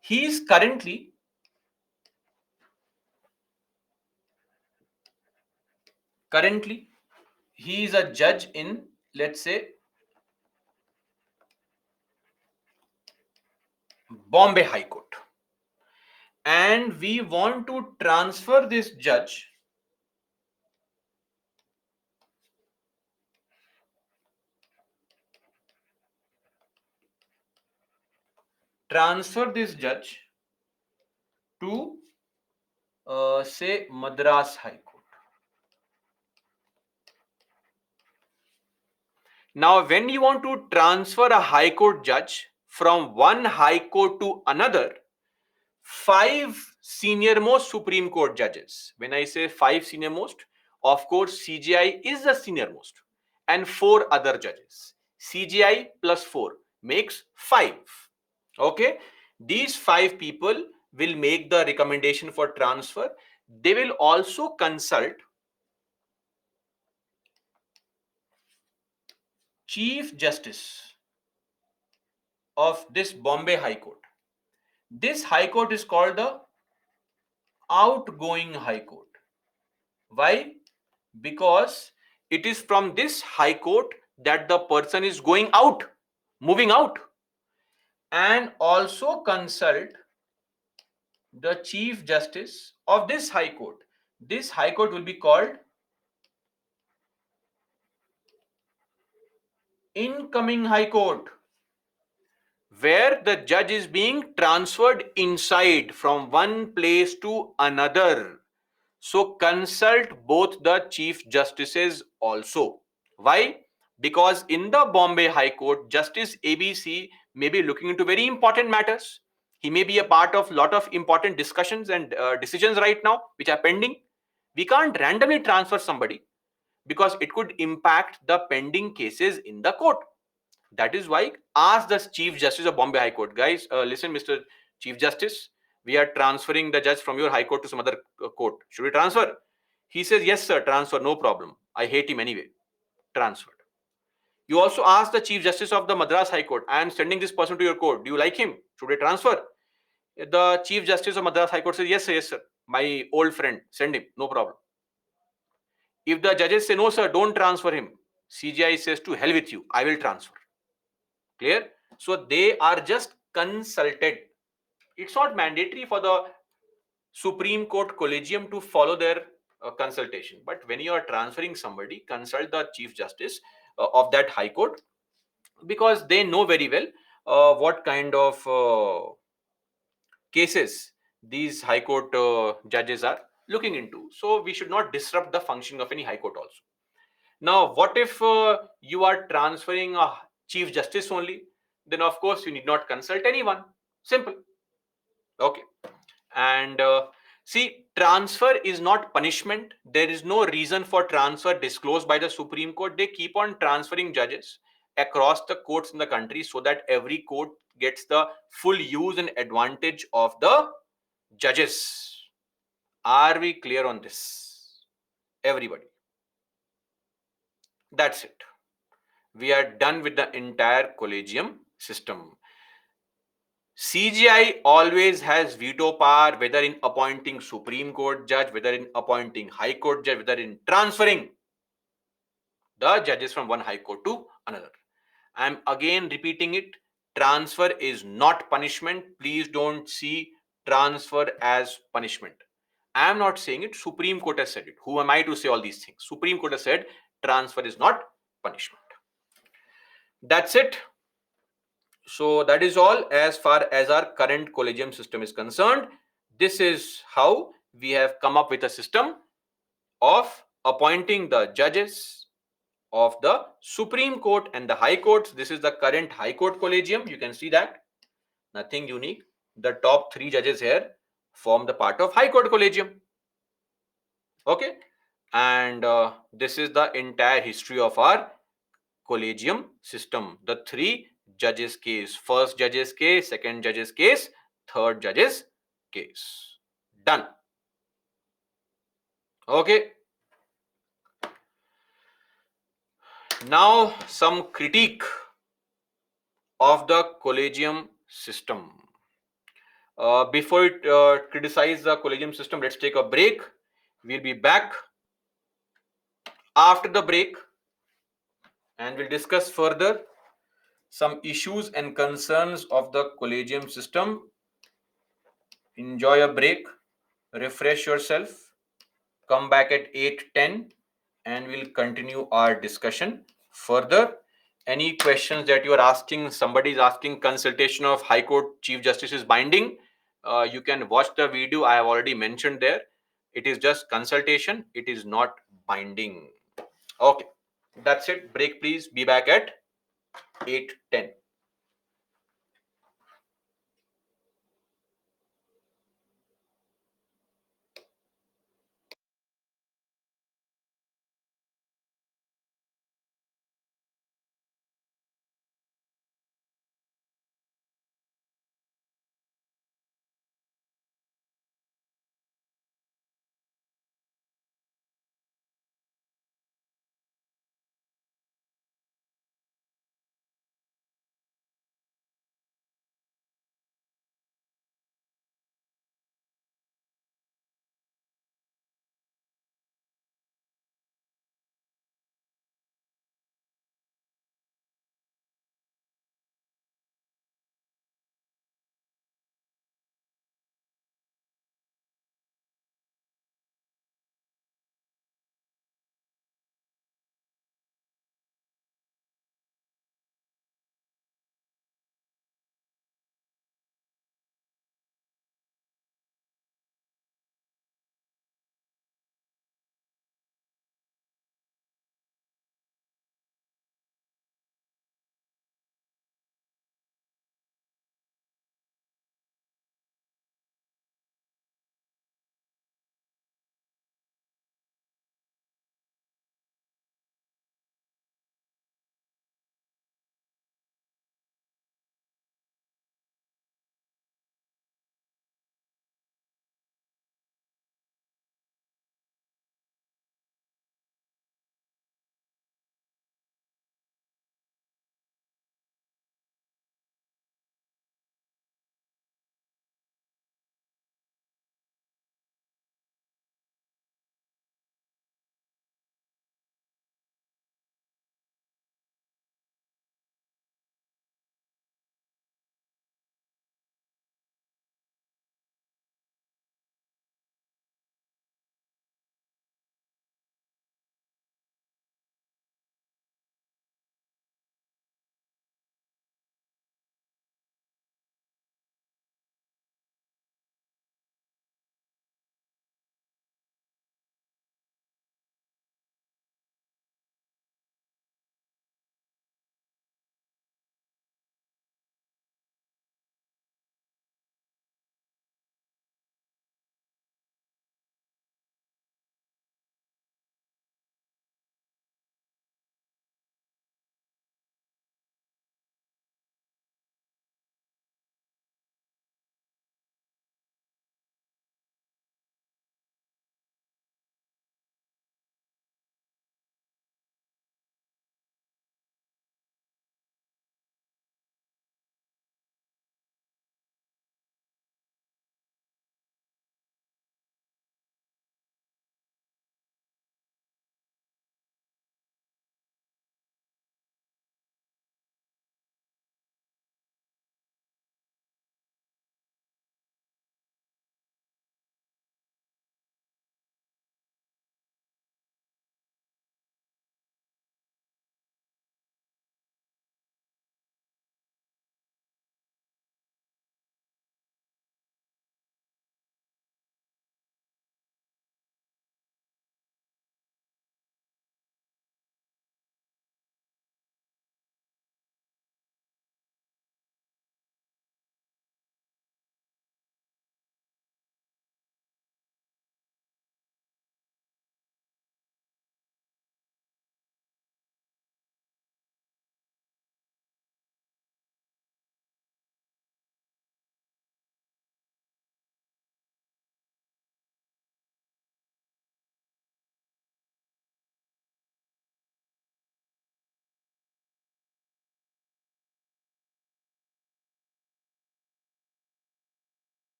He is currently he is a judge in, let's say, Bombay High Court, and we want to transfer this judge to say Madras High Court. Now, when you want to transfer a High Court judge from one High Court to another, five senior most Supreme Court judges. When I say five senior most, of course, CGI is the senior most, and four other judges. CGI plus four makes five. Okay. These five people will make the recommendation for transfer. They will also consult Chief Justice of this Bombay High Court. This High Court is called the outgoing High Court. Why? Because it is from this High Court that the person is going out, moving out, and also consult the Chief Justice of this High Court. This High Court will be called incoming High Court, where the judge is being transferred inside from one place to another. So consult both the Chief Justices also. Why? Because in the Bombay High Court, Justice ABC may be looking into very important matters. He may be a part of a lot of important discussions and decisions right now, which are pending. We can't randomly transfer somebody because it could impact the pending cases in the court. That is why ask the Chief Justice of Bombay High Court, guys, listen, Mr. Chief Justice, we are transferring the judge from your High Court to some other court. Should we transfer? He says, yes, sir, transfer, no problem. I hate him anyway. Transferred. You also ask the Chief Justice of the Madras High Court, I am sending this person to your court. Do you like him? Should I transfer? The Chief Justice of Madras High Court says, yes, sir, yes, sir. My old friend, send him, no problem. If the judges say, no, sir, don't transfer him, CGI says, to hell with you, I will transfer. Clear? So they are just consulted. It's not mandatory for the Supreme Court Collegium to follow their consultation. But when you are transferring somebody, consult the Chief Justice of that High Court, because they know very well what kind of cases these High Court judges are looking into. So we should not disrupt the functioning of any High Court also. Now, what if you are transferring a Chief Justice only? Then, of course, you need not consult anyone. Simple. Okay. And see, transfer is not punishment. There is no reason for transfer disclosed by the Supreme Court. They keep on transferring judges across the courts in the country so that every court gets the full use and advantage of the judges. Are we clear on this? Everybody. That's it. We are done with the entire collegium system. CGI always has veto power, whether in appointing Supreme Court judge, whether in appointing High Court judge, whether in transferring the judges from one High Court to another. I am again repeating it. Transfer is not punishment. Please don't see transfer as punishment. I am not saying it. Supreme Court has said it. Who am I to say all these things? Supreme Court has said transfer is not punishment. That's it. So that is all as far as our current collegium system is concerned. This is how we have come up with a system of appointing the judges of the Supreme Court and the High Courts. This is the current High Court collegium. You can see that. Nothing unique. The top three judges here form the part of High Court collegium. Okay. And this is the entire history of our collegium system. The three judges case: first judges case, second judges case, third judges case. Done. Okay. Now some critique of the collegium system. Before we criticize the collegium system, let's take a break. We'll be back after the break and we'll discuss further some issues and concerns of the collegium system. Enjoy a break, refresh yourself, come back at 8:10 and we'll continue our discussion further. Any questions that you are asking, somebody is asking consultation of High Court Chief Justice is binding. You can watch the video. I have already mentioned there. It is just consultation. It is not binding. Okay. That's it. Break, please. Be back at 8:10.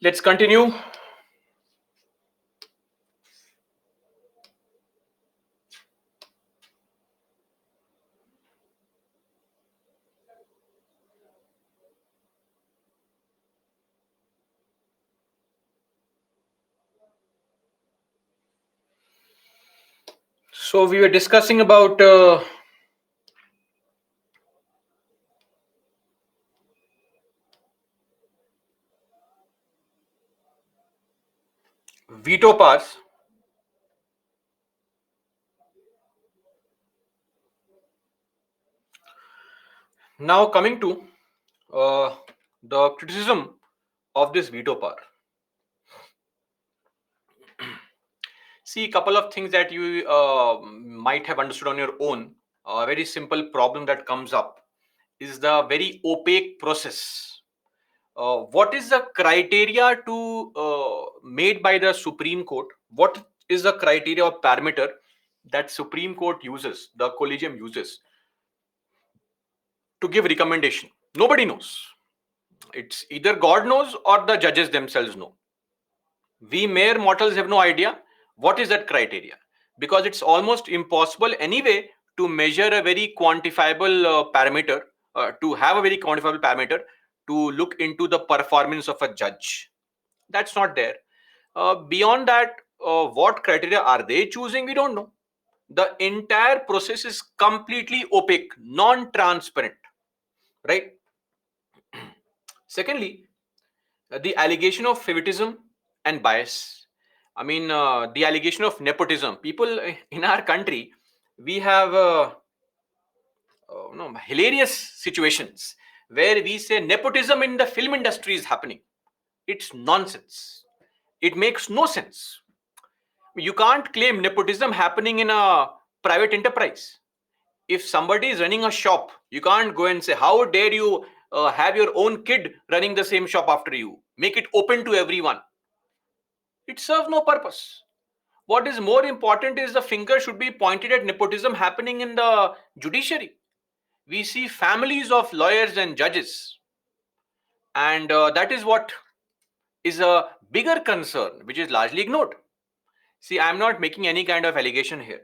Let's continue. So we were discussing about veto powers. Now coming to uh, the criticism of this veto power. See, a couple of things that you might have understood on your own. A very simple problem that comes up is the very opaque process. What is the criteria to made by the Supreme Court? What is the criteria or parameter that Supreme Court uses, the Collegium uses to give recommendation? Nobody knows. It's either God knows or the judges themselves know. We mere mortals have no idea what is that criteria, because it's almost impossible anyway to measure a very quantifiable parameter, to have a very quantifiable parameter to look into the performance of a judge. That's not there. Beyond that, what criteria are they choosing? We don't know. The entire process is completely opaque, non-transparent, right? Secondly, the allegation of favoritism and bias. I mean, the allegation of nepotism. People in our country, we have no, hilarious situations where we say nepotism in the film industry is happening. It's nonsense. It makes no sense. You can't claim nepotism happening in a private enterprise. If somebody is running a shop, you can't go and say, how dare you have your own kid running the same shop after you? Make it open to everyone. It serves no purpose. What is more important is the finger should be pointed at nepotism happening in the judiciary. We see families of lawyers and judges, and that is what is a bigger concern, which is largely ignored. See, I'm not making any kind of allegation here.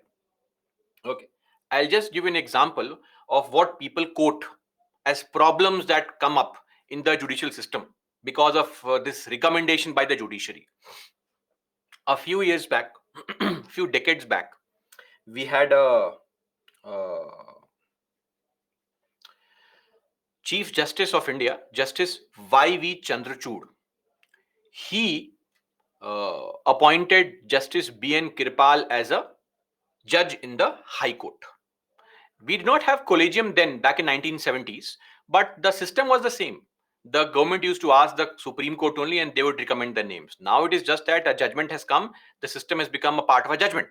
Okay. I'll just give you an example of what people quote as problems that come up in the judicial system because of this recommendation by the judiciary. A few years back, few decades back, we had a Chief Justice of India, Justice Y.V. Chandrachud. He appointed Justice B.N. Kirpal as a judge in the High Court. We did not have collegium then, back in 1970s, but the system was the same. The government used to ask the Supreme Court only, and they would recommend the names. Now it is just that a judgment has come, the system has become a part of a judgment.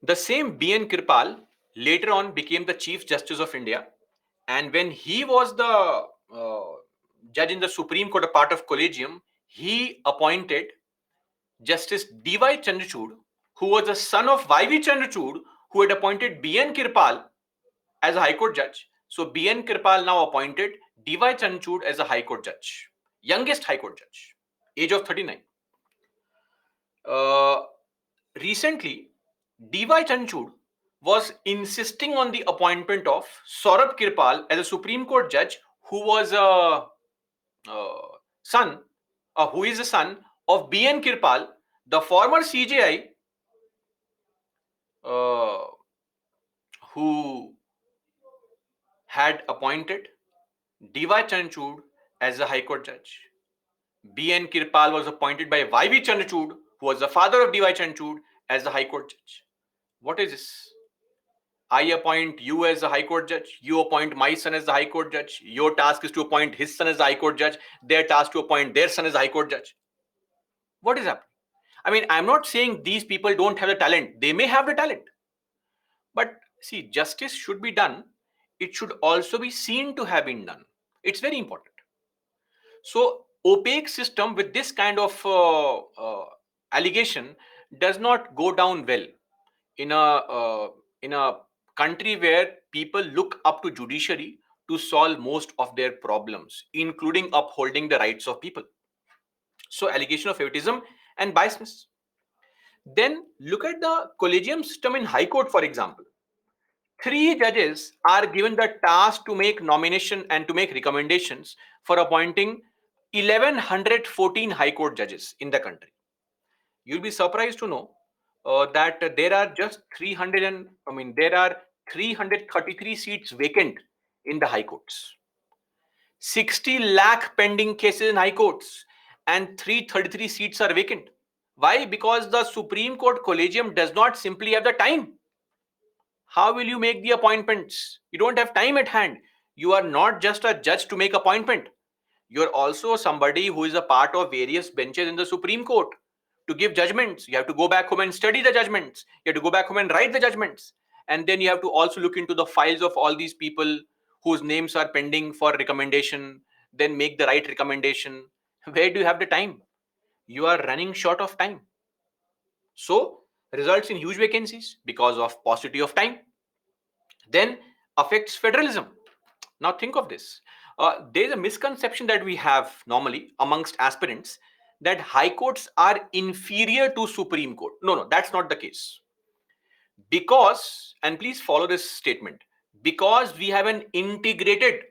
The same B.N. Kirpal later on became the Chief Justice of India, and when he was the judge in the Supreme Court, a part of Collegium, he appointed Justice D.Y. Chandrachud, who was the son of Y.V. Chandrachud, who had appointed B.N. Kirpal as a High Court judge. So B.N. Kirpal now appointed D.Y. Chandrachud as a High Court judge, youngest High Court judge, age of 39. Uh, Recently, D.Y. Chandrachud was insisting on the appointment of Saurabh Kirpal as a Supreme Court judge, who was a son, who is the son of B.N. Kirpal, the former CJI, uh, who had appointed D.Y. Chandrachud as a High Court judge. B.N. Kirpal was appointed by Y.V. Chandrachud, who was the father of D.Y. Chandrachud, as the High Court judge. What is this? I appoint you as a High Court judge. You appoint my son as the High Court judge. Your task is to appoint his son as the High Court judge. Their task to appoint their son as the High Court judge. What is happening? I mean, I'm not saying these people don't have the talent. They may have the talent. But see, justice should be done. It should also be seen to have been done. It's very important. So, opaque system with this kind of allegation does not go down well in a country where people look up to judiciary to solve most of their problems, including upholding the rights of people. So, allegation of favoritism and biasness. Then look at the collegium system in High Court, for example. Three judges are given the task to make nomination and to make recommendations for appointing 1114 High Court judges in the country. You'll be surprised to know that there are just 300 and there are 333 seats vacant in the High Courts. 60 lakh pending cases in High Courts and 333 seats are vacant. Why? Because the Supreme Court Collegium does not simply have the time. How will you make the appointments? You don't have time at hand. You are not just a judge to make appointment. You're also somebody who is a part of various benches in the Supreme Court to give judgments. You have to go back home and study the judgments. You have to go back home and write the judgments. And then you have to also look into the files of all these people whose names are pending for recommendation, then make the right recommendation. Where do you have the time? You are running short of time. So, results in huge vacancies because of paucity of time. Then affects federalism. Now think of this. There's a misconception that we have normally amongst aspirants that high courts are inferior to Supreme Court. No, no, that's not the case. Because, and please follow this statement, because we have an integrated,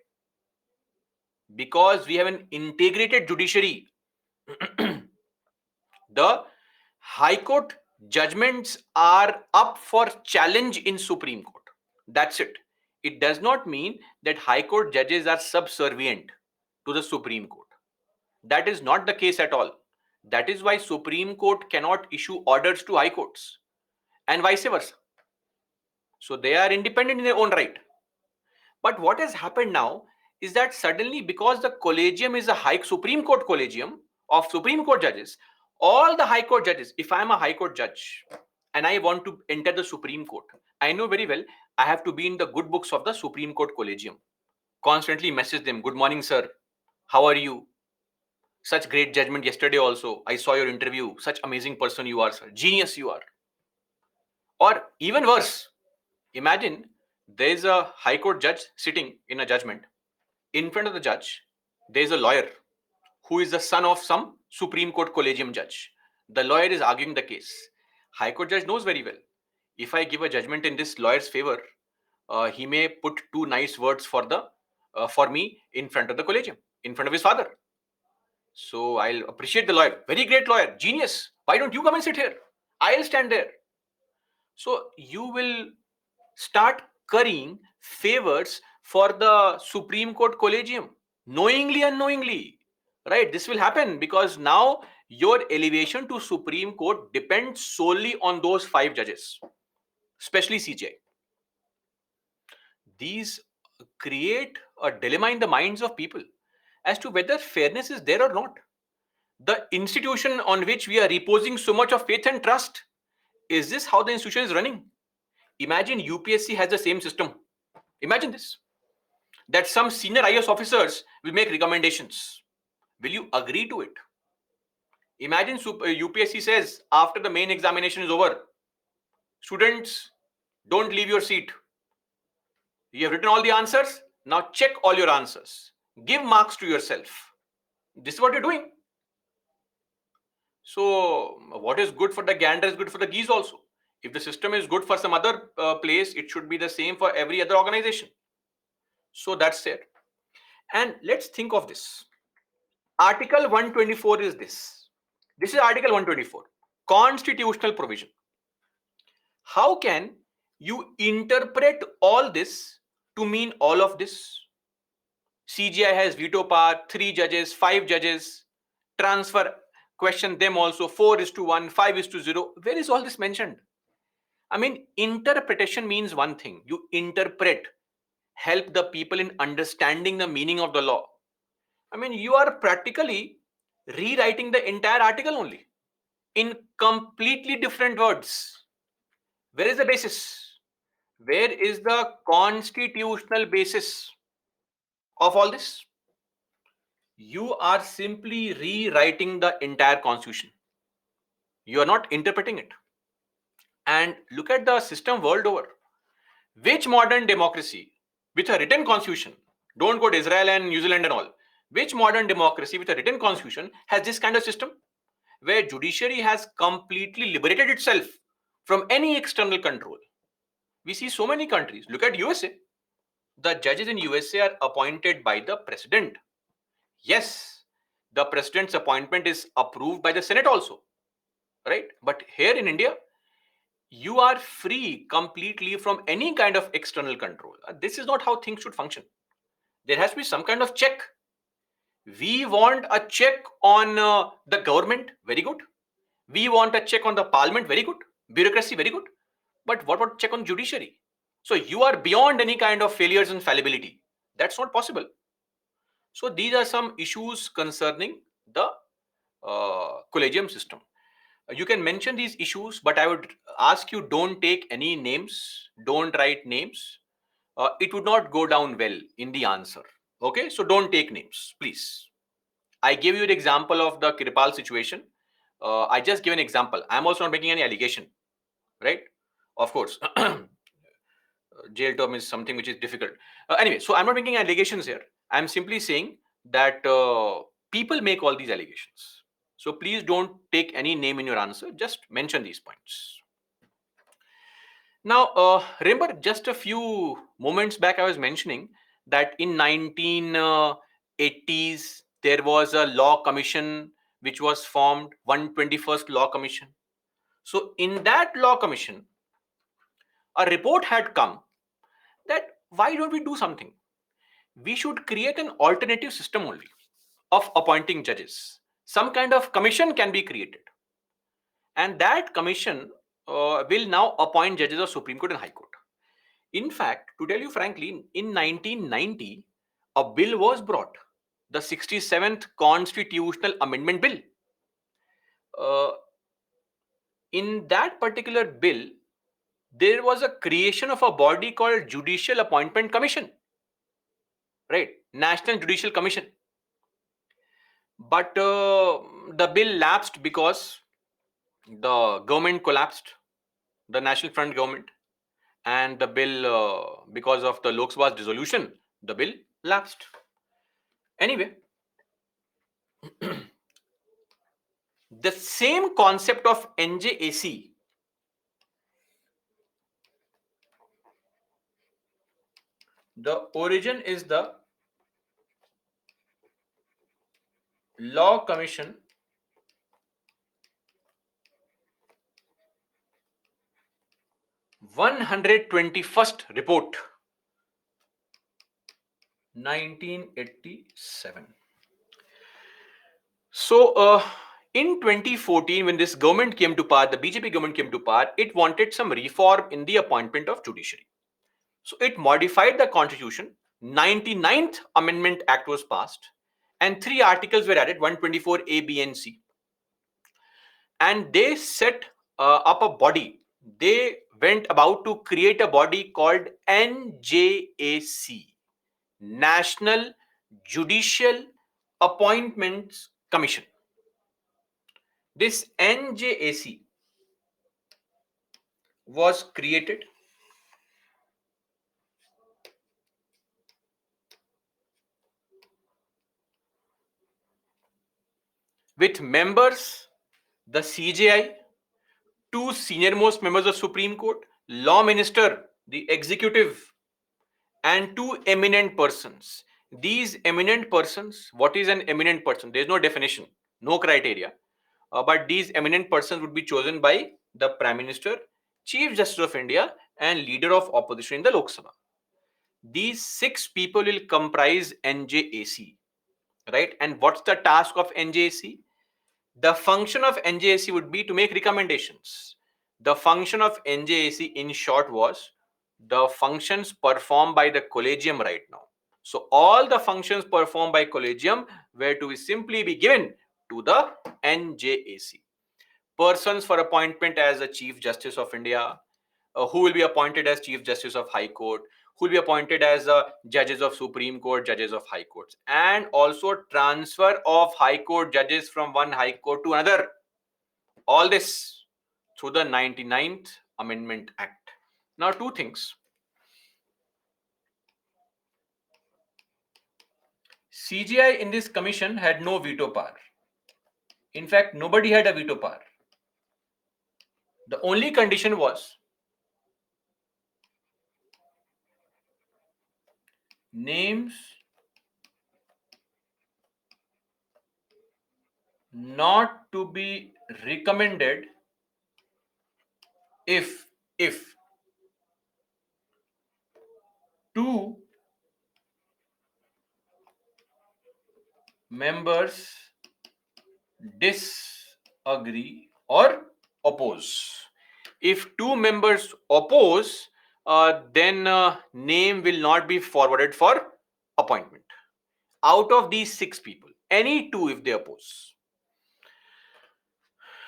judiciary, the high court judgments are up for challenge in Supreme Court. That's it. It does not mean that high court judges are subservient to the Supreme Court. That is not the case at all. That is why Supreme Court cannot issue orders to high courts and vice versa. So they are independent in their own right. But what has happened now is that suddenly, because the collegium is a high Supreme Court collegium of Supreme Court judges, all the high court judges, if I am a high court judge and I want to enter the Supreme Court, I know very well I have to be in the good books of the Supreme Court collegium. Constantly message them, good morning, sir. How are you? Such great judgment yesterday also. I saw your interview. Such amazing person you are, sir. Genius you are. Or even worse, imagine there is a high court judge sitting in a judgment. In front of the judge, there is a lawyer who is the son of some Supreme Court collegium judge. The lawyer is arguing the case. High court judge knows very well, if I give a judgment in this lawyer's favor, he may put two nice words for me in front of the collegium, in front of his father. So I'll appreciate the lawyer. Very great lawyer, genius. Why don't you come and sit here? I'll stand there. So you will start currying favors for the Supreme Court collegium, knowingly, unknowingly. Right? This will happen because now your elevation to Supreme Court depends solely on those 5 judges, especially CJ. These create a dilemma in the minds of people as to whether fairness is there or not. The institution on which we are reposing so much of faith and trust, is this how the institution is running? Imagine UPSC has the same system. Imagine this, that some senior IAS officers will make recommendations. Will you agree to it? Imagine UPSC says after the main examination is over, students, don't leave your seat. You have written all the answers. Now check all your answers. Give marks to yourself. This is what you're doing. So what is good for the gander is good for the geese also. If the system is good for some other place, it should be the same for every other organization. So that's it. And let's think of this. Article 124 is this. This is Article 124, constitutional provision. How can you interpret all this to mean all of this? CGI has veto power, 3 judges, 5 judges, transfer, question them also, 4:1, 5:0. Where is all this mentioned? I mean, interpretation means one thing. You interpret, help the people in understanding the meaning of the law. I mean, you are practically rewriting the entire article only in completely different words. Where is the basis? Where is the constitutional basis of all this? You are simply rewriting the entire constitution. You are not interpreting it. And look at the system world over. Which modern democracy with a written constitution Don't go to Israel and New Zealand and all. Which modern democracy with a written constitution has this kind of system where judiciary has completely liberated itself from any external control? We see so many countries. Look at USA. The judges in USA are appointed by the president. Yes, the president's appointment is approved by the Senate also, right? But here in India, you are free completely from any kind of external control. This is not how things should function. There has to be some kind of check. We want a check on the government, very good. We want a check on the parliament, very good. Bureaucracy, very good. But what about check on judiciary? So you are beyond any kind of failures and fallibility. That's not possible. So these are some issues concerning the collegium system. You can mention these issues, but I would ask you, don't take any names, don't write names. It would not go down well in the answer. Okay, so don't take names, please. I gave you the example of the Kirpal situation. I just give an example. I'm also not making any allegation, right? Of course, jail term is something which is difficult. Anyway, so I'm not making allegations here. I'm simply saying that people make all these allegations. So please don't take any name in your answer. Just mention these points. Now, remember just a few moments back, I was mentioning that in 1980s, there was a law commission which was formed, 121st Law Commission. So in that law commission, a report had come that why don't we do something? We should create an alternative system only of appointing judges. Some kind of commission can be created. And that commission will now appoint judges of Supreme Court and High Court. In fact, to tell you frankly, in 1990, a bill was brought, the 67th Constitutional Amendment Bill. Uh, in that particular bill, there was a creation of a body called Judicial Appointment Commission, right? National Judicial Commission. But the bill lapsed because the government collapsed, the National Front government, and the bill, because of the Lok Sabha's dissolution, the bill lapsed. Anyway, the same concept of NJAC, the origin is the Law Commission 121st report, 1987. So in 2014, when this government came to power, the BJP government came to power, it wanted some reform in the appointment of judiciary. So it modified the constitution. 99th Amendment Act was passed, and 3 articles were added, 124 A, B, and C. And they set up a body. They went about to create a body called NJAC, National Judicial Appointments Commission. This NJAC was created with members, the CJI, 2 senior-most members of Supreme Court, law minister, the executive, and 2 eminent persons. These eminent persons, what is an eminent person? There is no definition, no criteria. But these eminent persons would be chosen by the Prime Minister, Chief Justice of India, and leader of opposition in the Lok Sabha. These 6 people will comprise NJAC, right? And what's the task of NJAC? The function of NJAC would be to make recommendations. The function of NJAC, in short, was the functions performed by the collegium right now. So all the functions performed by collegium were to simply be given to the NJAC. Persons for appointment as a Chief Justice of India, who will be appointed as Chief Justice of High Court, who will be appointed as judges of Supreme Court, judges of High Courts, and also transfer of High Court judges from one High Court to another. All this through the 99th Amendment Act. Now, 2 things. CGI in this commission had no veto power. In fact, nobody had a veto power. The only condition was names not to be recommended if two members disagree or oppose. If two members oppose, then name will not be forwarded for appointment. Out of these six people, any two if they oppose.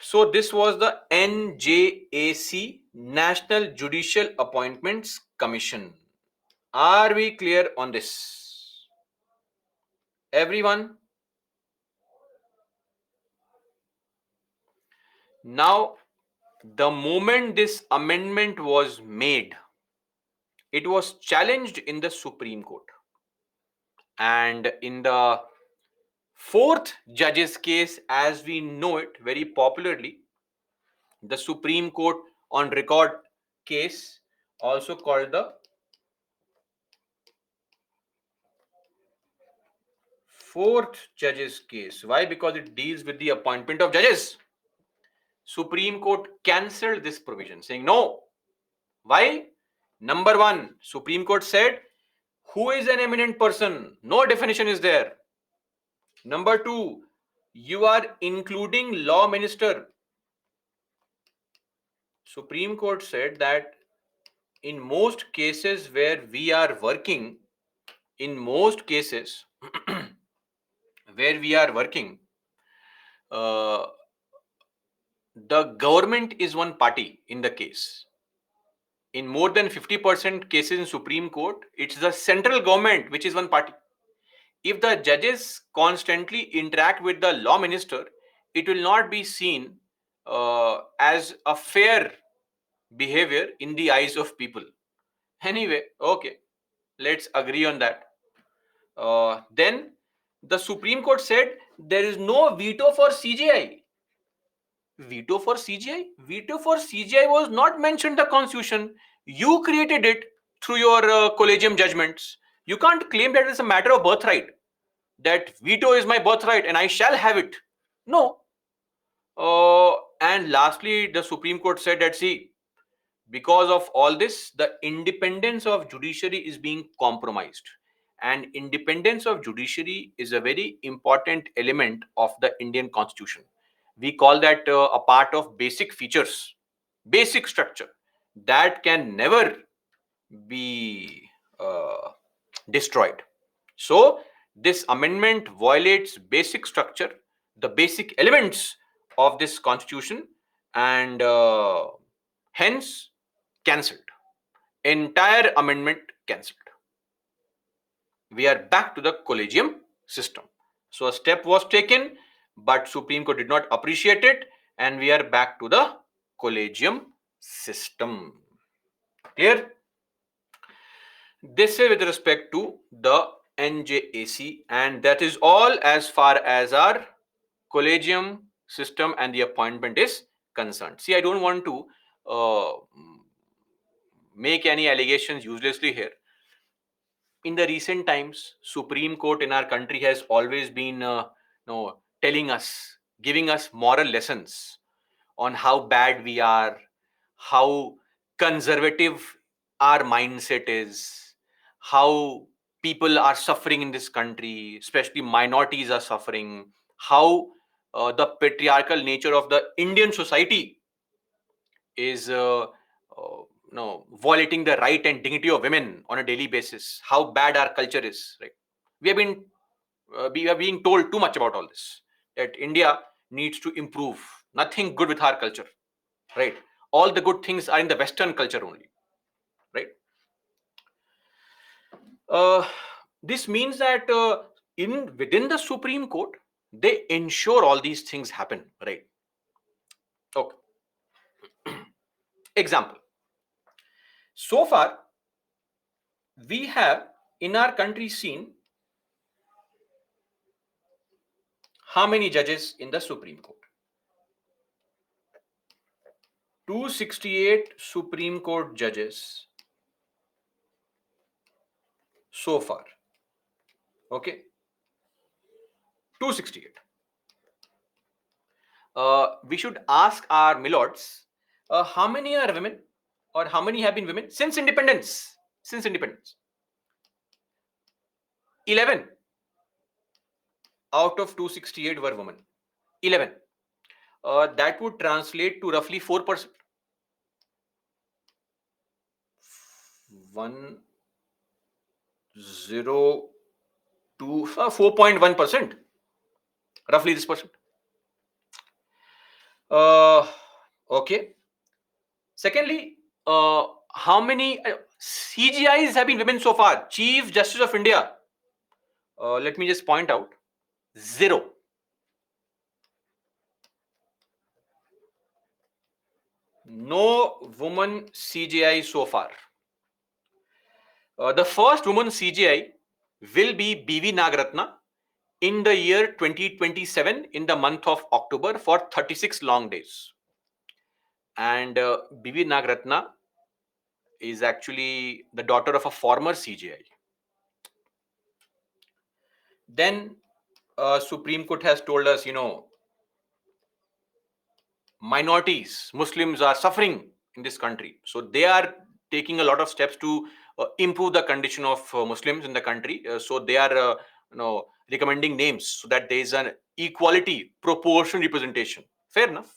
So this was the NJAC, National Judicial Appointments Commission. Are we clear on this? Everyone? Now, the moment this amendment was made, it was challenged in the Supreme Court. And in the fourth judge's case, as we know it very popularly, the Supreme Court on record case, also called the fourth judge's case. Why? Because it deals with the appointment of judges. Supreme Court cancelled this provision, saying no. Why? Number one, Supreme Court said, who is an eminent person? No definition is there. Number two, you are including law minister. Supreme Court said that in most cases where we are working, in most cases where we are working, uh, the government is one party in the case. In more than 50% cases in Supreme Court, it's the central government which is one party. If the judges constantly interact with the law minister, it will not be seen as a fair behavior in the eyes of people. Anyway, okay, let's agree on that. Then the Supreme Court said there is no veto for CGI. Veto for CGI? Veto for CGI was not mentioned in the Constitution. You created it through your collegium judgments. You can't claim that it's a matter of birthright, that veto is my birthright and I shall have it. No. And lastly, the Supreme Court said that, see, because of all this, the independence of judiciary is being compromised. And independence of judiciary is a very important element of the Indian Constitution. We call that a part of basic features, basic structure that can never be destroyed. So this amendment violates basic structure, the basic elements of this constitution, and hence cancelled. Entire amendment cancelled. We are back to the collegium system. So a step was taken, but Supreme Court did not appreciate it, and we are back to the collegium system. Clear? This is with respect to the NJAC, and that is all as far as our collegium system and the appointment is concerned. See, I don't want to uh, make any allegations uselessly here. In the recent times, Supreme Court in our country has always been telling us, giving us moral lessons on how bad we are, how conservative our mindset is, how people are suffering in this country, especially minorities are suffering, how the patriarchal nature of the Indian society is violating the right and dignity of women on a daily basis, how bad our culture is. Right? We have been we are being told too much about all this, that India needs to improve. Nothing good with our culture, right? All the good things are in the Western culture only, right? Uh, this means that in within the Supreme Court, they ensure all these things happen, right? Okay. Example. So far, we have in our country seen how many judges in the Supreme Court? 268 Supreme Court judges so far. Okay, 268. We should ask our milords, how many are women, or how many have been women since independence? Since independence, 11 out of 268 were women. 11. That would translate to roughly 4%. 102, 4.1%, roughly this percent. Okay. Secondly, how many CGIs have been women so far? Chief Justice of India. Let me just point out, 0. No woman CGI so far. The first woman CGI will be B.V. Nagaratna in the year 2027 in the month of October for 36 long days. And B.V. Nagaratna is actually the daughter of a former CGI. Then Supreme Court has told us, minorities, Muslims are suffering in this country. So they are taking a lot of steps to improve the condition of Muslims in the country. So they are, recommending names so that there is an equality, proportional representation. Fair enough.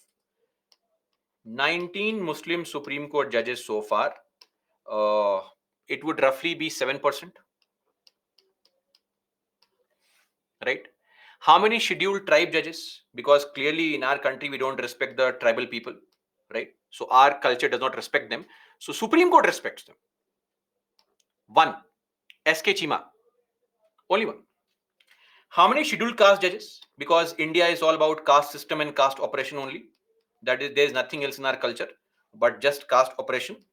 19 Muslim Supreme Court judges so far. It would roughly be 7%. Right? How many scheduled tribe judges? Because clearly in our country we don't respect the tribal people, right? So our culture does not respect them. So Supreme Court respects them. 1. S.K. Chima, only 1. How many scheduled caste judges? Because India is all about caste system and caste operation only. That is, there is nothing else in our culture but just caste operation.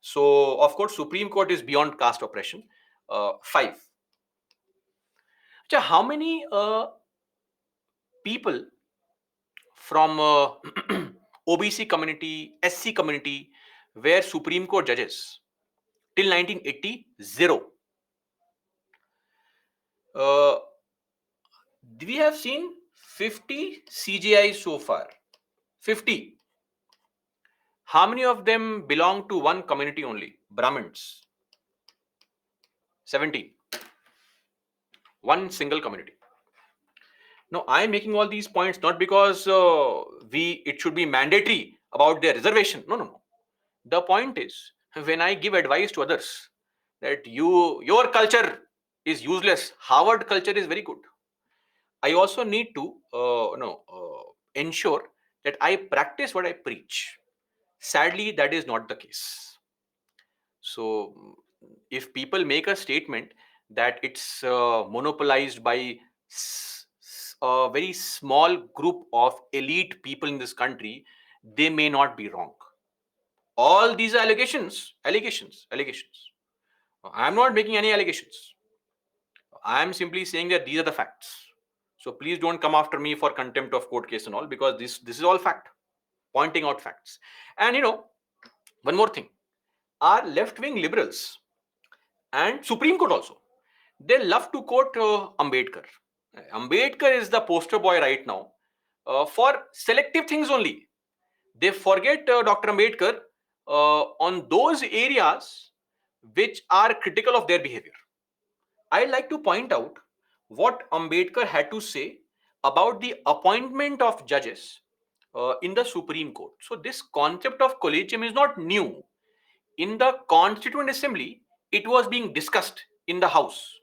So of course Supreme Court is beyond caste operation. 5. So how many people from OBC community, SC community were Supreme Court judges till 1980? 0. We have seen 50 CGI so far. 50. How many of them belong to one community only? Brahmins. 70. One single community. Now, I am making all these points not because it should be mandatory about their reservation. No, no, no. The point is, when I give advice to others that your culture is useless, Harvard culture is very good, I also need to ensure that I practice what I preach. Sadly, that is not the case. So, if people make a statement that it's monopolized by a very small group of elite people in this country, they may not be wrong. All these allegations. I am not making any allegations. I am simply saying that these are the facts. So please don't come after me for contempt of court case and all, because this is all fact, pointing out facts. And one more thing, our left-wing liberals and Supreme Court also, they love to quote Ambedkar. Ambedkar is the poster boy right now for selective things only. They forget Dr. Ambedkar on those areas which are critical of their behavior. I'd like to point out what Ambedkar had to say about the appointment of judges in the Supreme Court. So, this concept of collegium is not new. In the Constituent Assembly, it was being discussed in the House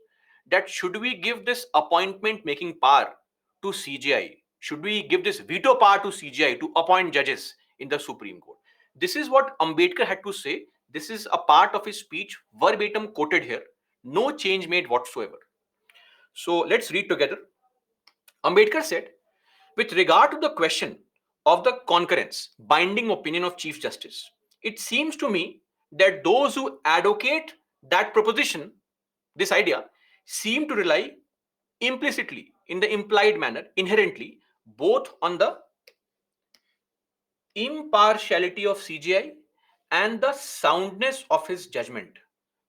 that should we give this appointment making power to CGI? Should we give this veto power to CGI to appoint judges in the Supreme Court? This is what Ambedkar had to say. This is a part of his speech, verbatim quoted here. No change made whatsoever. So let's read together. Ambedkar said, with regard to the question of the concurrence, binding opinion of Chief Justice, it seems to me that those who advocate that proposition, this idea, seem to rely implicitly in the implied manner inherently both on the impartiality of CGI and the soundness of his judgment.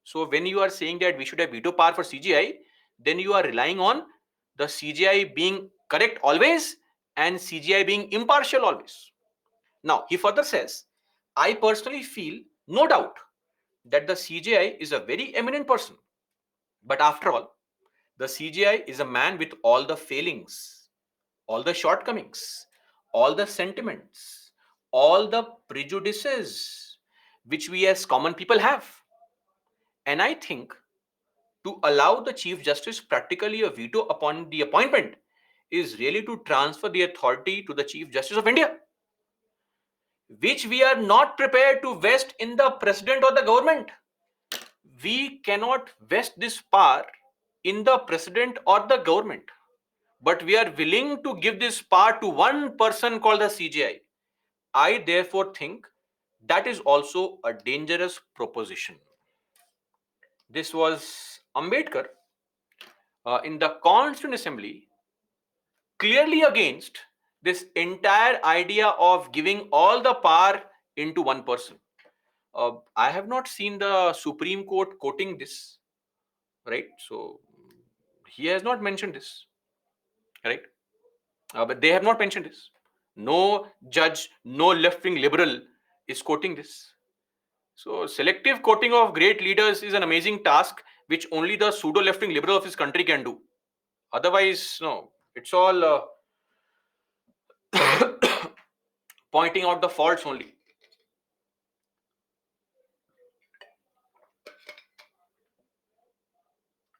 So when you are saying that we should have veto power for CGI, then you are relying on the CGI being correct always and CGI being impartial always. Now, he further says, I personally feel no doubt that the CGI is a very eminent person. But after all, the CGI is a man with all the failings, all the shortcomings, all the sentiments, all the prejudices which we as common people have. And I think to allow the Chief Justice practically a veto upon the appointment is really to transfer the authority to the Chief Justice of India, which we are not prepared to vest in the President or the government. We cannot vest this power in the President or the government, but we are willing to give this power to one person called the CGI. I therefore think that is also a dangerous proposition. This was Ambedkar in the Constituent Assembly clearly against this entire idea of giving all the power into one person. I have not seen the Supreme Court quoting this, right? So he has not mentioned this, right? But they have not mentioned this. No judge, no left wing liberal is quoting this. So selective quoting of great leaders is an amazing task which only the pseudo left wing liberal of his country can do. Otherwise, no, it's all pointing out the faults only.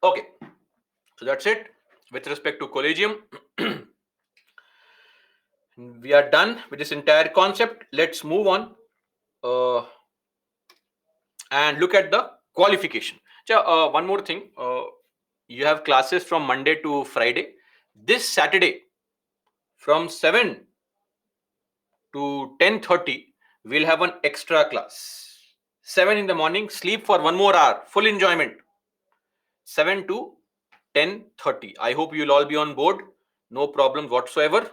Okay, so that's it with respect to collegium. We are done with this entire concept. Let's move on and look at the qualification. One more thing. You have classes from Monday to Friday. This Saturday from 7 to 10:30, we'll have an extra class. 7 in the morning, sleep for 1 more hour, full enjoyment. 7 to 10:30. I hope you'll all be on board. No problem whatsoever.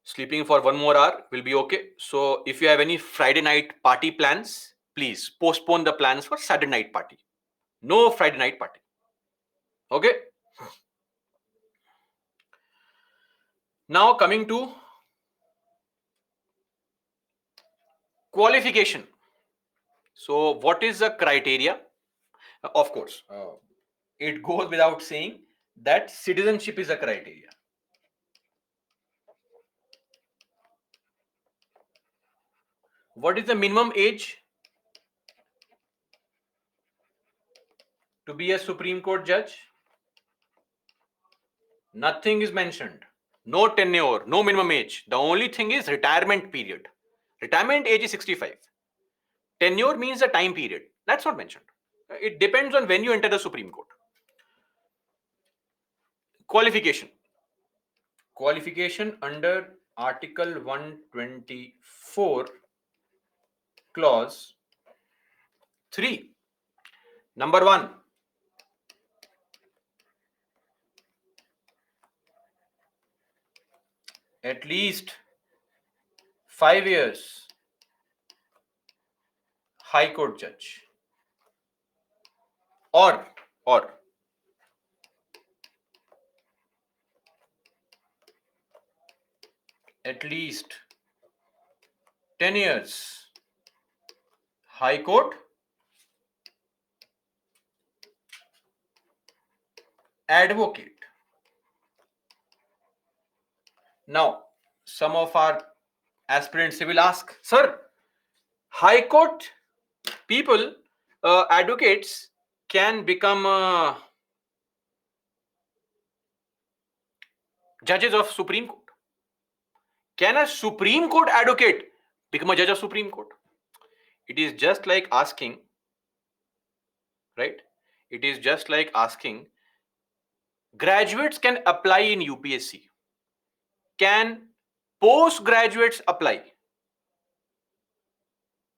Sleeping for 1 more hour will be okay. So if you have any Friday night party plans, please postpone the plans for Saturday night party. No Friday night party. Okay. Now coming to qualification. So what is the criteria? Of course, it goes without saying that citizenship is a criteria. What is the minimum age to be a Supreme Court judge? Nothing is mentioned. No tenure, no minimum age. The only thing is retirement period. Retirement age is 65. Tenure means the time period. That's not mentioned. It depends on when you enter the Supreme Court. Qualification. Qualification under Article 124, Clause 3. Number 1. At least 5 years High Court judge. Or at least 10 years High Court advocate. Now, some of our aspirants will ask, sir, High Court people, advocates can become judges of Supreme Court. Can a Supreme Court advocate become a judge of Supreme Court? It is just like asking, right? It is just like asking, graduates can apply in UPSC. Can postgraduates apply?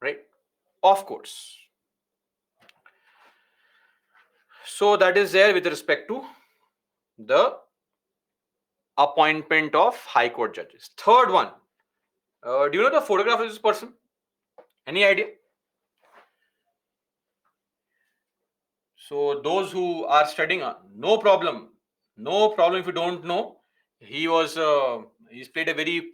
Right? Of course. So that is there with respect to the appointment of high court judges. Third one, do you know the photograph of this person? Any idea? So those who are studying, no problem, no problem if you don't know. He was he's played a very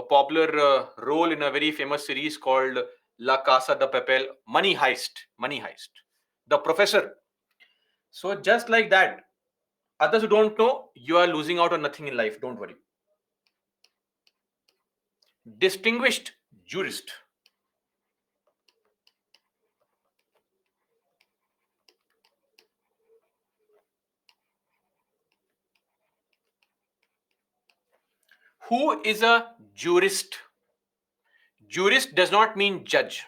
popular role in a very famous series called La Casa de Papel, Money Heist, Money Heist, the professor. So just like that, others who don't know, you are losing out on nothing in life. Don't worry. Distinguished jurist. Who is a jurist? Jurist does not mean judge.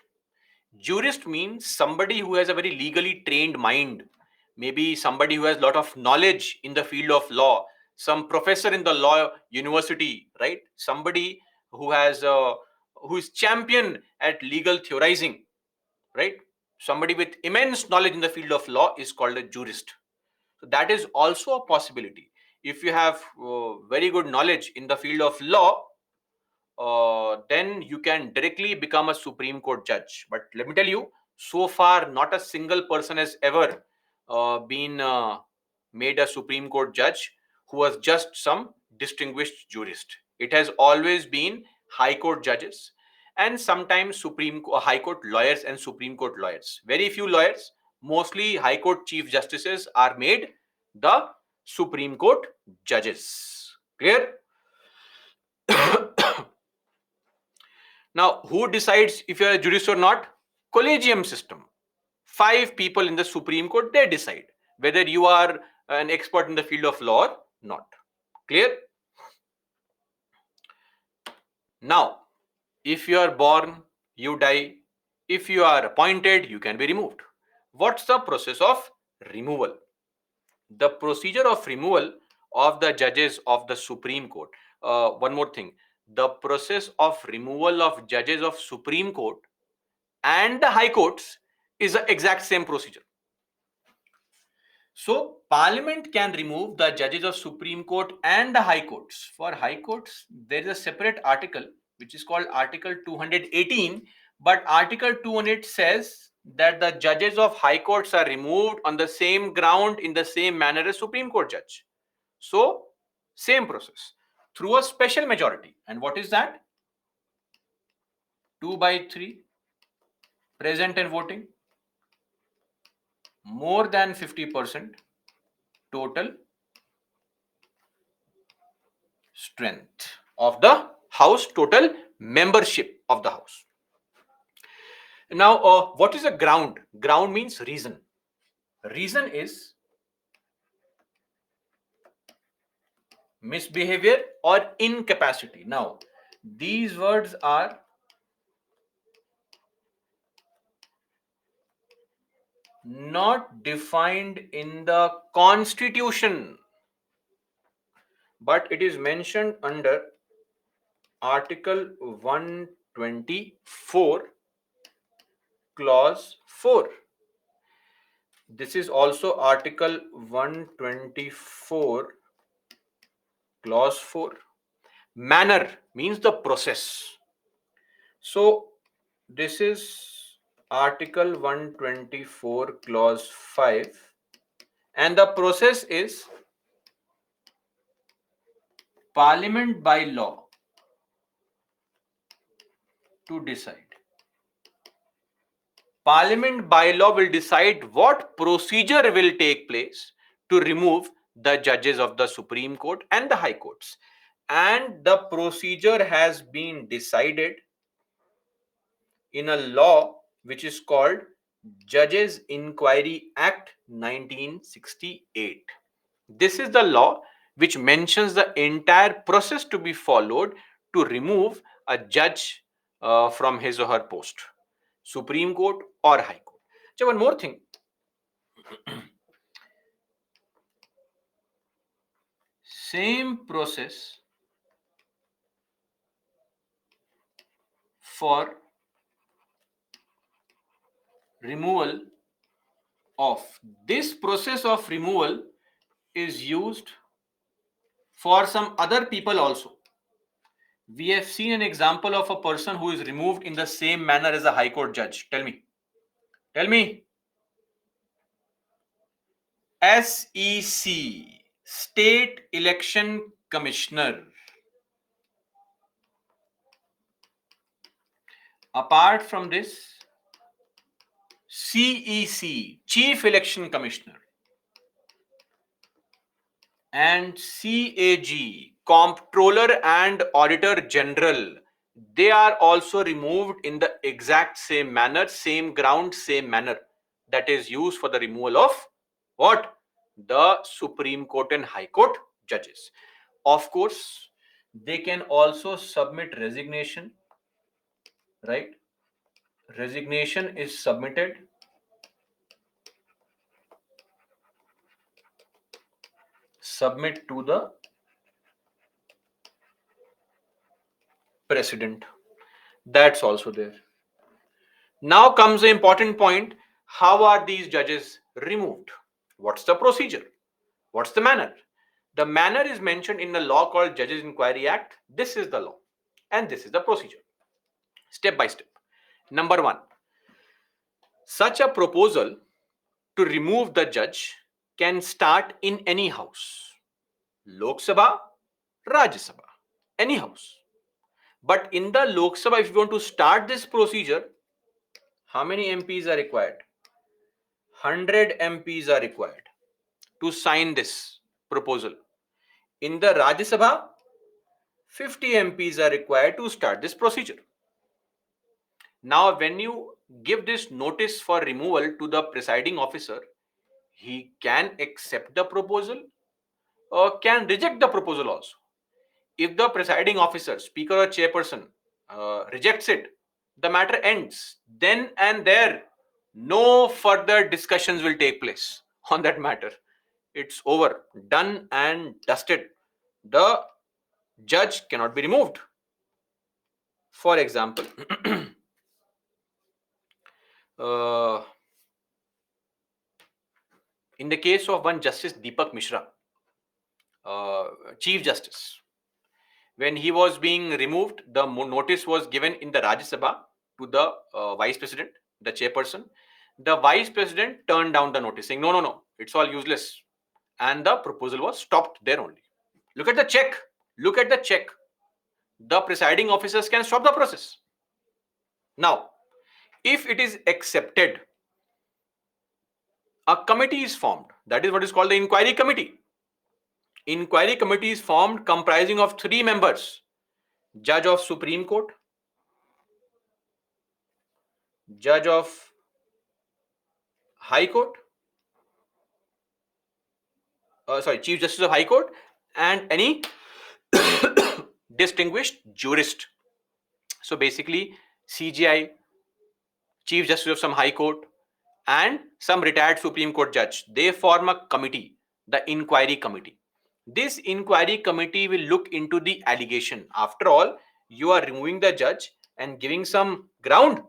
Jurist means somebody who has a very legally trained mind, maybe somebody who has a lot of knowledge in the field of law, some professor in the law university, right? Somebody who has who is champion at legal theorizing, right? Somebody with immense knowledge in the field of law is called a jurist. So that is also a possibility. If you have very good knowledge in the field of law, then you can directly become a Supreme Court judge. But let me tell you, so far, not a single person has ever been made a Supreme Court judge who was just some distinguished jurist. It has always been High Court judges and sometimes High Court lawyers and Supreme Court lawyers. Very few lawyers, mostly High Court Chief Justices are made the Supreme Court judges. Clear? Now, who decides if you're a jurist or not? Collegium system. Five people in the Supreme Court, they decide whether you are an expert in the field of law or not. Clear? Now, if you are born, you die. If you are appointed, you can be removed. What's the process of removal? The procedure of removal of the judges of the Supreme Court. One more thing. The process of removal of judges of Supreme Court and the high courts is the exact same procedure. So Parliament can remove the judges of Supreme Court and the high courts. For high courts, there is a separate article which is called Article 218, but Article 200 says that the judges of high courts are removed on the same ground in the same manner as Supreme Court judge. So same process through a special majority. And what is that? 2 by 3 present and voting, more than 50% total strength of the house, total membership of the house. Now, what is a ground? Ground means reason. Reason is misbehavior or incapacity. Now, these words are not defined in the constitution, but it is mentioned under Article 124, Clause 4. This is also Article 124, Clause 4. Manner means the process. So, this is Article 124, Clause 5. And the process is Parliament by law to decide. Parliament by law will decide what procedure will take place to remove the judges of the Supreme Court and the High Courts. And the procedure has been decided in a law which is called Judges Inquiry Act 1968. This is the law which mentions the entire process to be followed to remove a judge from his or her post, Supreme Court or High Court. So, one more thing. Same process for removal of this process of removal is used for some other people also. We have seen an example of a person who is removed in the same manner as a High Court judge. Tell me. Tell me. SEC, State Election Commissioner. Apart from this, CEC, Chief Election Commissioner, and CAG, Comptroller and Auditor General, they are also removed in the exact same manner, same ground, same manner that is used for the removal of what? The Supreme Court and High Court judges. Of course, they can also submit resignation, right? Resignation is submitted. Submit to the president. That's also there. Now comes the important point. How are these judges removed? What's the procedure? What's the manner? The manner is mentioned in the law called Judges Inquiry Act. This is the law and this is the procedure. Step by step. Number one, such a proposal to remove the judge can start in any house. Lok Sabha, Rajya Sabha, any house. But in the Lok Sabha, if you want to start this procedure, how many MPs are required? 100 MPs are required to sign this proposal. In the Rajya Sabha, 50 MPs are required to start this procedure. Now, when you give this notice for removal to the presiding officer, he can accept the proposal or can reject the proposal also. If the presiding officer, speaker or chairperson rejects it, the matter ends. Then and there, no further discussions will take place on that matter. It's over, done and dusted. The judge cannot be removed. For example, uh, in the case of one Justice Deepak Mishra, uh, Chief Justice, when he was being removed, the notice was given in the Rajya Sabha to the Vice President, the chairperson. The Vice President turned down the notice, saying, no, no, no, it's all useless. And the proposal was stopped there only. Look at the check. Look at the check. The presiding officers can stop the process. Now, if it is accepted, a committee is formed. That is what is called the inquiry committee. Inquiry committee is formed comprising of 3 members: Judge of Supreme Court, Judge of High Court, Chief Justice of High Court, and any distinguished jurist. So basically, CGI, Chief Justice of some High Court, and some retired Supreme Court judge. They form a committee, the inquiry committee. This inquiry committee will look into the allegation. After all, you are removing the judge and giving some ground.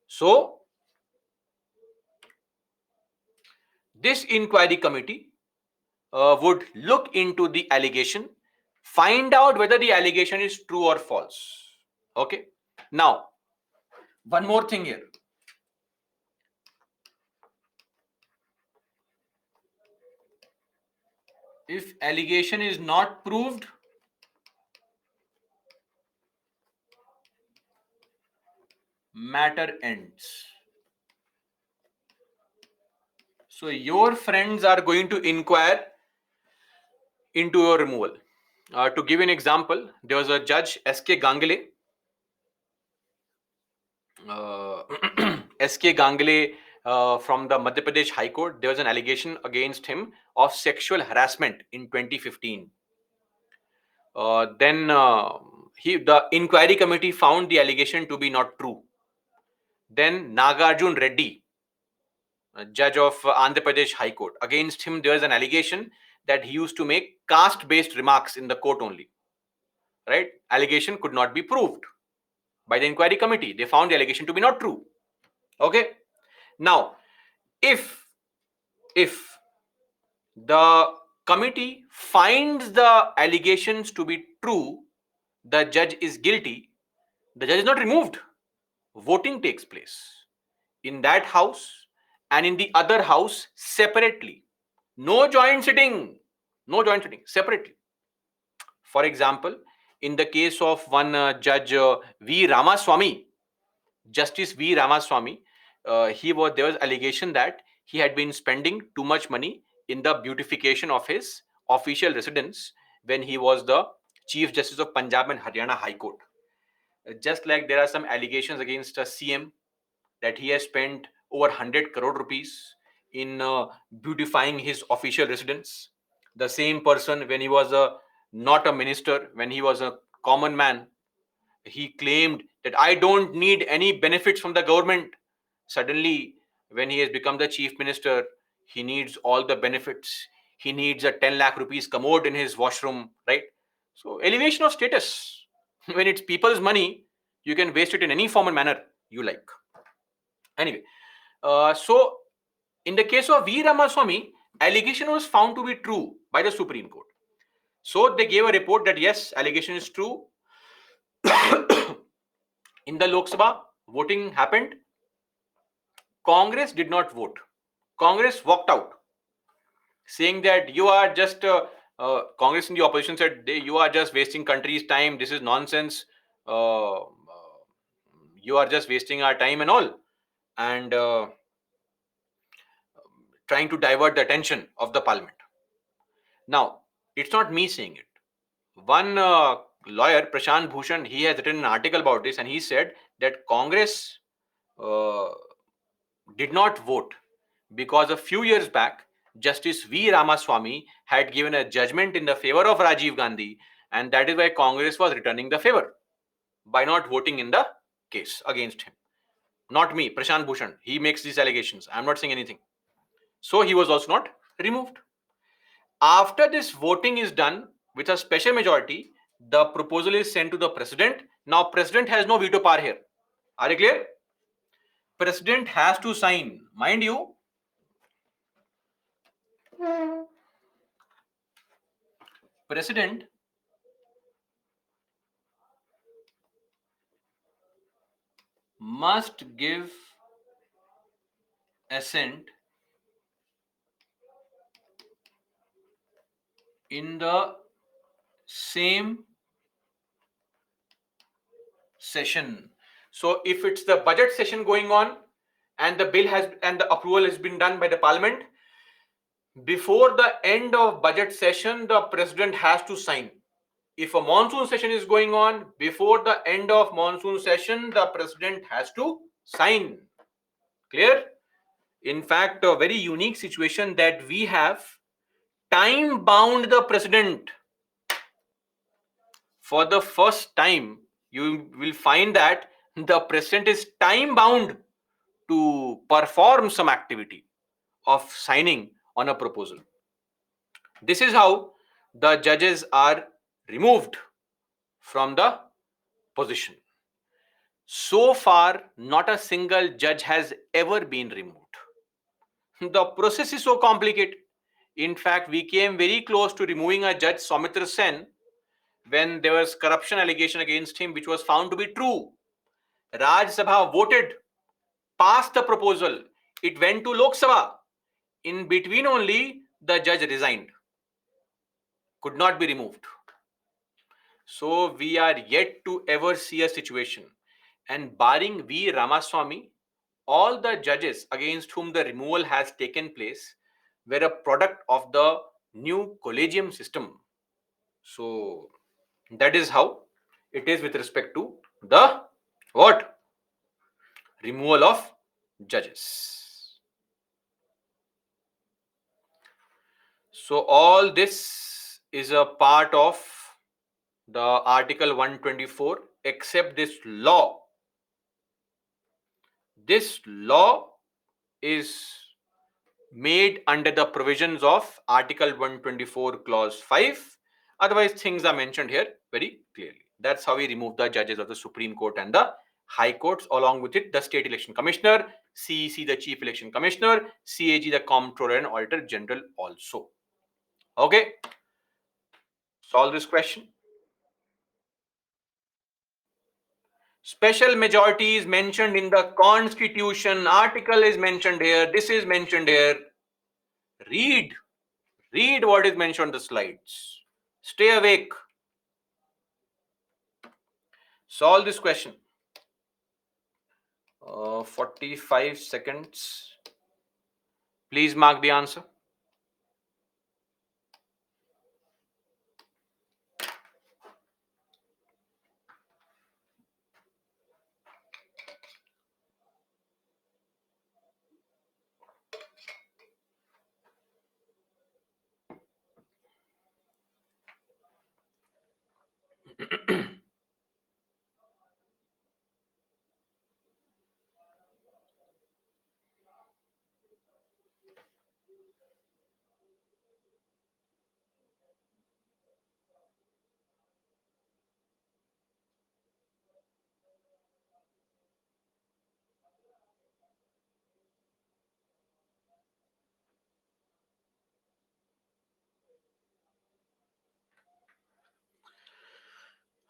So, this inquiry committee would look into the allegation, find out whether the allegation is true or false. Okay. Now, one more thing here. If allegation is not proved, matter ends. So your friends are going to inquire into your removal. To give an example, there was a judge, S.K. Gangle. S.K. Gangle from the Madhya Pradesh High Court. There was an allegation against him of sexual harassment in 2015. Then the inquiry committee found the allegation to be not true. Then Nagarjun Reddy, judge of Andhra Pradesh High Court, against him there is an allegation that he used to make caste-based remarks in the court only. Right? Allegation could not be proved by the inquiry committee. They found the allegation to be not true. Okay. Now, if the Committee finds the allegations to be true, the judge is guilty, the judge is not removed. Voting takes place in that house and in the other house separately. No joint sitting. No joint sitting. Separately. For example, in the case of one judge V. Ramaswamy, Justice V. Ramaswamy, there was allegation that he had been spending too much money in the beautification of his official residence when he was the Chief Justice of Punjab and Haryana High Court. Just like there are some allegations against a CM that he has spent over 100 crore rupees in beautifying his official residence. The same person, when he was not a minister, when he was a common man, he claimed that I don't need any benefits from the government. Suddenly, when he has become the chief minister, he needs all the benefits. He needs a 10 lakh rupees commode in his washroom, right? So, elevation of status. When it's people's money, you can waste it in any form and manner you like. Anyway, so in the case of V. Ramaswamy, allegation was found to be true by the Supreme Court. So they gave a report that yes, allegation is true. In the Lok Sabha, voting happened. Congress did not vote. Congress walked out, saying that you are just Congress in the opposition said you are just wasting country's time. This is nonsense. You are just wasting our time and all, and trying to divert the attention of the parliament. Now, it's not me saying it. One lawyer, Prashant Bhushan, he has written an article about this, and he said that Congress uh, did not vote because a few years back, Justice V. Ramaswamy had given a judgment in the favor of Rajiv Gandhi, and that is why Congress was returning the favor by not voting in the case against him. Not me, Prashant Bhushan. He makes these allegations. I'm not saying anything. So he was also not removed. After this voting is done with a special majority, the proposal is sent to the president. Now, president has no veto power here. Are you clear? President has to sign. Mind you, president must give assent in the same session. So if it's the budget session going on and the bill has and the approval has been done by the parliament, before the end of budget session, the president has to sign. If a monsoon session is going on, before the end of monsoon session, the president has to sign. Clear? In fact, a very unique situation that we have time bound the president. For the first time, you will find that the president is time bound to perform some activity of signing on a proposal. This is how the judges are removed from the position. So far, not a single judge has ever been removed. The process is so complicated. In fact, we came very close to removing a judge, Soumitra Sen, when there was corruption allegation against him, which was found to be true. Raj Sabha voted, passed the proposal. It went to Lok Sabha. In between only, the judge resigned. Could not be removed. So we are yet to ever see a situation. And barring V. Ramaswamy, all the judges against whom the removal has taken place were a product of the new collegium system. So that is how it is with respect to the what? Removal of judges. So all this is a part of the Article 124, except this law. This law is made under the provisions of Article 124, Clause 5. Otherwise, things are mentioned here very clearly. That's how we remove the judges of the Supreme Court and the High Courts, along with it, the State Election Commissioner, CEC, the Chief Election Commissioner, CAG, the Comptroller and Auditor General also. Okay, solve this question. Special majority is mentioned in the constitution. Article is mentioned here. This is mentioned here. Read. Read what is mentioned on the slides. Stay awake. Solve this question. 45 seconds. Please mark the answer.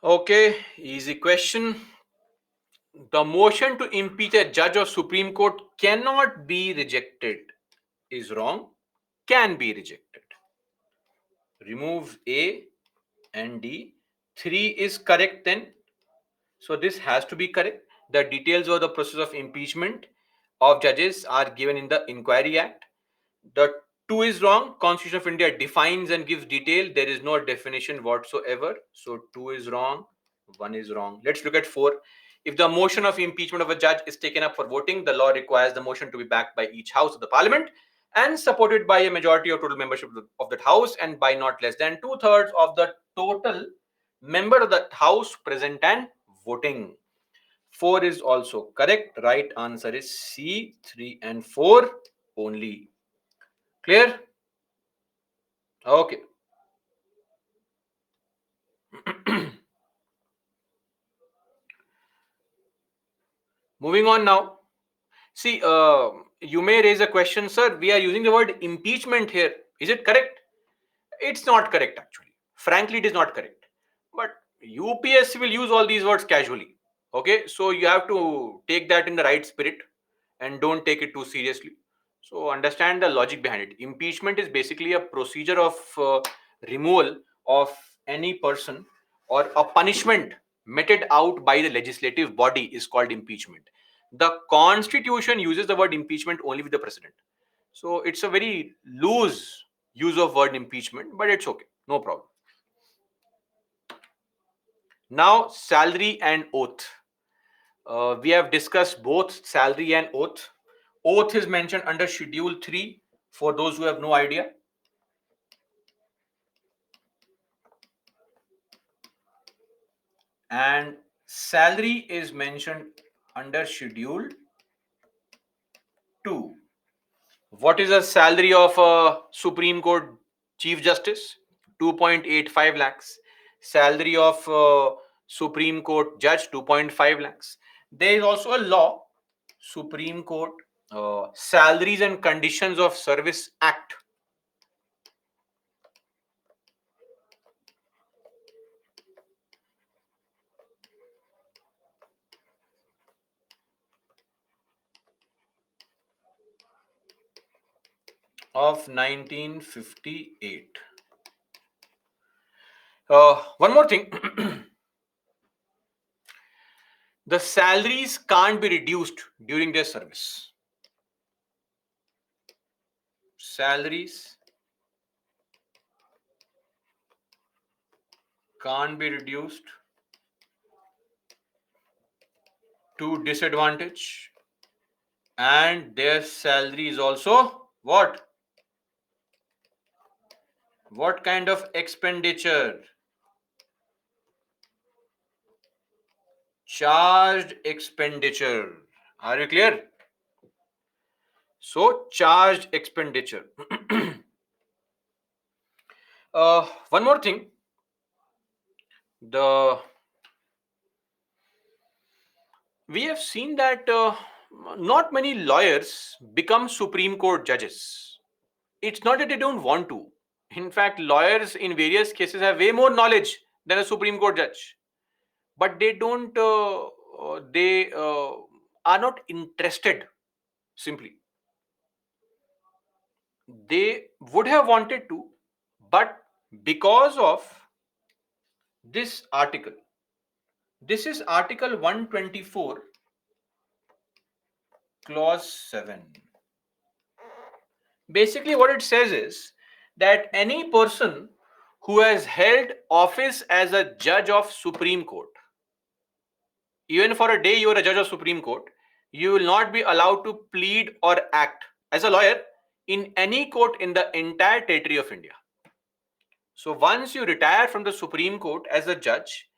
Okay, easy question. The motion to impeach a judge of Supreme Court cannot be rejected is wrong. Can be rejected. Remove A and D. 3 is correct then. So this has to be correct. The details of the process of impeachment of judges are given in the Inquiry Act. The 2 is wrong. Constitution of India defines and gives detail. There is no definition whatsoever. So 2 is wrong. 1 is wrong. Let's look at 4. If the motion of impeachment of a judge is taken up for voting, the law requires the motion to be backed by each house of the parliament and supported by a majority of total membership of that house and by not less than two-thirds of the total member of that house present and voting. 4 is also correct. Right answer is C. 3 and 4 only. Clear? Okay. Moving on now. See, you may raise a question, sir. We are using the word impeachment here. Is it correct? It's not correct, actually. Frankly, it is not correct. But UPSC will use all these words casually. Okay, so you have to take that in the right spirit and don't take it too seriously. So understand the logic behind it. Impeachment is basically a procedure of removal of any person or a punishment meted out by the legislative body is called impeachment. The constitution uses the word impeachment only with the president. So it's a very loose use of word impeachment, but it's okay. No problem. Now, salary and oath. We have discussed both salary and oath. Oath is mentioned under Schedule 3 for those who have no idea. And salary is mentioned under Schedule 2. What is the salary of a Supreme Court Chief Justice? 2.85 lakhs. Salary of Supreme Court Judge? 2.5 lakhs. There is also a law, Supreme Court Salaries and Conditions of Service Act of 1958. One more thing. The salaries can't be reduced during their service. Salaries can't be reduced to disadvantage, and their salary is also what kind of expenditure? Charged expenditure. Are you clear? So charged expenditure. One more thing. The We have seen that not many lawyers become Supreme Court judges. It's not that they don't want to. In fact, lawyers in various cases have way more knowledge than a Supreme Court judge, but they don't. They are not interested. Simply, they would have wanted to, but because of this article, this is Article 124, Clause 7. Basically, what it says is that any person who has held office as a judge of Supreme Court, even for a day you are a judge of Supreme Court, you will not be allowed to plead or act as a lawyer in any court in the entire territory of India. So once you retire from the Supreme Court as a judge,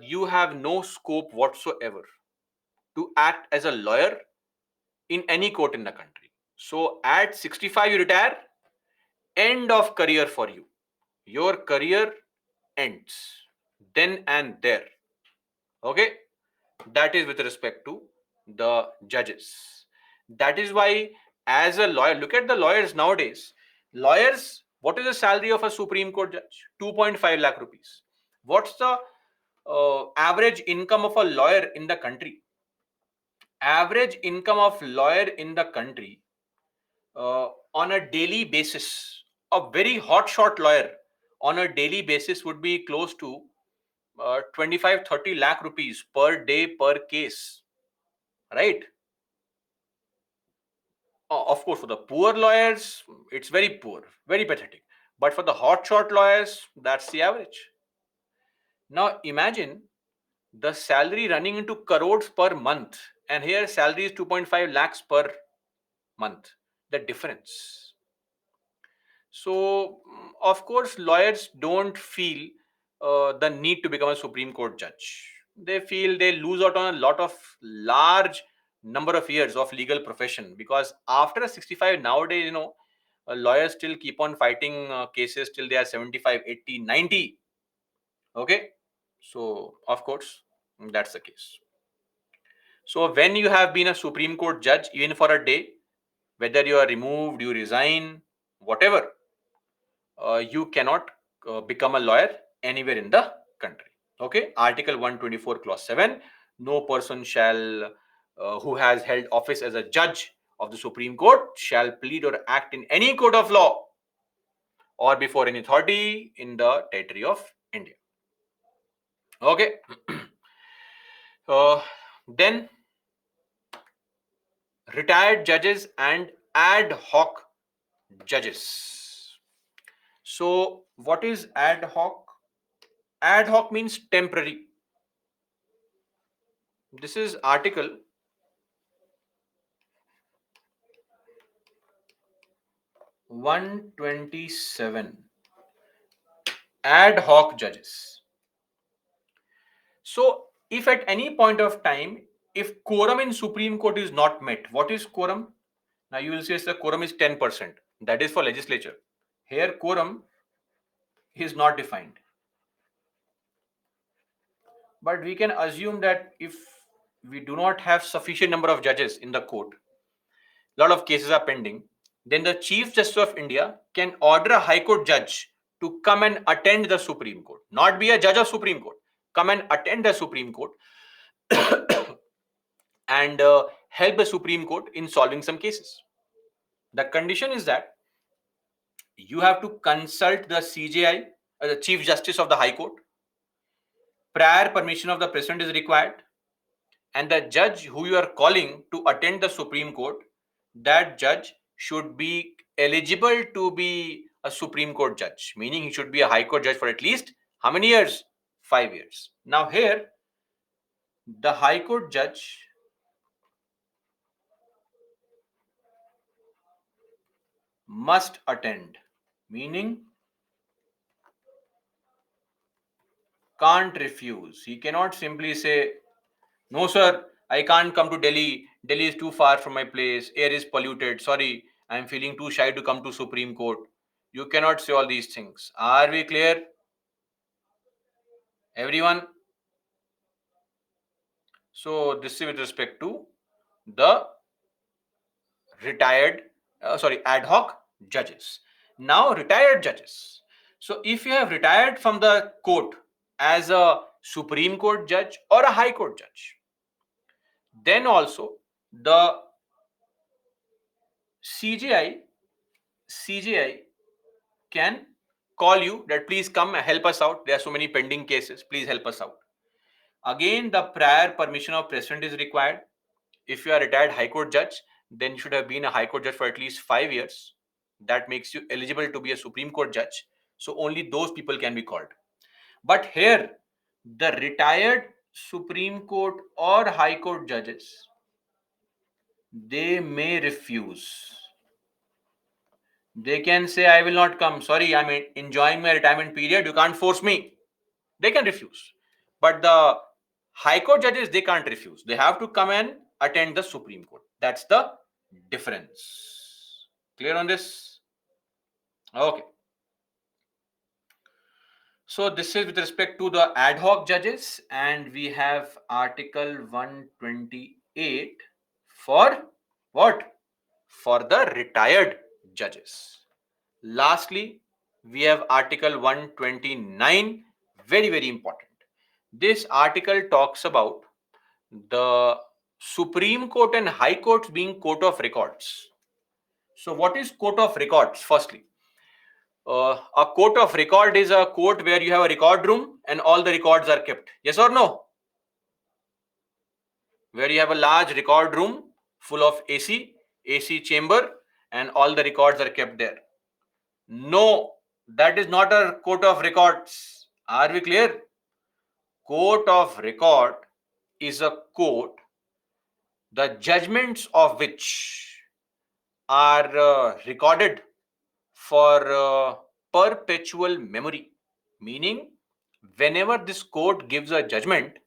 you have no scope whatsoever to act as a lawyer in any court in the country. So at 65 you retire, end of career for you. Your career ends then and there. Okay, that is with respect to the judges. That is why, as a lawyer, look at the lawyers nowadays. Lawyers, what is the salary of a Supreme Court judge? 2.5 lakh rupees. What's the average income of a lawyer in the country? Average income of lawyer in the country on a daily basis, a very hot shot lawyer on a daily basis would be close to 25-30 lakh rupees per day per case, right? Of course, for the poor lawyers, it's very poor, very pathetic. But for the hot shot lawyers, that's the average. Now imagine the salary running into crores per month, and here salary is 2.5 lakhs per month. The difference. So, of course, lawyers don't feel the need to become a Supreme Court judge. They feel they lose out on a lot of large number of years of legal profession, because after a 65 nowadays, lawyers still keep on fighting cases till they are 75, 80, 90. Okay. So, of course, that's the case. So, when you have been a Supreme Court judge, even for a day, whether you are removed, you resign, whatever, you cannot become a lawyer anywhere in the country. Okay, Article 124, Clause 7. No person shall, who has held office as a judge of the Supreme Court, shall plead or act in any court of law or before any authority in the territory of India. Okay, then retired judges and ad hoc judges. So, what is ad hoc? Ad hoc means temporary. This is Article 127. Ad hoc judges. So, if at any point of time, if quorum in Supreme Court is not met, what is quorum? Now you will say the quorum is 10%. That is for legislature. Here, quorum is not defined. But we can assume that if we do not have sufficient number of judges in the court, a lot of cases are pending, then the Chief Justice of India can order a High Court judge to come and attend the Supreme Court, not be a judge of Supreme Court, come and attend the Supreme Court and help the Supreme Court in solving some cases. The condition is that you have to consult the CJI, the Chief Justice of the High Court. Prior permission of the President is required, and the judge who you are calling to attend the Supreme Court, that judge should be eligible to be a Supreme Court judge, meaning he should be a High Court judge for at least how many years? 5 years. Now, here, the High Court judge must attend, meaning can't refuse. He cannot simply say, no, sir, I can't come to Delhi. Delhi is too far from my place. Air is polluted. Sorry, I'm feeling too shy to come to Supreme Court. You cannot say all these things. Are we clear? Everyone? So, this is with respect to the retired, ad hoc judges. Now, retired judges. So, if you have retired from the court as a Supreme Court judge or a High Court judge, then also the CJI CJI can call you that please come help us out. There are so many pending cases. Please help us out. Again, the prior permission of president is required. If you are a retired High Court judge, then you should have been a High Court judge for at least 5 years. That makes you eligible to be a Supreme Court judge. So only those people can be called. But here, the retired Supreme Court or High Court judges, they may refuse. They can say, I will not come. Sorry, I'm enjoying my retirement period. You can't force me. They can refuse. But the High Court judges, they can't refuse. They have to come and attend the Supreme Court. That's the difference. Clear on this? Okay. So this is with respect to the ad hoc judges, and we have Article 128 for what? For the retired judges. Lastly, we have Article 129, very, very important. This article talks about the Supreme Court and High Courts being court of records. So, what is court of records? Firstly, a court of record is a court where you have a record room and all the records are kept. Yes or no? Where you have a large record room full of AC chamber, and all the records are kept there. No, that is not a court of records. Are we clear? Court of record is a court, the judgments of which are recorded for perpetual memory. Meaning, whenever this court gives a judgment,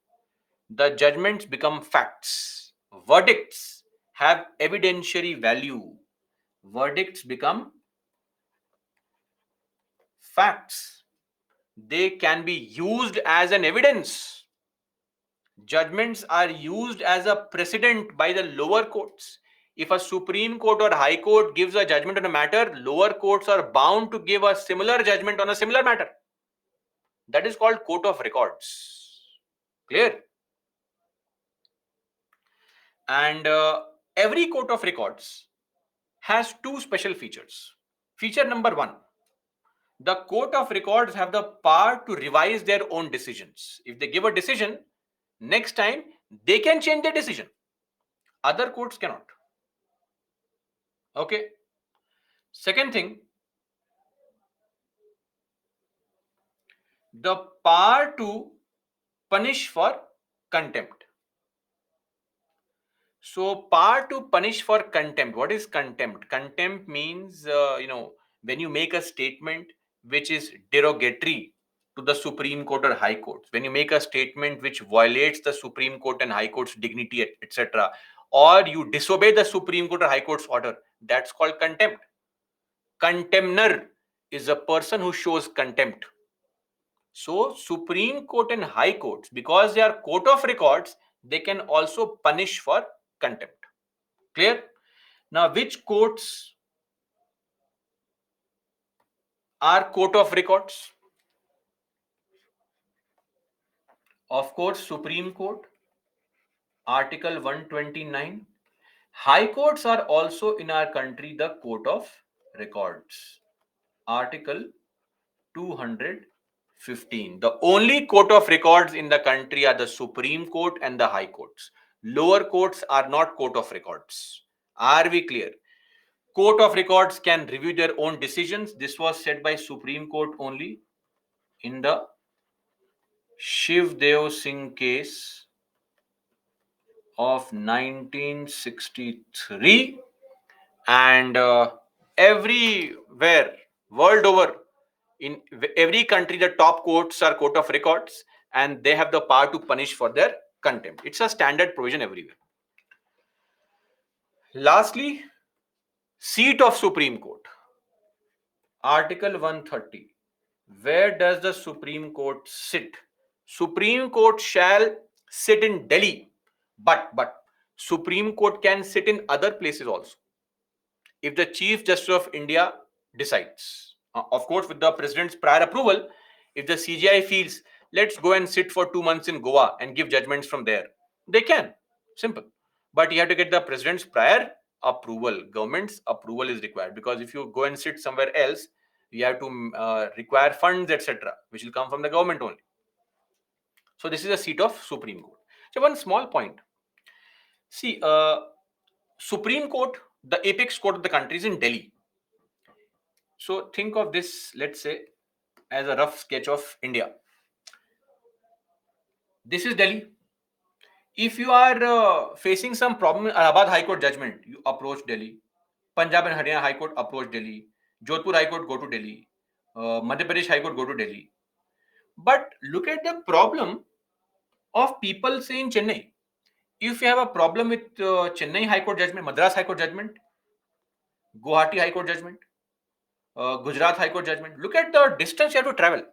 the judgments become facts. Verdicts have evidentiary value. Verdicts become facts. They can be used as an evidence. Judgments are used as a precedent by the lower courts. If a Supreme Court or High Court gives a judgment on a matter, lower courts are bound to give a similar judgment on a similar matter. That is called court of records. Clear? And every court of records has two special features. Feature number one, the court of records have the power to revise their own decisions. If they give a decision, next time they can change their decision. Other courts cannot. Okay. Second thing, the power to punish for contempt. So, power to punish for contempt. What is contempt? Contempt means, when you make a statement which is derogatory to the Supreme Court or High Court, when you make a statement which violates the Supreme Court and High Court's dignity, etc., or you disobey the Supreme Court or High Court's order, that's called contempt. Contemner is a person who shows contempt. So, Supreme Court and High Courts, because they are court of records, they can also punish for contempt. Clear? Now, which courts are court of records? Of course, Supreme Court, Article 129. High courts are also in our country the court of records. Article 215. The only court of records in the country are the Supreme Court and the High Courts. Lower courts are not court of records. Are we clear? Court of records can review their own decisions. This was said by Supreme Court only in the Shiv Deo Singh case of 1963, and everywhere world over, in every country, the top courts are court of records, and they have the power to punish for their contempt. It's a standard provision everywhere. Lastly, seat of Supreme Court, Article 130. Where does the Supreme Court sit? Supreme Court shall sit in Delhi, but Supreme Court can sit in other places also. If the Chief Justice of India decides. Of course, with the president's prior approval, if the CGI feels, let's go and sit for 2 months in Goa and give judgments from there, they can. Simple. But you have to get the president's prior approval. Government's approval is required, because if you go and sit somewhere else, you have to require funds, etc., which will come from the government only. So this is a seat of Supreme Court. So one small point. See, Supreme Court, the apex court of the country, is in Delhi. So think of this, let's say, as a rough sketch of India. This is Delhi. If you are facing some problem, Allahabad High Court judgment, you approach Delhi. Punjab and Haryana High Court approach Delhi. Jodhpur High Court go to Delhi. Madhya Pradesh High Court go to Delhi. But look at the problem of people say in Chennai. If you have a problem with Chennai High Court judgment, Madras High Court judgment, Guwahati High Court judgment, Gujarat High Court judgment, look at the distance you have to travel.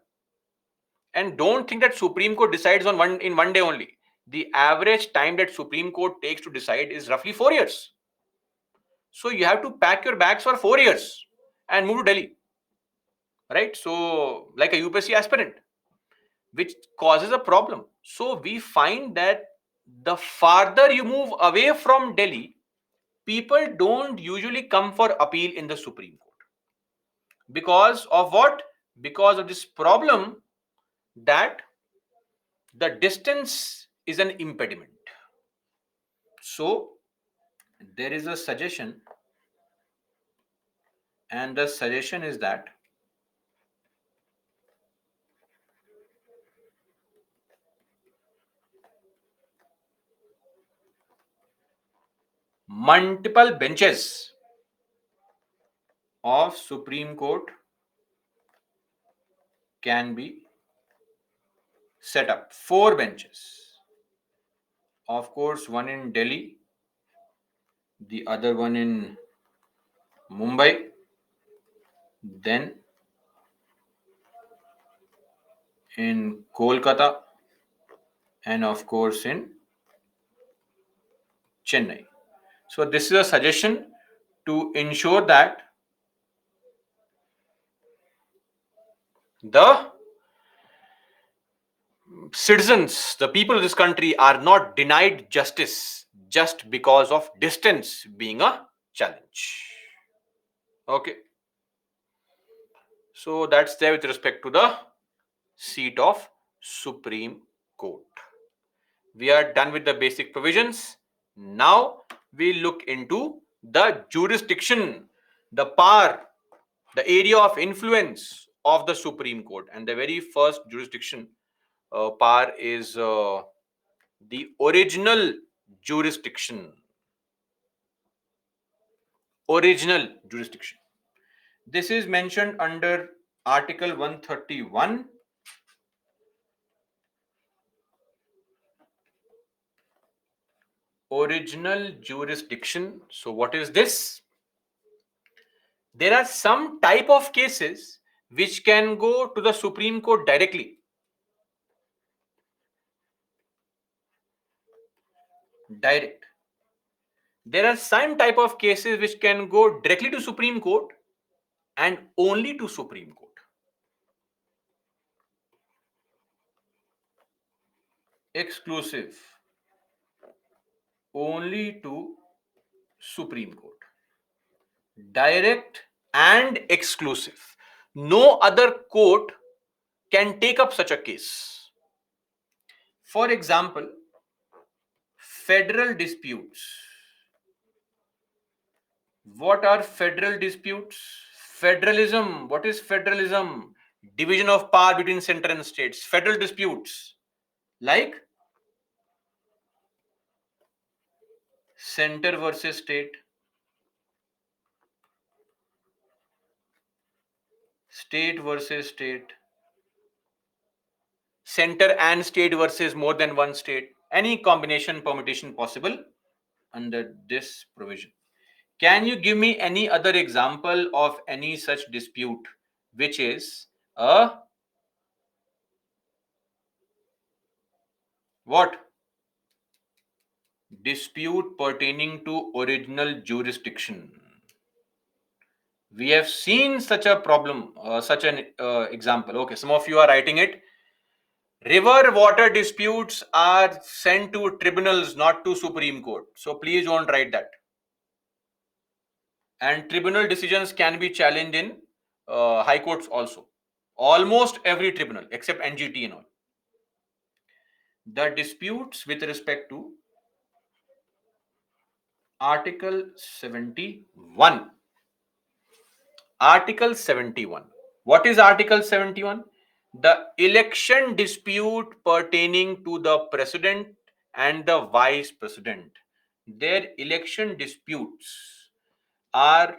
And don't think that Supreme Court decides on one day only. The average time that Supreme Court takes to decide is roughly 4 years. So you have to pack your bags for 4 years and move to Delhi, right? So like a UPSC aspirant, which causes a problem. So we find that the farther you move away from Delhi, people don't usually come for appeal in the Supreme Court. Because of what? Because of this problem that the distance is an impediment. So there is a suggestion, and the suggestion is that multiple benches of Supreme Court can be set up. 4 benches. Of course, one in Delhi, the other one in Mumbai, then in Kolkata, and of course in Chennai. So this is a suggestion to ensure that the citizens, the people of this country, are not denied justice just because of distance being a challenge. Okay. So that's there with respect to the seat of Supreme Court. We are done with the basic provisions. Now we look into the jurisdiction, the power, the area of influence of the Supreme Court. And the very first jurisdiction power is the original jurisdiction. Original jurisdiction. This is mentioned under Article 131. Original jurisdiction. So what is this? There are some type of cases which can go to the Supreme Court directly. Direct. There are some type of cases which can go directly to Supreme Court and only to Supreme Court. Exclusive. Only to Supreme Court. Direct and exclusive. No other court can take up such a case. For example, federal disputes. What are federal disputes? Federalism. What is federalism? Division of power between center and states. Federal disputes like center versus state, state versus state, center and state versus more than one state. Any combination permutation possible under this provision. Can you give me any other example of any such dispute which is a what? Dispute pertaining to original jurisdiction. We have seen such a problem, such an example. Okay, some of you are writing it. River water disputes are sent to tribunals, not to Supreme Court. So please don't write that. And tribunal decisions can be challenged in high courts also. Almost every tribunal except NGT and all. The disputes with respect to Article 71. Article 71. What is Article 71? The election dispute pertaining to the president and the vice president. Their election disputes are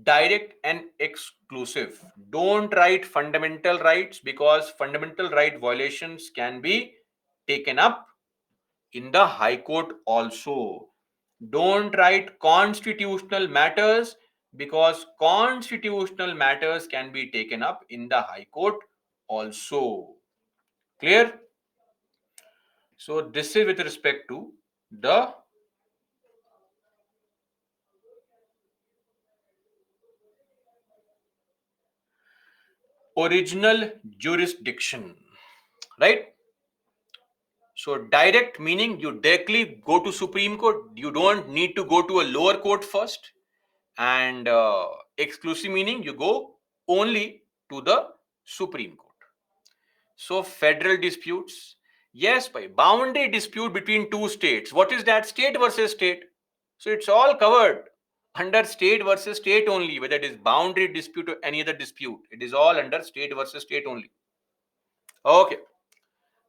direct and exclusive. Don't write fundamental rights, because fundamental right violations can be taken up in the high court also. Don't write constitutional matters, because constitutional matters can be taken up in the high court also. Clear? So this is with respect to the original jurisdiction, right? So direct meaning you directly go to Supreme Court. You don't need to go to a lower court first. And exclusive meaning you go only to the Supreme Court. So federal disputes, yes, by boundary dispute between two states. What is that? State versus state. So it's all covered under state versus state only, whether it is boundary dispute or any other dispute. It is all under state versus state only. Okay,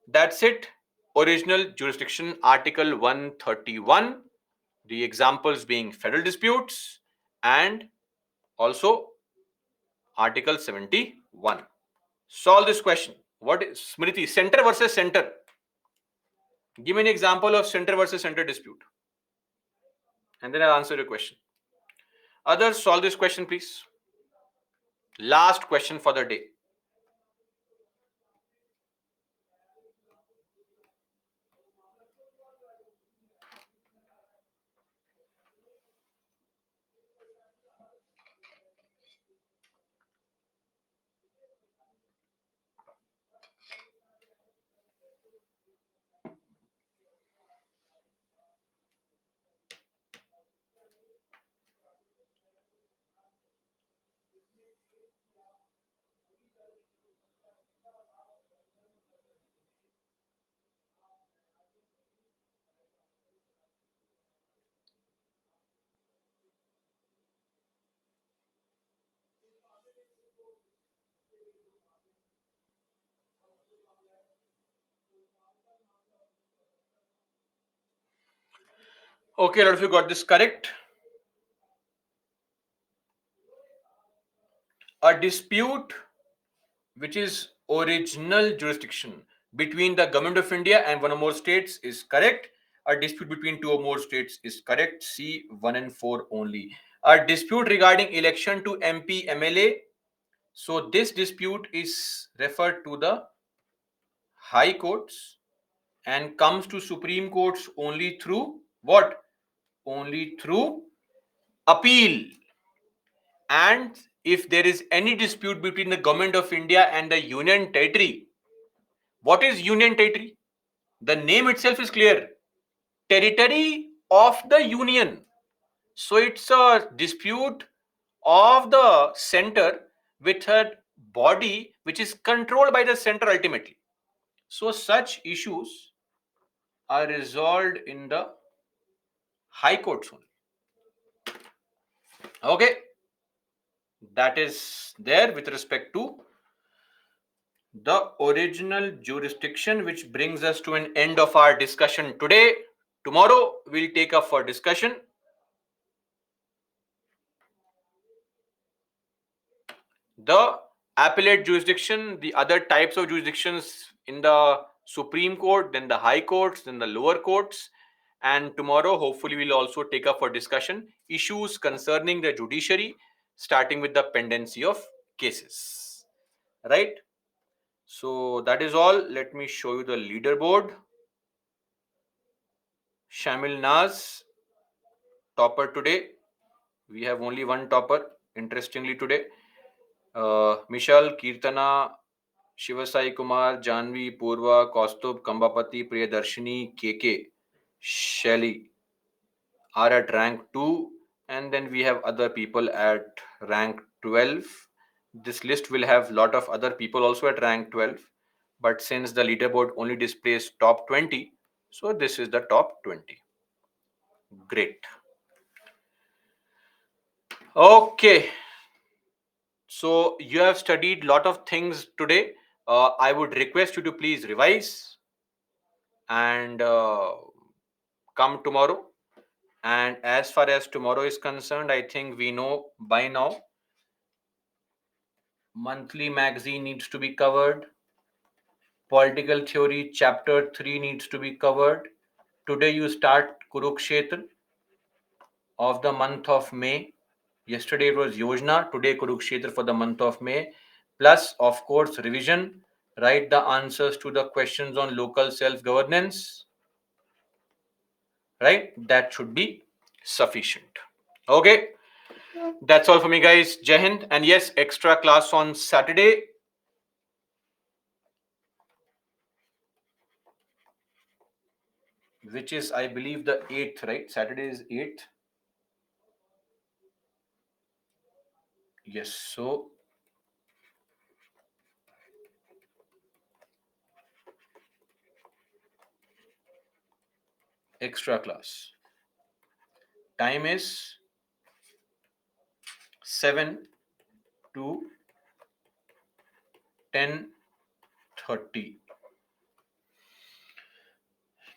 that's it. Original jurisdiction, Article 131. The examples being federal disputes and also Article 71. Solve this question. What is Smriti? Center versus center. Give me an example of center versus center dispute. And then I'll answer your question. Others, solve this question, please. Last question for the day. Okay, a lot of you got this correct. A dispute which is original jurisdiction between the government of India and one or more states is correct. A dispute between two or more states is correct. C 1 and 4 only. A dispute regarding election to MP, MLA. So this dispute is referred to the high courts and comes to Supreme Courts only through what? Only through appeal. And if there is any dispute between the government of India and the Union Territory, what is Union Territory? The name itself is clear. Territory of the Union. So it's a dispute of the center with a body which is controlled by the center ultimately. So such issues are resolved in the high courts only. Okay, that is there with respect to the original jurisdiction, which brings us to an end of our discussion today. Tomorrow we'll take up for discussion the appellate jurisdiction, the other types of jurisdictions in the Supreme Court, then the high courts, then the lower courts. And tomorrow, hopefully, we'll also take up for discussion issues concerning the judiciary, starting with the pendency of cases. Right? So that is all. Let me show you the leaderboard. Shamil Naz, topper today. We have only one topper. interestingly today. Mishal, Kirtana, Shivasai Kumar, Janvi, Purva, Kaustubh, Kambapati, Priyadarshini, KK, Shelly are at rank 2, and then we have other people at rank 12. This list will have lot of other people also at rank 12, but since the leaderboard only displays top 20, so this is the top 20. Great. Okay, so you have studied lot of things today. I would request you to please revise and come tomorrow. And as far as tomorrow is concerned, I think we know by now monthly magazine needs to be covered. Political theory chapter 3 needs to be covered. Today you start Kurukshetra of the month of May. Yesterday it was Yojana, today Kurukshetra for the month of May. Plus, of course, revision. Write the answers to the questions on local self governance. Right? That should be sufficient. Okay. That's all for me, guys. Jai Hind. And yes, extra class on Saturday. Which is, I believe, the 8th, right? Saturday is 8th. Yes. So, extra class. Time is 7 to 10:30.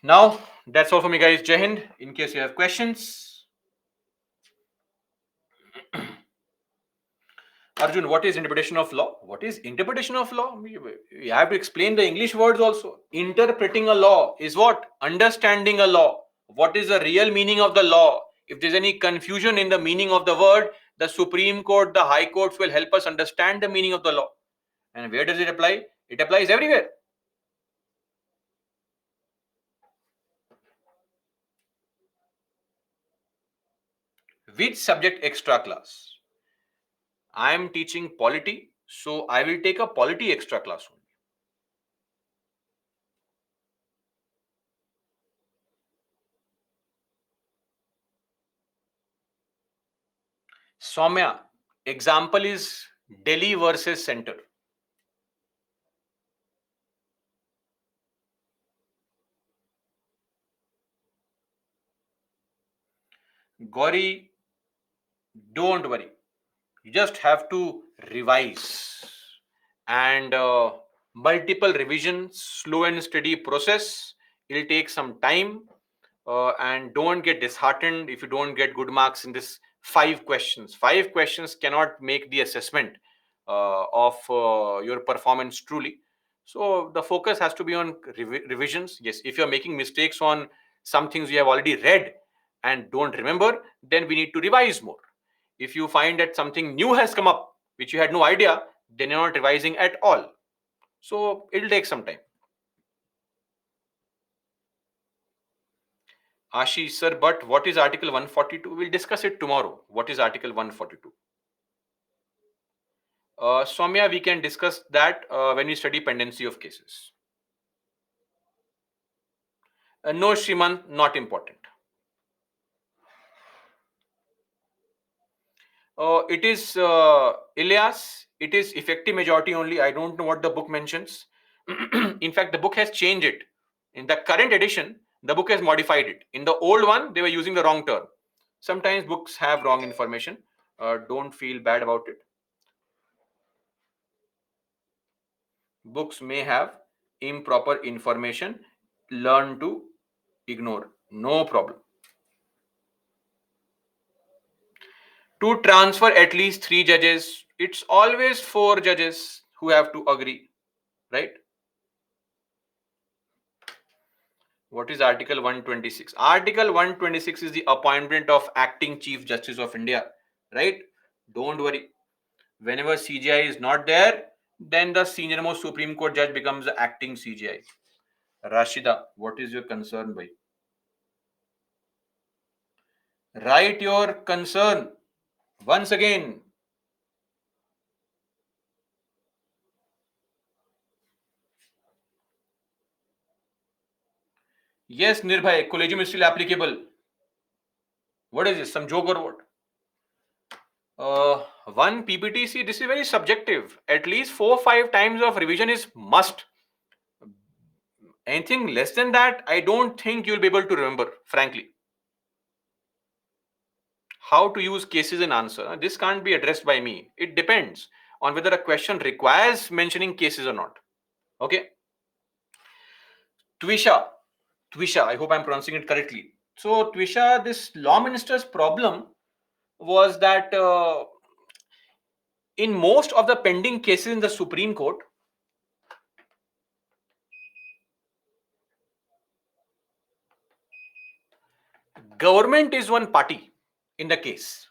Now, that's all for me, guys. Jai Hind. In case you have questions. Arjun, what is interpretation of law? What is interpretation of law? We have to explain the English words also. Interpreting a law is what? Understanding a law. What is the real meaning of the law? If there's any confusion in the meaning of the word, the Supreme Court, the High Courts will help us understand the meaning of the law. And where does it apply? It applies everywhere. Which subject extra class? I am teaching polity, so I will take a polity extra class only. Soumya, example is Delhi versus Center. Gauri, don't worry. You just have to revise and multiple revisions, slow and steady process. It'll take some time, and don't get disheartened if you don't get good marks in this 5 questions. 5 questions cannot make the assessment of your performance truly. So the focus has to be on revisions. Yes, if you're making mistakes on some things you have already read and don't remember, then we need to revise more. If you find that something new has come up which you had no idea, then you're not revising at all. So it'll take some time. Ashish sir, but what is Article 142? We'll discuss it tomorrow. What is Article 142? Soumya, we can discuss that when we study pendency of cases. No, Shriman, not important. It is Ilyas. It is effective majority only. I don't know what the book mentions. In fact, the book has changed it. In the current edition, the book has modified it. In the old one, they were using the wrong term. Sometimes books have wrong information. Don't feel bad about it. Books may have improper information. Learn to ignore. No problem. To transfer at least 3 judges, it's always 4 judges who have to agree, right? What is Article 126? Article 126 is the appointment of acting Chief Justice of India, right? Don't worry. Whenever CGI is not there, then the senior most Supreme Court judge becomes the acting CGI. Rashida, what is your concern, bhai? Write your concern once again. Yes, Nirbhay, collegium is still applicable. What is this? Some joke or what? One PPTC, this is very subjective. At least 4 or 5 times of revision is must. Anything less than that, I don't think you'll be able to remember, frankly. How to use cases and answer. This can't be addressed by me. It depends on whether a question requires mentioning cases or not. Okay. Twisha. Twisha, I hope I'm pronouncing it correctly. So, Twisha, this law minister's problem was that in most of the pending cases in the Supreme Court, government is one party in the case.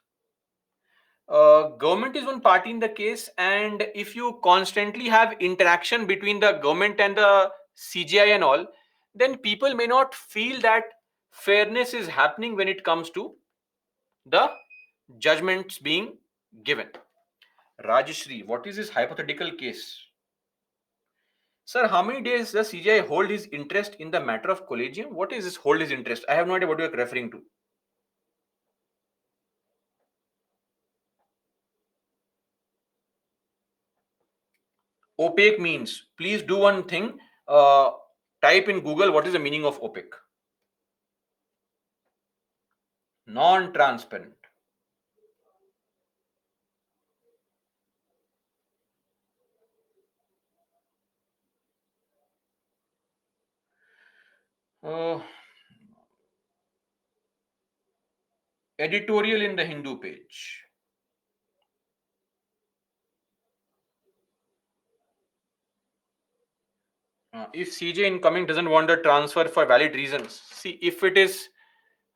Government is one party in the case, and if you constantly have interaction between the government and the CGI and all, then people may not feel that fairness is happening when it comes to the judgments being given. Rajeshri, what is this hypothetical case? Sir, how many days does CGI hold his interest in the matter of collegium? What is this hold his interest? I have no idea what you are referring to. Opaque means, please do one thing. Type in Google what is the meaning of opaque. Non-transparent. Uh, Editorial in the Hindu page. If CJ incoming doesn't want the transfer for valid reasons, see, if it is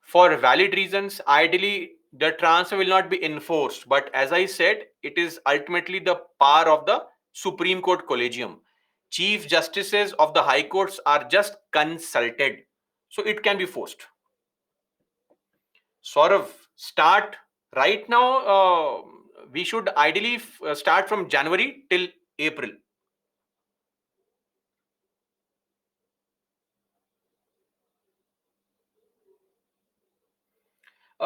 for valid reasons, ideally the transfer will not be enforced. But as I said, it is ultimately the power of the Supreme Court Collegium. Chief Justices of the High Courts are just consulted, so it can be forced. Sort of start right now. We should ideally start from January till April.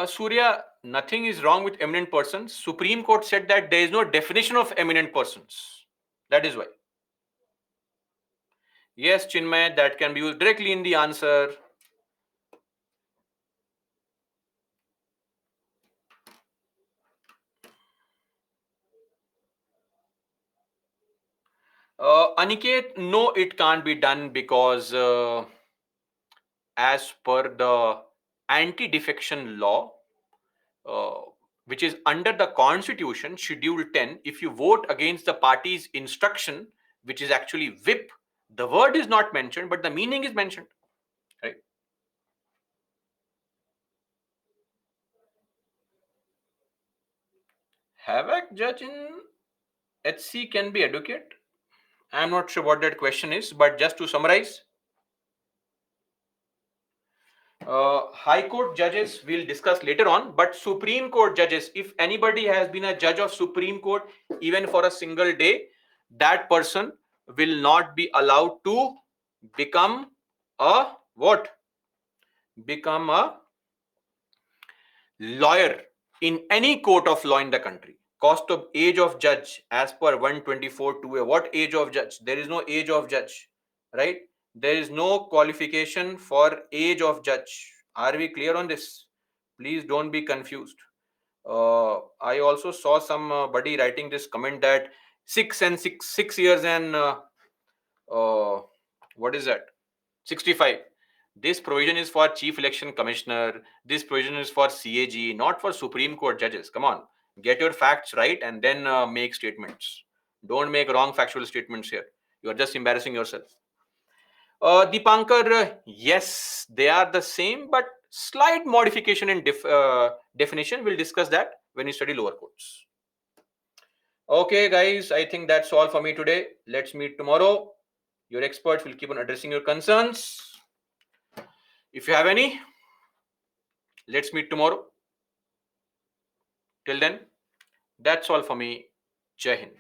Surya, nothing is wrong with eminent persons. Supreme Court said that there is no definition of eminent persons. That is why. Yes, Chinmay, that can be used directly in the answer. Aniket, no, it can't be done because as per the anti-defection law, uh, which is under the Constitution, Schedule 10, if you vote against the party's instruction, which is actually whip, the word is not mentioned, but the meaning is mentioned. Right? Havoc judge in HC can be advocate. I'm not sure what that question is, but just to summarize, High Court judges we'll discuss later on, but Supreme Court judges, if anybody has been a judge of Supreme Court even for a single day, that person will not be allowed to become a what? Become a lawyer in any court of law in the country. Cost of age of judge as per 124 2A. What age of judge? There is no age of judge, right? There is no qualification for age of judge. Are we clear on this? Please don't be confused. I also saw somebody writing this comment that 6 years and uh, what is that? 65. This provision is for Chief Election Commissioner. This provision is for CAG, not for Supreme Court judges. Come on, get your facts right and then make statements. Don't make wrong factual statements here. You are just embarrassing yourself. Dipankar, yes, they are the same, but slight modification in definition. We'll discuss that when you study lower courts. Okay, guys, I think that's all for me today. Let's meet tomorrow. Your experts will keep on addressing your concerns. If you have any, let's meet tomorrow. Till then, that's all for me. Jai Hind.